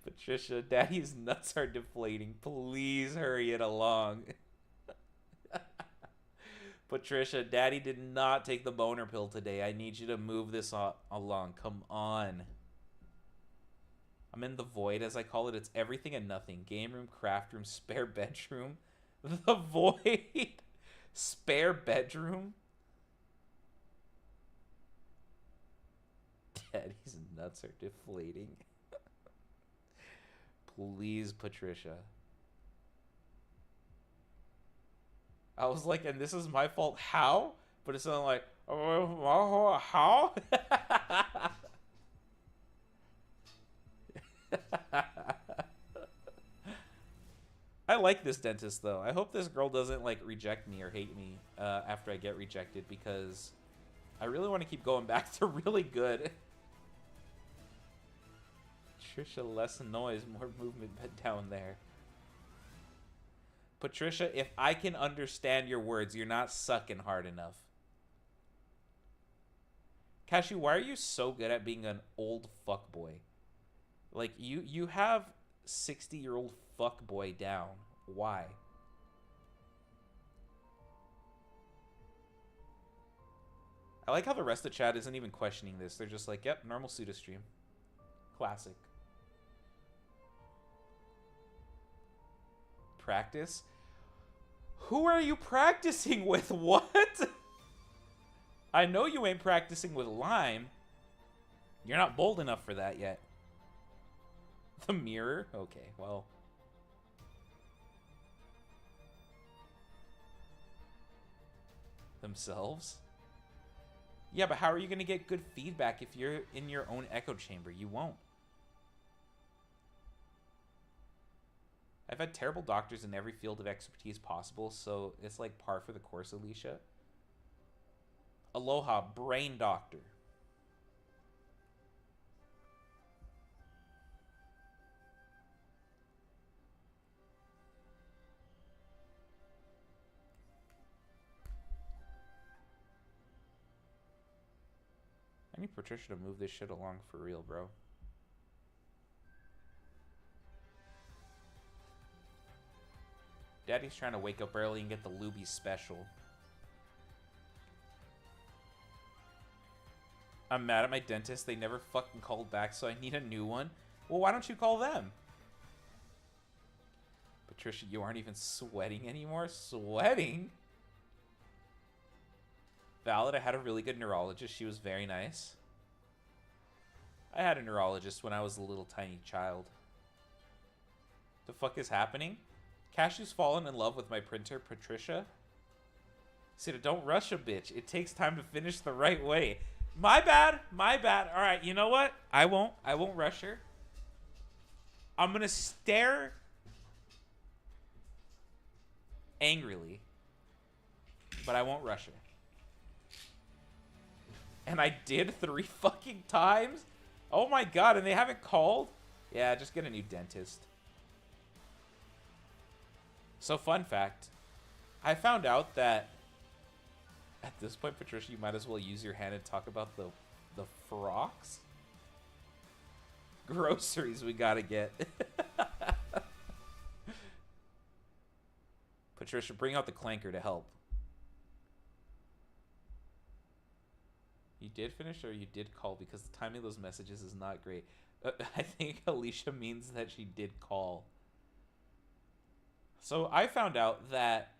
Patricia, Daddy's nuts are deflating. Please hurry it along. Patricia, Daddy did not take the boner pill today. I need you to move this along. Come on. I'm in the void, as I call it. It's everything and nothing. Game room, craft room, spare bedroom. The void. Spare bedroom. Daddy's nuts are deflating. Please, Patricia. I was like, and this is my fault. How? But it sounded like, oh, how? I like this dentist, though. I hope this girl doesn't, like, reject me or hate me after I get rejected, because I really want to keep going back to really good. Patricia, less noise, more movement down there. Patricia, if I can understand your words, you're not sucking hard enough. Cashew, why are you so good at being an old fuckboy? Like, you have 60-year-old fuckboy down. Why? I like how the rest of the chat isn't even questioning this. They're just like, yep, normal Suda stream. Classic. Practice? Who are you practicing with? What? I know you ain't practicing with Lime. You're not bold enough for that yet. The mirror? Okay, well. Themselves? Yeah, but how are you going to get good feedback if you're in your own echo chamber? You won't. I've had terrible doctors in every field of expertise possible, so it's like par for the course, Alicia. Aloha, brain doctor. I need Patricia to move this shit along for real, bro. Daddy's trying to wake up early and get the Luby special. I'm mad at my dentist. They never fucking called back, so I need a new one. Well, why don't you call them? Patricia, you aren't even sweating anymore? Sweating? Valid, I had a really good neurologist. She was very nice. I had a neurologist when I was a little tiny child. The fuck is happening? Cashew's fallen in love with my printer, Patricia. Suda, don't rush a bitch. It takes time to finish the right way. My bad. My bad. All right, you know what? I won't rush her. I'm going to stare angrily, but I won't rush her. And I did 3 fucking times? Oh my god, and they haven't called? Yeah, just get a new dentist. So, fun fact. I found out that at this point, Patricia, you might as well use your hand and talk about the frocks. Groceries we gotta get. Patricia, bring out the clanker to help. You did finish or you did call? Because the timing of those messages is not great. I think Alicia means that she did call. So I found out that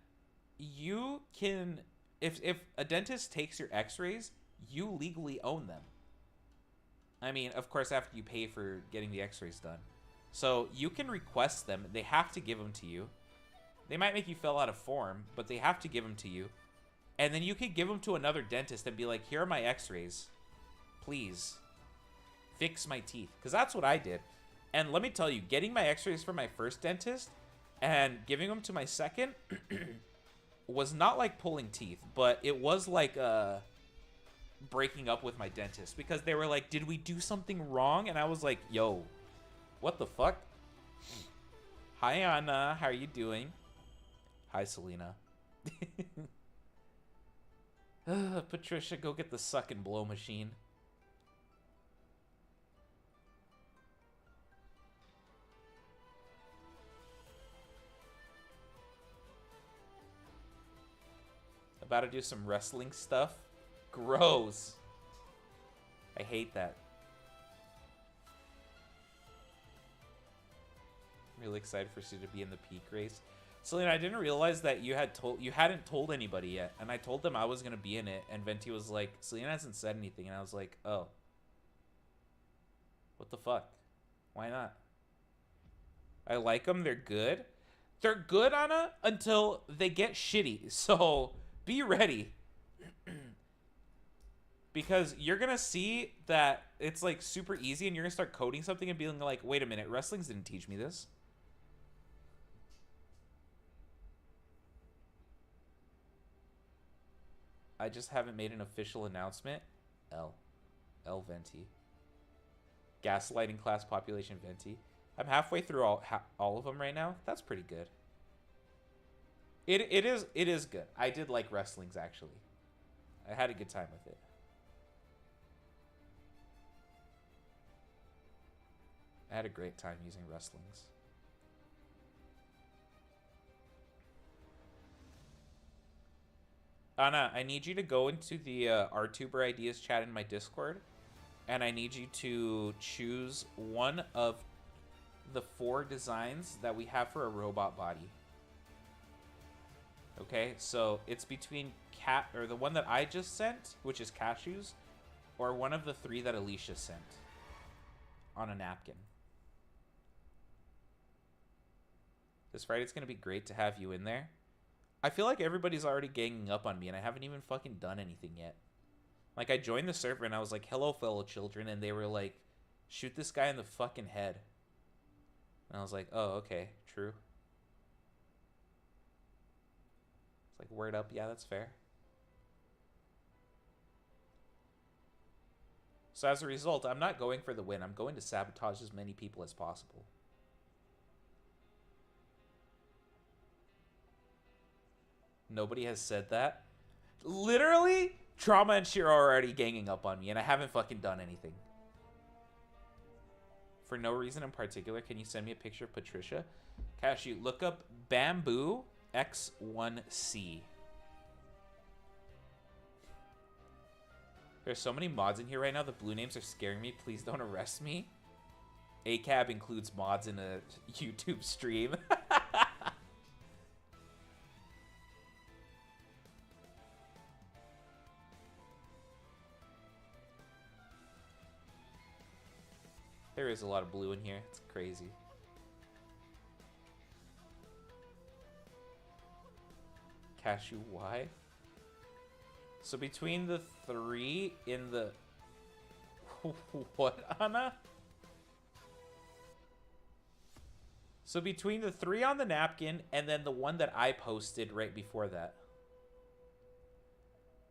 you can, if a dentist takes your x-rays, you legally own them. I mean, of course, after you pay for getting the x-rays done. So you can request them. They have to give them to you. They might make you fill out a form, but they have to give them to you. And then you can give them to another dentist and be like, here are my x-rays. Please fix my teeth. Because that's what I did. And let me tell you, getting my x-rays from my first dentist and giving them to my second was not like pulling teeth, but it was like breaking up with my dentist. Because they were like, did we do something wrong? And I was like, yo, what the fuck? Hi, Anna. How are you doing? Hi, Selena. Patricia, go get the suck and blow machine. About to do some wrestling stuff. Gross. I hate that. Really excited for Sue to be in the peak race. Selena, I didn't realize that you hadn't told anybody yet, and I told them I was gonna be in it, and Venti was like, Selena hasn't said anything, and I was like, oh, what the fuck? Why not? I like them. They're good. They're good, Anna, until they get shitty. So be ready, because you're gonna see that it's like super easy, and you're gonna start coding something and being like, wait a minute, wrestling's didn't teach me this. I just haven't made an official announcement. L Venti. Gaslighting class population Venti. I'm halfway through all of them right now. That's pretty good. It is good. I did like wrestlings, actually. I had a good time with it. I had a great time using wrestlings. Anna, I need you to go into the Vtuber ideas chat in my Discord, and I need you to choose one of the 4 designs that we have for a robot body. Okay, so it's between the one that I just sent, which is Cashew's, or one of the 3 that Alicia sent on a napkin. This Friday, it's gonna be great to have you in there. I feel like everybody's already ganging up on me, and I haven't even fucking done anything yet. Like, I joined the server and I was like, hello, fellow children. And they were like, shoot this guy in the fucking head. And I was like, oh, okay, true. It's like, word up. Yeah, that's fair. So as a result, I'm not going for the win. I'm going to sabotage as many people as possible. Nobody has said that. Literally, Trauma and Shiro are already ganging up on me, and I haven't fucking done anything. For no reason in particular, can you send me a picture of Patricia? Cashew, look up Bamboo X1C. There's so many mods in here right now. The blue names are scaring me. Please don't arrest me. ACAB includes mods in a YouTube stream. There is a lot of blue in here. It's crazy. Cashew, why? So between the three in the... What, Anna? So between the three on the napkin and then the one that I posted right before that.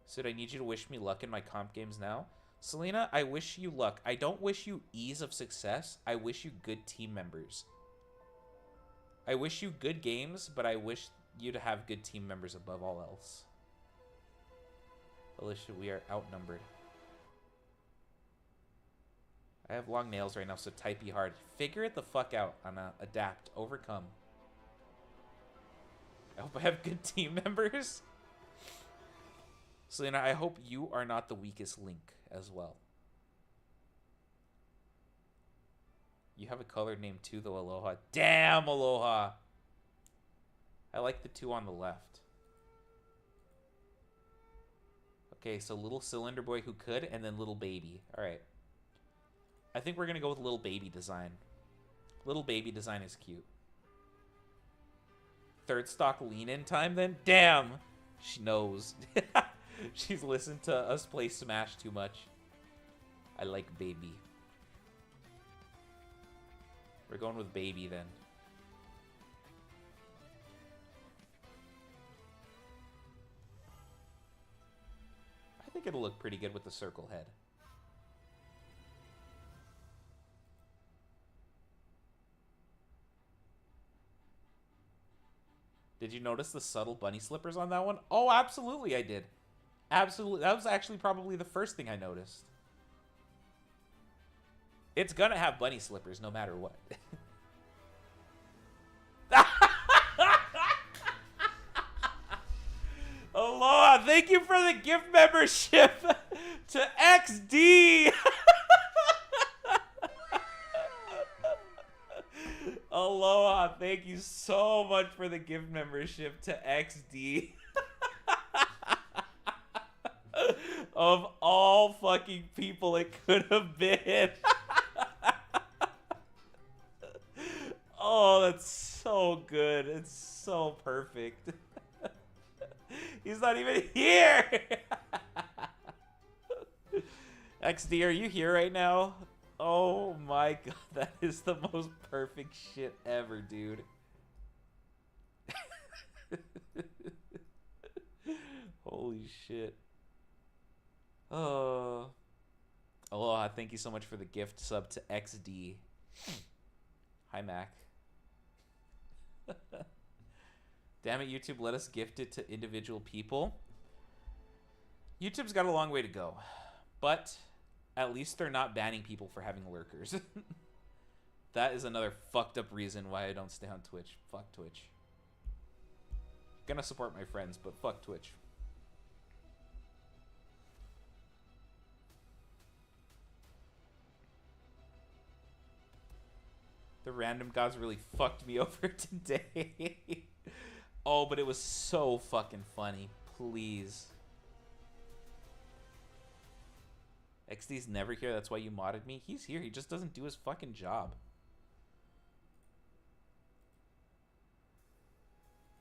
Sid, I need you to wish me luck in my comp games now. Selena, I wish you luck. I don't wish you ease of success. I wish you good team members. I wish you good games, but I wish you to have good team members above all else. Alicia, we are outnumbered. I have long nails right now, so typey hard. Figure it the fuck out, Anna. Adapt. Overcome. I hope I have good team members. Selena, I hope you are not the weakest link as well. You have a colored name too, though, Aloha. Damn, Aloha! I like the two on the left. Okay, so little cylinder boy who could, and then little baby. Alright. I think we're gonna go with little baby design. Little baby design is cute. Third stock lean-in time, then? Damn! She knows. She's listened to us play Smash too much. I like baby. We're going with baby, then. I think it'll look pretty good with the circle head. Did you notice the subtle bunny slippers on that one? Oh, absolutely I did. Absolutely. That was actually probably the first thing I noticed. It's gonna have bunny slippers no matter what. Aloha, thank you for the gift membership to XD. Aloha, thank you so much for the gift membership to XD. Of all fucking people it could have been. Oh, that's so good. It's so perfect. He's not even here. XD, are you here right now? Oh my god, that is the most perfect shit ever, dude. Holy shit. Oh. Aloha, thank you so much for the gift sub to XD. Hi, Mac. Damn it, YouTube, let us gift it to individual people. YouTube's got a long way to go. But at least they're not banning people for having lurkers. That is another fucked up reason why I don't stay on Twitch. Fuck Twitch. Gonna support my friends, but fuck Twitch. The random gods really fucked me over today. Oh, but it was so fucking funny. Please. XD's never here. That's why you modded me. He's here. He just doesn't do his fucking job.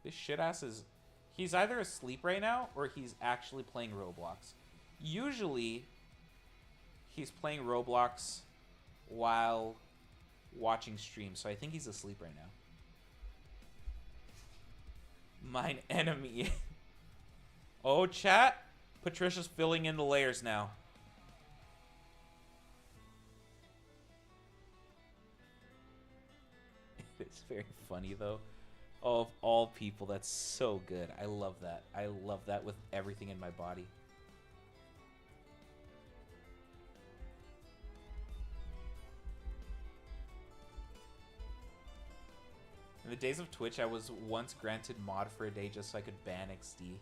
This shit ass is... He's either asleep right now or he's actually playing Roblox. Usually, he's playing Roblox while watching streams, so I think he's asleep right now. Mine enemy. Oh, chat. Patricia's filling in the layers now. It's very funny, though. Oh, of all people, that's so good. I love that. I love that with everything in my body. In the days of Twitch, I was once granted mod for a day just so I could ban XD.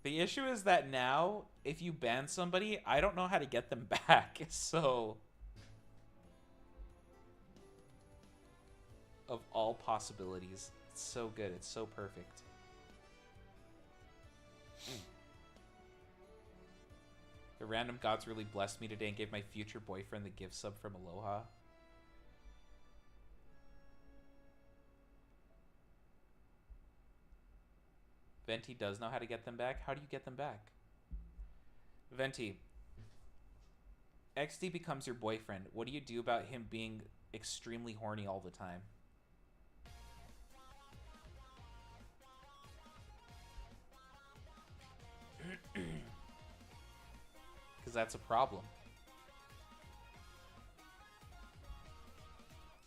The issue is that now, if you ban somebody, I don't know how to get them back, so... Of all possibilities, it's so good, it's so perfect. The random gods really blessed me today and gave my future boyfriend the gift sub from Aloha. Venti does know how to get them back. How do you get them back? Venti, XD becomes your boyfriend. What do you do about him being extremely horny all the time? Because that's a problem.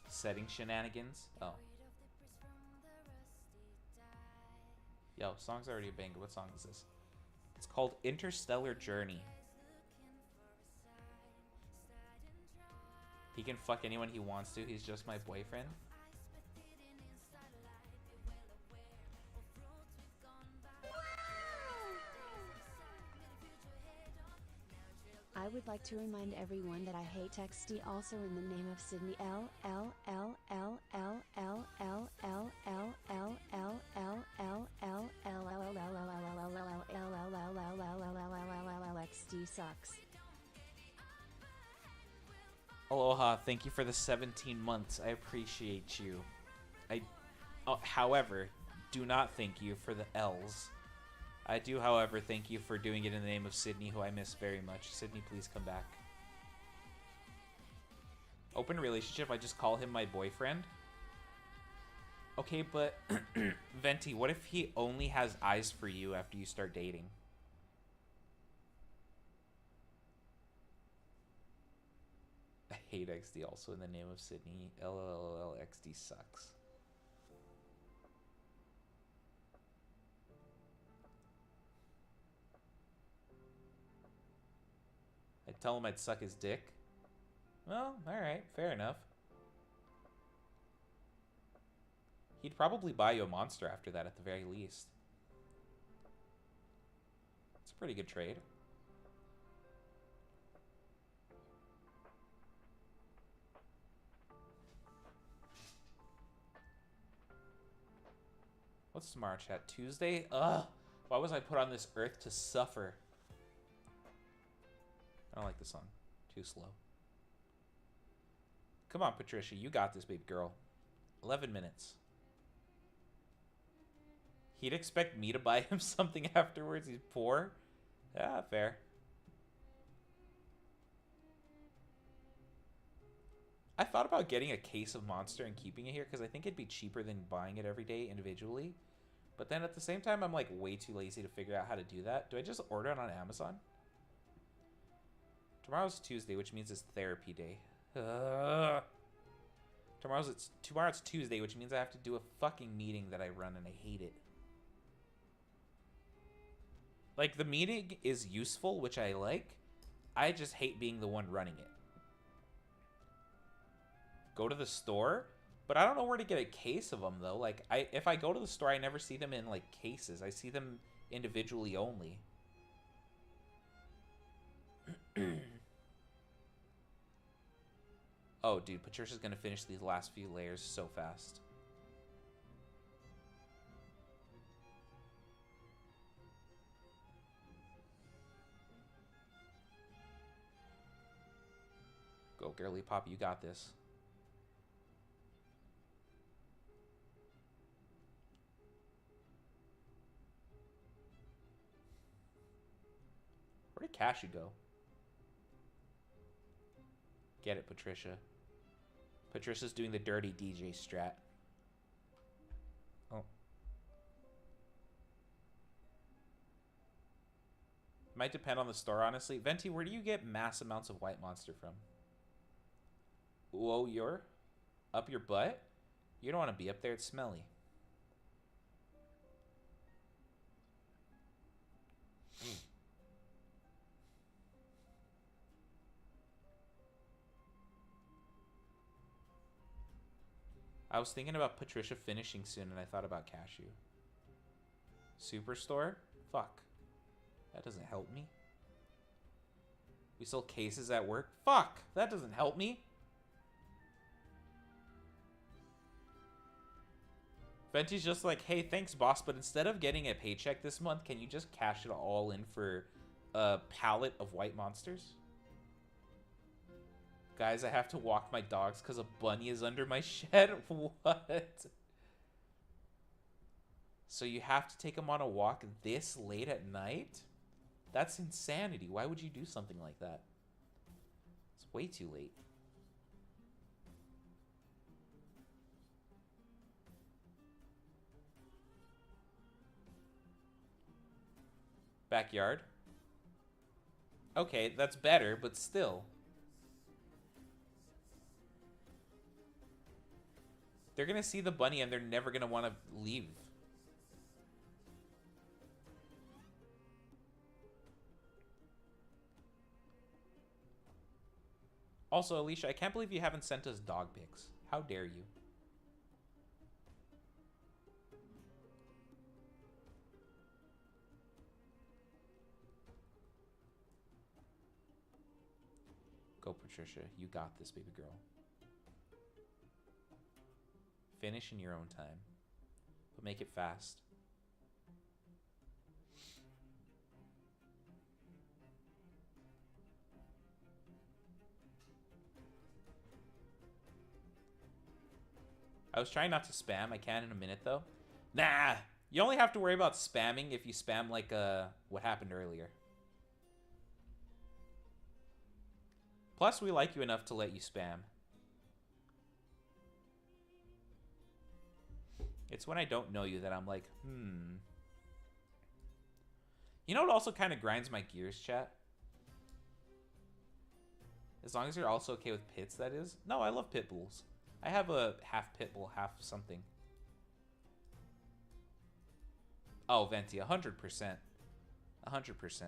Setting shenanigans? Oh. Yo, song's already a banger. What song is this? It's called Interstellar Journey. He can fuck anyone he wants to. He's just my boyfriend. I would like to remind everyone that I hate XD also in the name of Sydney L L L L L L L L L L L L L L XD sucks. Aloha, thank you for the 17 months. I appreciate you. However, do not thank you for the L's. I do, however, thank you for doing it in the name of Sydney, who I miss very much. Sydney, please come back. Open relationship, I just call him my boyfriend. Okay, but Venti, what if he only has eyes for you after you start dating? I hate XD also in the name of Sydney. LLL XD sucks. I'd tell him I'd suck his dick. Well, alright, fair enough. He'd probably buy you a monster after that at the very least. It's a pretty good trade. What's tomorrow, chat? Tuesday? Ugh! Why was I put on this earth to suffer? I don't like this song. Too slow. Come on, Patricia. You got this, baby girl. 11 minutes. He'd expect me to buy him something afterwards. He's poor. Yeah, fair. I thought about getting a case of Monster and keeping it here because I think it'd be cheaper than buying it every day individually. But then at the same time, I'm like way too lazy to figure out how to do that. Do I just order it on Amazon? Tomorrow's Tuesday, which means it's therapy day. Tomorrow's Tuesday, which means I have to do a fucking meeting that I run and I hate it. Like, the meeting is useful, which I like. I just hate being the one running it. Go to the store, but I don't know where to get a case of them, though. Like, if I go to the store, I never see them in, like, cases. I see them individually only. Oh, dude, Patricia's gonna finish these last few layers so fast. Go, girly pop, you got this. Cashew go? Get it, Patricia. Patricia's doing the dirty DJ strat. Oh. Might depend on the store, honestly. Venti, where do you get mass amounts of white monster from? Whoa, you're up your butt? You don't want to be up there. It's smelly. I was thinking about Patricia finishing soon, and I thought about Cashew. Superstore? Fuck. That doesn't help me. We sell cases at work? Fuck! That doesn't help me. Venti's just like, hey, thanks, boss, but instead of getting a paycheck this month, can you just cash it all in for a pallet of white monsters? Guys, I have to walk my dogs because a bunny is under my shed? What? So you have to take them on a walk this late at night? That's insanity. Why would you do something like that? It's way too late. Backyard? Okay, that's better, but still. They're gonna see the bunny and they're never gonna want to leave. Also, Alicia, I can't believe you haven't sent us dog pics. How dare you? Go, Patricia. You got this, baby girl. Finish in your own time, but make it fast. I was trying not to spam. I can in a minute, though. Nah! You only have to worry about spamming if you spam like what happened earlier. Plus, we like you enough to let you spam. It's when I don't know you that I'm like, You know what also kind of grinds my gears, chat? As long as you're also okay with pits, that is. No, I love pit bulls. I have a half pit bull, half something. Oh, Venti, 100%. 100%.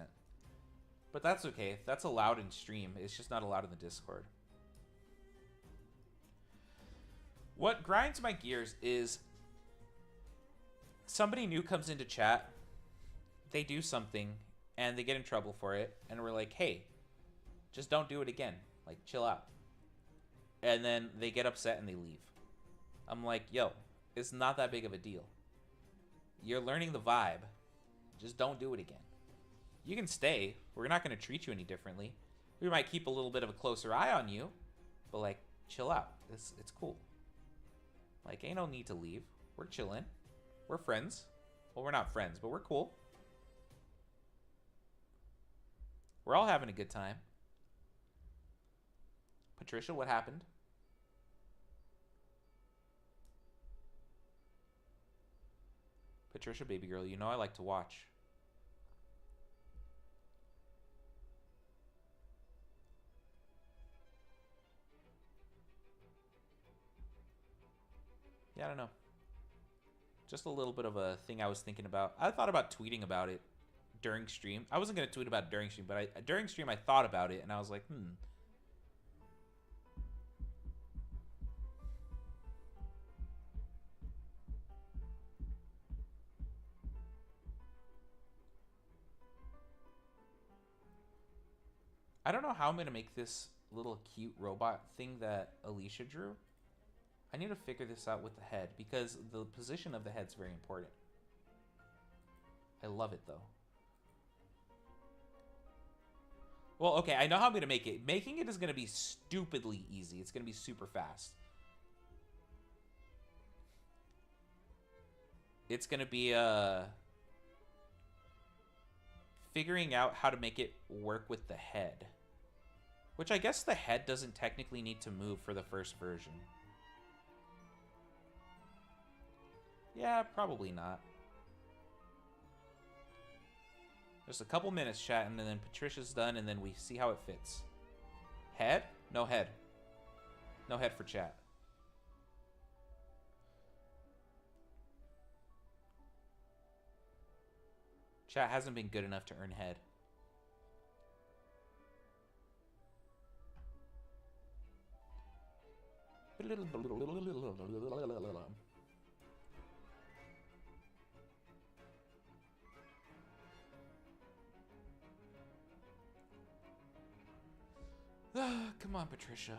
But that's okay. That's allowed in stream. It's just not allowed in the Discord. What grinds my gears is somebody new comes into chat, they do something, and they get in trouble for it, and we're like, hey, just don't do it again. Like, chill out. And then they get upset and they leave. I'm like, yo, it's not that big of a deal. You're learning the vibe. Just don't do it again. You can stay. We're not going to treat you any differently. We might keep a little bit of a closer eye on you, but, like, chill out. It's cool. Like, ain't no need to leave. We're chilling. We're friends. Well, we're not friends, but we're cool. We're all having a good time. Patricia, what happened? Patricia, baby girl, you know I like to watch. Yeah, I don't know. Just a little bit of a thing I was thinking about. I thought about tweeting about it during stream. I wasn't going to tweet about it during stream, but during stream I thought about it, and I was like, I don't know how I'm going to make this little cute robot thing that Alicia drew. I need to figure this out with the head, because the position of the head's very important. I love it, though. Well, okay, I know how I'm going to make it. Making it is going to be stupidly easy. It's going to be super fast. It's going to be figuring out how to make it work with the head. Which I guess the head doesn't technically need to move for the first version. Yeah, probably not. Just a couple minutes, chat, and then Patricia's done, and then we see how it fits. Head? No head. No head for chat. Chat hasn't been good enough to earn head. Come on, Patricia.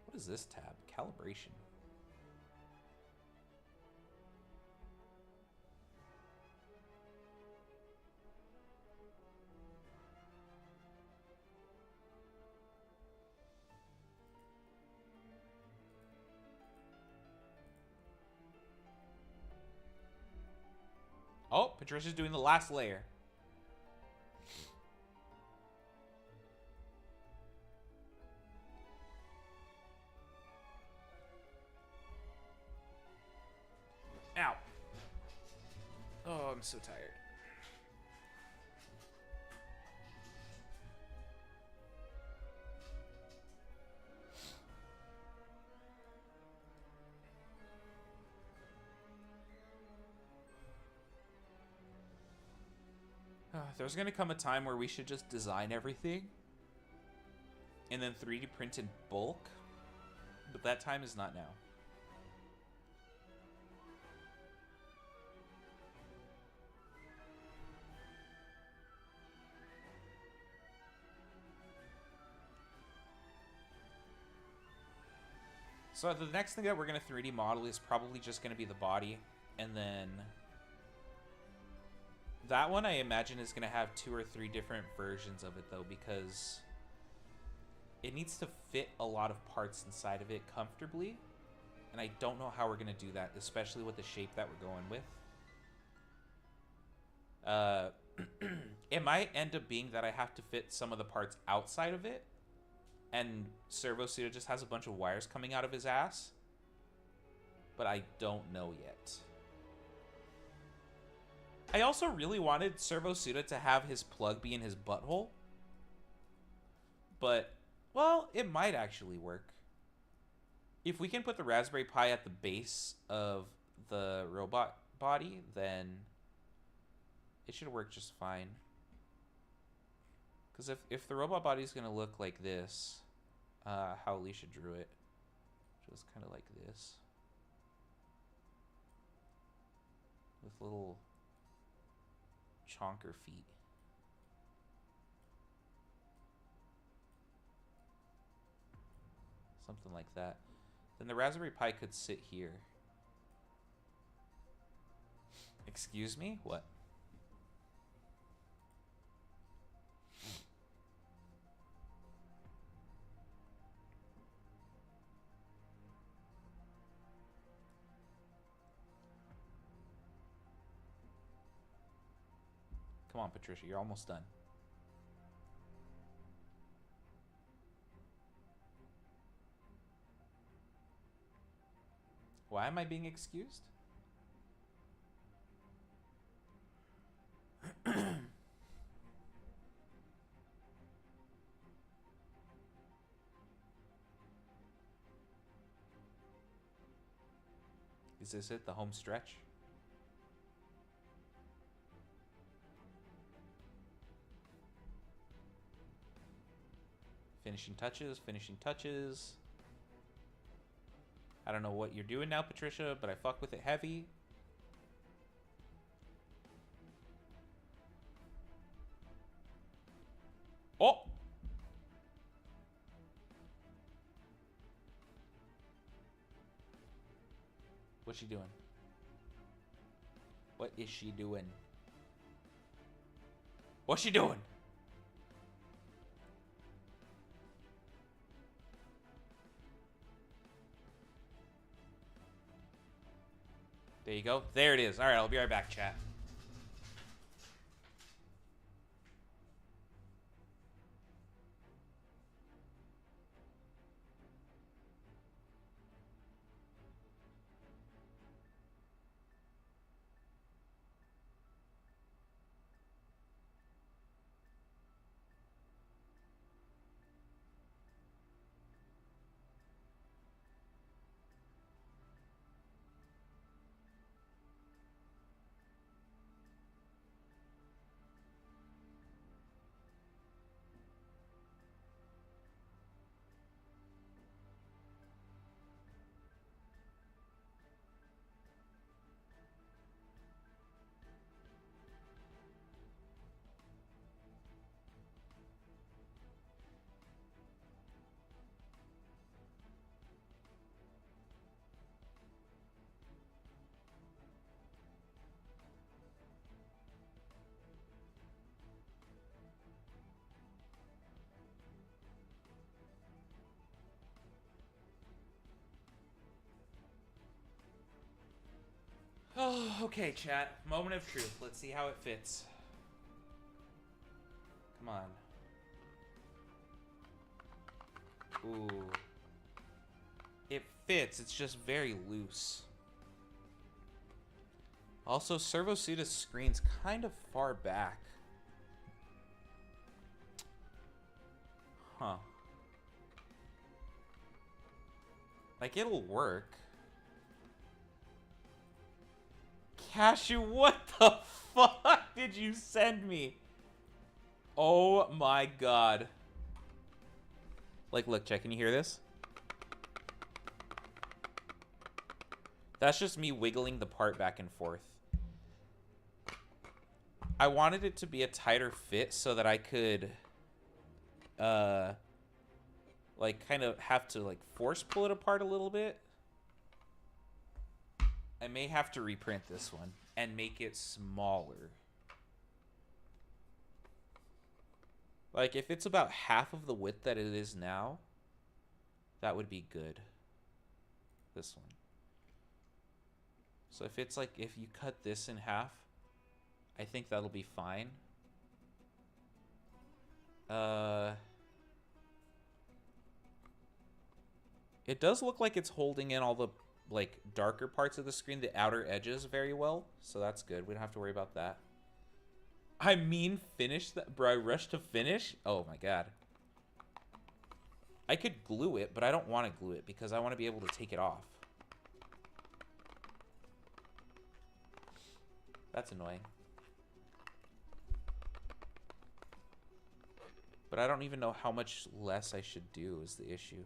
What is this tab? Calibration. Oh, Patricia's doing the last layer. Ow. Oh, I'm so tired. There's going to come a time where we should just design everything and then 3D print in bulk, but that time is not now. So the next thing that we're going to 3D model is probably just going to be the body, and then that one I imagine is going to have 2 or 3 different versions of it though, because it needs to fit a lot of parts inside of it comfortably, and I don't know how we're going to do that, especially with the shape that we're going with. It might end up being that I have to fit some of the parts outside of it, and Servo Suda just has a bunch of wires coming out of his ass, but I don't know yet. I also really wanted Servo Suda to have his plug be in his butthole, but, well, it might actually work. If we can put the Raspberry Pi at the base of the robot body, then it should work just fine. Because if the robot body is going to look like this, how Alicia drew it, just kind of like this, with little chonker feet. Something like that. Then the Raspberry Pi could sit here. Excuse me? What? Come on, Patricia, you're almost done. Why am I being excused? Is this it, the home stretch? Finishing touches, finishing touches. I don't know what you're doing now, Patricia, but I fuck with it heavy. Oh! What's she doing? What is she doing? What's she doing? There you go. There it is. All right, I'll be right back, chat. Oh, okay, chat. Moment of truth. Let's see how it fits. Come on. Ooh. It fits. It's just very loose. Also, Servo Suda's screen's kind of far back. Huh. Like, it'll work. Cashew, what the fuck did you send me? Oh my god. Like, look, Check, can you hear this? That's just me wiggling the part back and forth. I wanted it to be a tighter fit so that I could, like, kind of have to, like, force pull it apart a little bit. I may have to reprint this one and make it smaller. Like, if it's about half of the width that it is now, that would be good. This one. So if it's like, if you cut this in half, I think that'll be fine. It does look like it's holding in all the, like, darker parts of the screen, the outer edges, very well. So that's good. We don't have to worry about that. I mean, finish that. Bro, I rushed to finish? Oh my god. I could glue it, but I don't want to glue it because I want to be able to take it off. That's annoying. But I don't even know how much less I should do is the issue.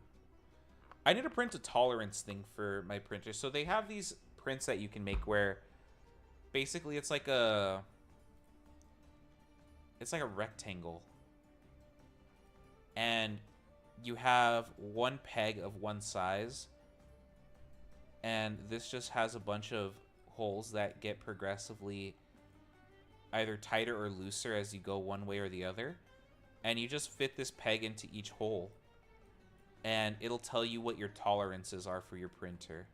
I need to print a tolerance thing for my printer. So they have these prints that you can make where basically it's like a rectangle. And you have one peg of one size. And this just has a bunch of holes that get progressively either tighter or looser as you go one way or the other. And you just fit this peg into each hole. And it'll tell you what your tolerances are for your printer.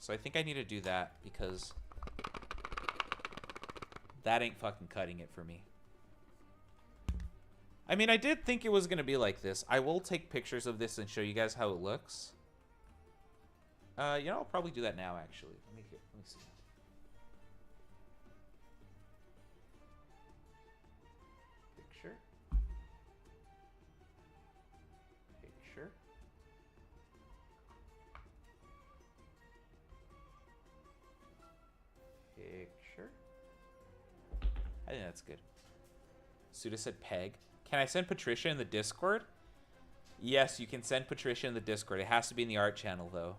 So I think I need to do that because that ain't fucking cutting it for me. I mean, I did think it was going to be like this. I will take pictures of this and show you guys how it looks. You know, I'll probably do that now, actually. Let me see. Picture. Picture. Picture. I think that's good. Suda said peg. Can I send Patricia in the Discord? Yes, you can send Patricia in the Discord. It has to be in the art channel, though.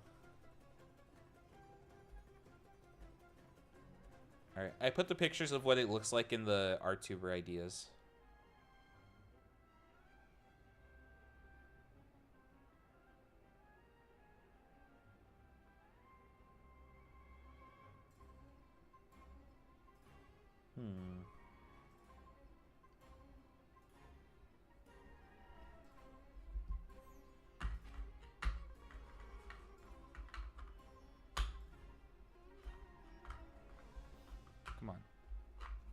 Alright, I put the pictures of what it looks like in the Vtuber ideas. Come on.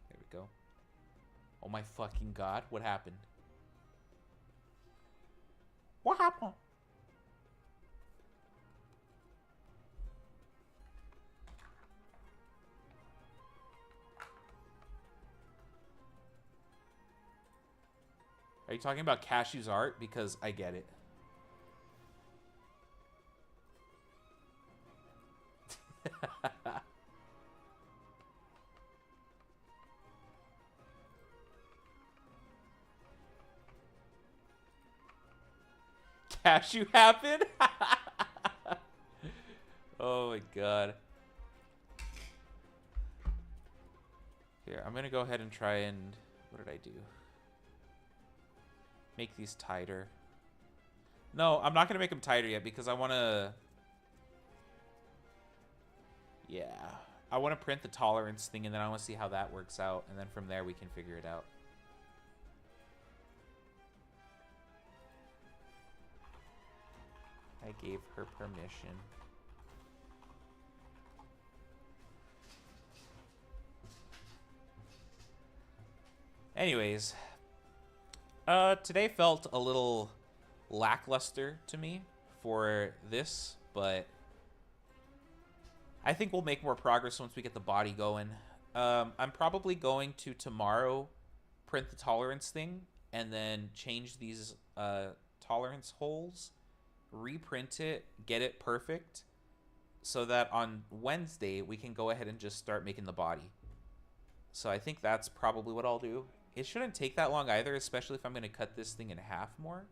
There we go. Oh my fucking god, what happened? What happened? Are you talking about Cashew's art? Because I get it. Cashew happened? Oh my god. Here, I'm gonna go ahead and try and... What did I do? Make these tighter. No, I'm not gonna make them tighter yet because I wanna... Yeah. I wanna print the tolerance thing and then I wanna see how that works out. And then from there we can figure it out. I gave her permission. Anyways, today felt a little lackluster to me for this, but I think we'll make more progress once we get the body going. I'm probably going to tomorrow print the tolerance thing and then change these tolerance holes, reprint it, get it perfect, so that on Wednesday we can go ahead and just start making the body. So I think that's probably what I'll do. It shouldn't take that long either, especially if I'm going to cut this thing in half more.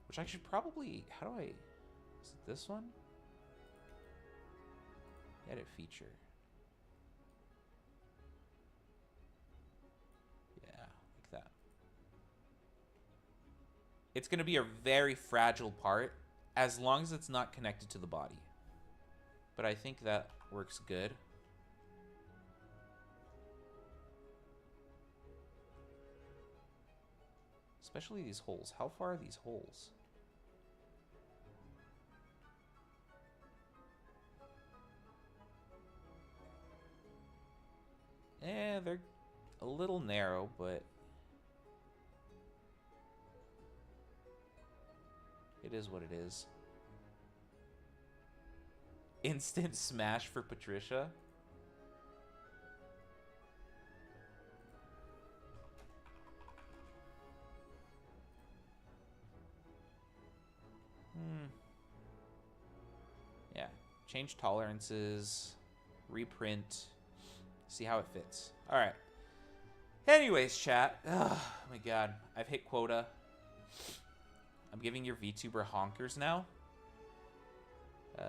Which I should probably... How do I... Is it this one? Edit feature. Yeah, like that. It's going to be a very fragile part as long as it's not connected to the body. But I think that works good. Especially these holes. How far are these holes? They're a little narrow, but it is what it is. Instant smash for Patricia. Yeah, change tolerances, reprint, see how it fits. All right. Anyways, chat. Oh my god, I've hit quota. I'm giving your VTuber honkers now. Do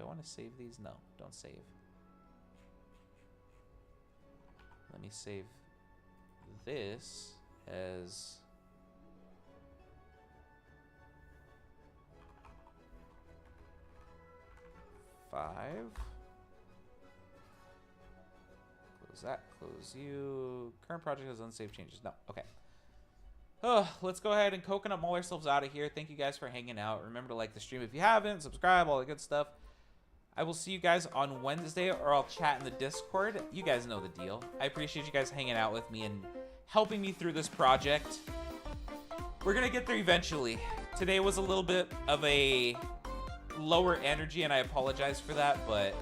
I want to save these? No, don't save. Let me save this as... five. Close that. Close you. Current project has unsaved changes. No. Okay. Oh, let's go ahead and coconut mull ourselves out of here. Thank you guys for hanging out. Remember to like the stream if you haven't. Subscribe. All the good stuff. I will see you guys on Wednesday, or I'll chat in the Discord. You guys know the deal. I appreciate you guys hanging out with me and helping me through this project. We're going to get there eventually. Today was a little bit of a lower energy, and I apologize for that, but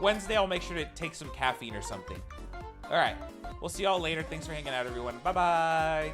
Wednesday I'll make sure to take some caffeine or something. All right, we'll see y'all later. Thanks for hanging out, everyone. Bye bye.